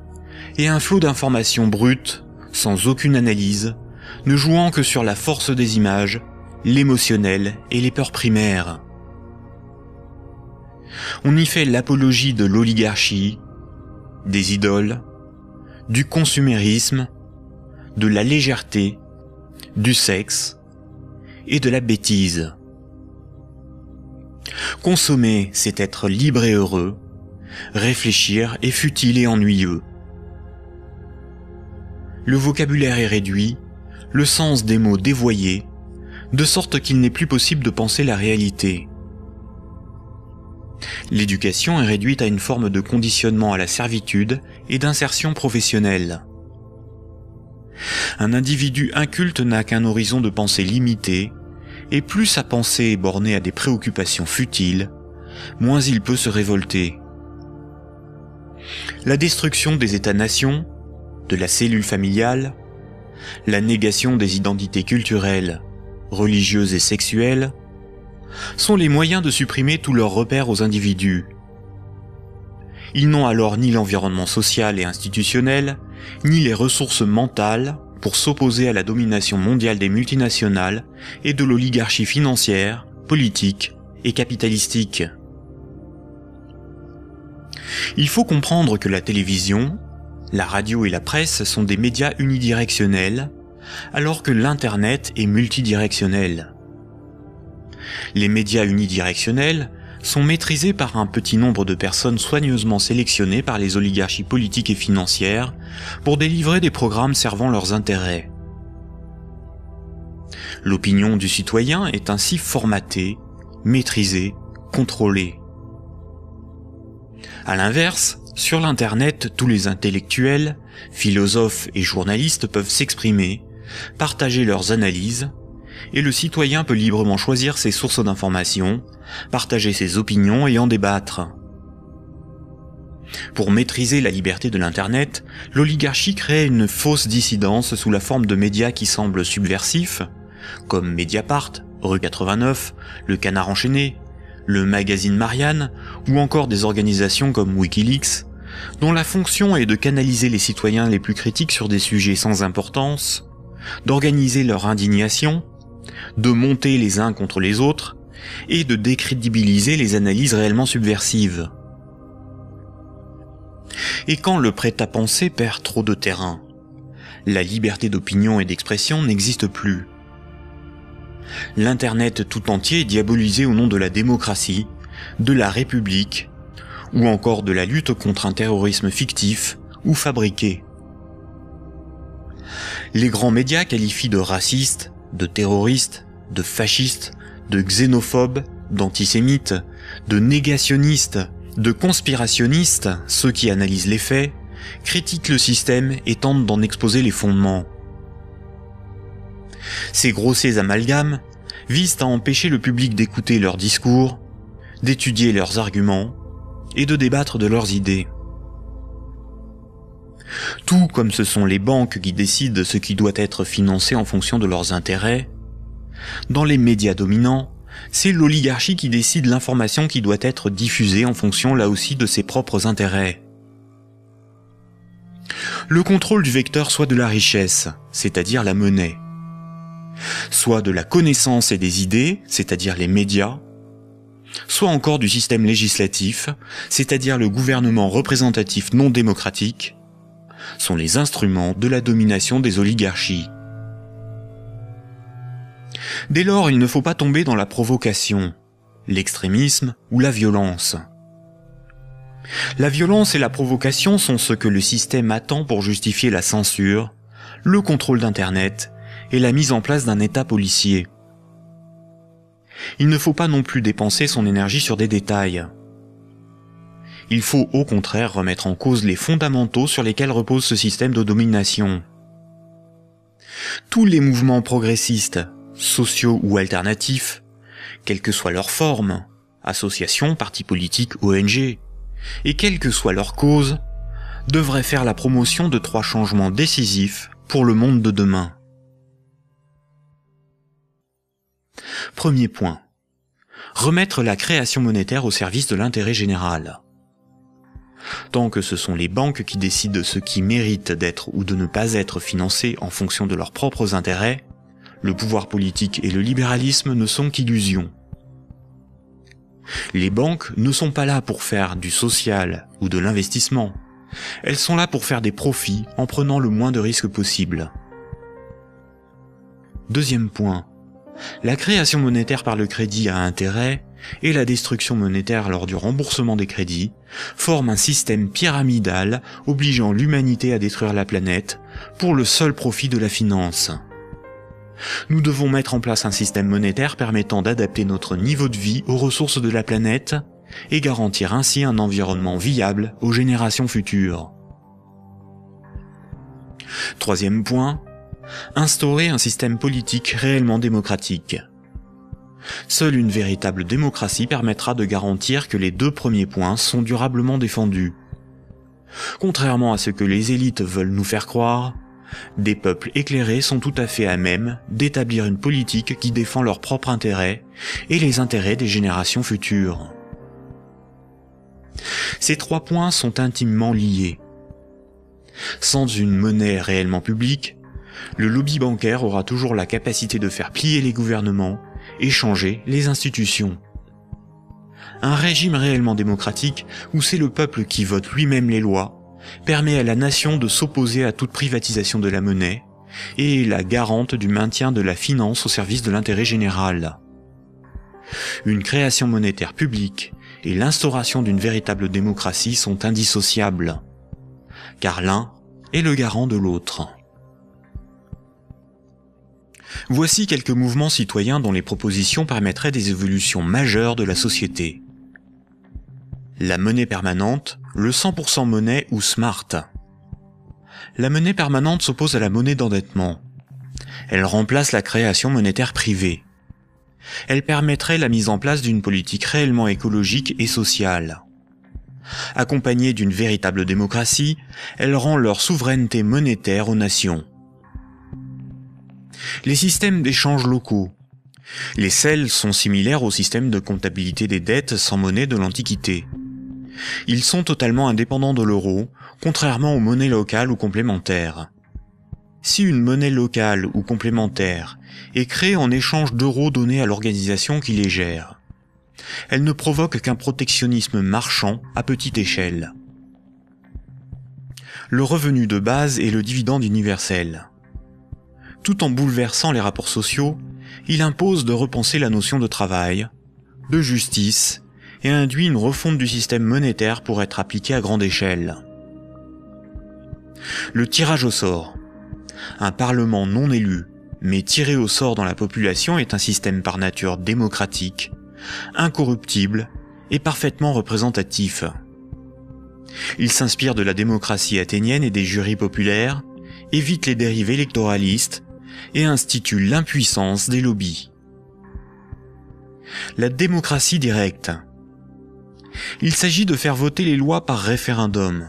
et un flot d'informations brutes, sans aucune analyse, ne jouant que sur la force des images, l'émotionnel et les peurs primaires. On y fait l'apologie de l'oligarchie, des idoles, du consumérisme, de la légèreté, du sexe et de la bêtise. Consommer, c'est être libre et heureux, réfléchir est futile et ennuyeux. Le vocabulaire est réduit, le sens des mots dévoyé, de sorte qu'il n'est plus possible de penser la réalité. L'éducation est réduite à une forme de conditionnement à la servitude et d'insertion professionnelle. Un individu inculte n'a qu'un horizon de pensée limité, et plus sa pensée est bornée à des préoccupations futiles, moins il peut se révolter. La destruction des États-nations, de la cellule familiale, la négation des identités culturelles, religieuses et sexuelles, sont les moyens de supprimer tous leurs repères aux individus. Ils n'ont alors ni l'environnement social et institutionnel, ni les ressources mentales pour s'opposer à la domination mondiale des multinationales et de l'oligarchie financière, politique et capitalistique. Il faut comprendre que la télévision, la radio et la presse sont des médias unidirectionnels, alors que l'Internet est multidirectionnel. Les médias unidirectionnels sont maîtrisés par un petit nombre de personnes soigneusement sélectionnées par les oligarchies politiques et financières pour délivrer des programmes servant leurs intérêts. L'opinion du citoyen est ainsi formatée, maîtrisée, contrôlée. À l'inverse, sur l'Internet, tous les intellectuels, philosophes et journalistes peuvent s'exprimer, partager leurs analyses, et le citoyen peut librement choisir ses sources d'information, partager ses opinions et en débattre. Pour maîtriser la liberté de l'Internet, l'oligarchie crée une fausse dissidence sous la forme de médias qui semblent subversifs, comme Mediapart, Rue 89, Le Canard enchaîné, le magazine Marianne, ou encore des organisations comme Wikileaks, dont la fonction est de canaliser les citoyens les plus critiques sur des sujets sans importance, d'organiser leur indignation, de monter les uns contre les autres, et de décrédibiliser les analyses réellement subversives. Et quand le prêt-à-penser perd trop de terrain, la liberté d'opinion et d'expression n'existe plus. L'Internet tout entier est diabolisé au nom de la démocratie, de la République, ou encore de la lutte contre un terrorisme fictif ou fabriqué. Les grands médias qualifient de racistes, de terroristes, de fascistes, de xénophobes, d'antisémites, de négationnistes, de conspirationnistes ceux qui analysent les faits, critiquent le système et tentent d'en exposer les fondements. Ces grossiers amalgames visent à empêcher le public d'écouter leurs discours, d'étudier leurs arguments et de débattre de leurs idées. Tout comme ce sont les banques qui décident ce qui doit être financé en fonction de leurs intérêts, dans les médias dominants, c'est l'oligarchie qui décide l'information qui doit être diffusée en fonction là aussi de ses propres intérêts. Le contrôle du vecteur soit de la richesse, c'est-à-dire la monnaie, soit de la connaissance et des idées, c'est-à-dire les médias, soit encore du système législatif, c'est-à-dire le gouvernement représentatif non démocratique, sont les instruments de la domination des oligarchies. Dès lors, il ne faut pas tomber dans la provocation, l'extrémisme ou la violence. La violence et la provocation sont ce que le système attend pour justifier la censure, le contrôle d'Internet et la mise en place d'un État policier. Il ne faut pas non plus dépenser son énergie sur des détails. Il faut au contraire remettre en cause les fondamentaux sur lesquels repose ce système de domination. Tous les mouvements progressistes, sociaux ou alternatifs, quelle que soit leur forme, associations, partis politiques, ONG, et quelle que soit leur cause, devraient faire la promotion de 3 changements décisifs pour le monde de demain. Premier point. Remettre la création monétaire au service de l'intérêt général. Tant que ce sont les banques qui décident ce qui mérite d'être ou de ne pas être financé en fonction de leurs propres intérêts, le pouvoir politique et le libéralisme ne sont qu'illusions. Les banques ne sont pas là pour faire du social ou de l'investissement. Elles sont là pour faire des profits en prenant le moins de risques possible. Deuxième point. La création monétaire par le crédit à intérêt et la destruction monétaire lors du remboursement des crédits forment un système pyramidal obligeant l'humanité à détruire la planète pour le seul profit de la finance. Nous devons mettre en place un système monétaire permettant d'adapter notre niveau de vie aux ressources de la planète et garantir ainsi un environnement viable aux générations futures. Troisième point, instaurer un système politique réellement démocratique. Seule une véritable démocratie permettra de garantir que les 2 premiers points sont durablement défendus. Contrairement à ce que les élites veulent nous faire croire, des peuples éclairés sont tout à fait à même d'établir une politique qui défend leurs propres intérêts et les intérêts des générations futures. Ces trois points sont intimement liés. Sans une monnaie réellement publique, le lobby bancaire aura toujours la capacité de faire plier les gouvernements et changer les institutions. Un régime réellement démocratique, où c'est le peuple qui vote lui-même les lois, permet à la nation de s'opposer à toute privatisation de la monnaie et est la garante du maintien de la finance au service de l'intérêt général. Une création monétaire publique et l'instauration d'une véritable démocratie sont indissociables, car l'un est le garant de l'autre. Voici quelques mouvements citoyens dont les propositions permettraient des évolutions majeures de la société. La monnaie permanente, le 100% monnaie ou smart. La monnaie permanente s'oppose à la monnaie d'endettement. Elle remplace la création monétaire privée. Elle permettrait la mise en place d'une politique réellement écologique et sociale. Accompagnée d'une véritable démocratie, elle rend leur souveraineté monétaire aux nations. Les systèmes d'échange locaux. Les CEL sont similaires au système de comptabilité des dettes sans monnaie de l'Antiquité. Ils sont totalement indépendants de l'euro, contrairement aux monnaies locales ou complémentaires. Si une monnaie locale ou complémentaire est créée en échange d'euros donnés à l'organisation qui les gère, elle ne provoque qu'un protectionnisme marchand à petite échelle. Le revenu de base est le dividende universel. Tout en bouleversant les rapports sociaux, il impose de repenser la notion de travail, de justice, et induit une refonte du système monétaire pour être appliqué à grande échelle. Le tirage au sort. Un parlement non élu, mais tiré au sort dans la population est un système par nature démocratique, incorruptible et parfaitement représentatif. Il s'inspire de la démocratie athénienne et des jurys populaires, évite les dérives électoralistes et institue l'impuissance des lobbies. La démocratie directe. Il s'agit de faire voter les lois par référendum.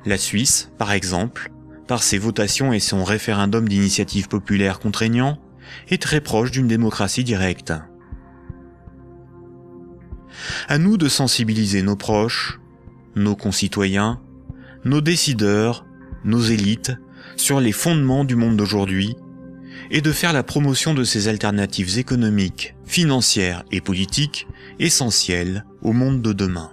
La Suisse, par exemple, par ses votations et son référendum d'initiative populaire contraignant, est très proche d'une démocratie directe. À nous de sensibiliser nos proches, nos concitoyens, nos décideurs, nos élites, sur les fondements du monde d'aujourd'hui, et de faire la promotion de ces alternatives économiques, financières et politiques essentielles au monde de demain.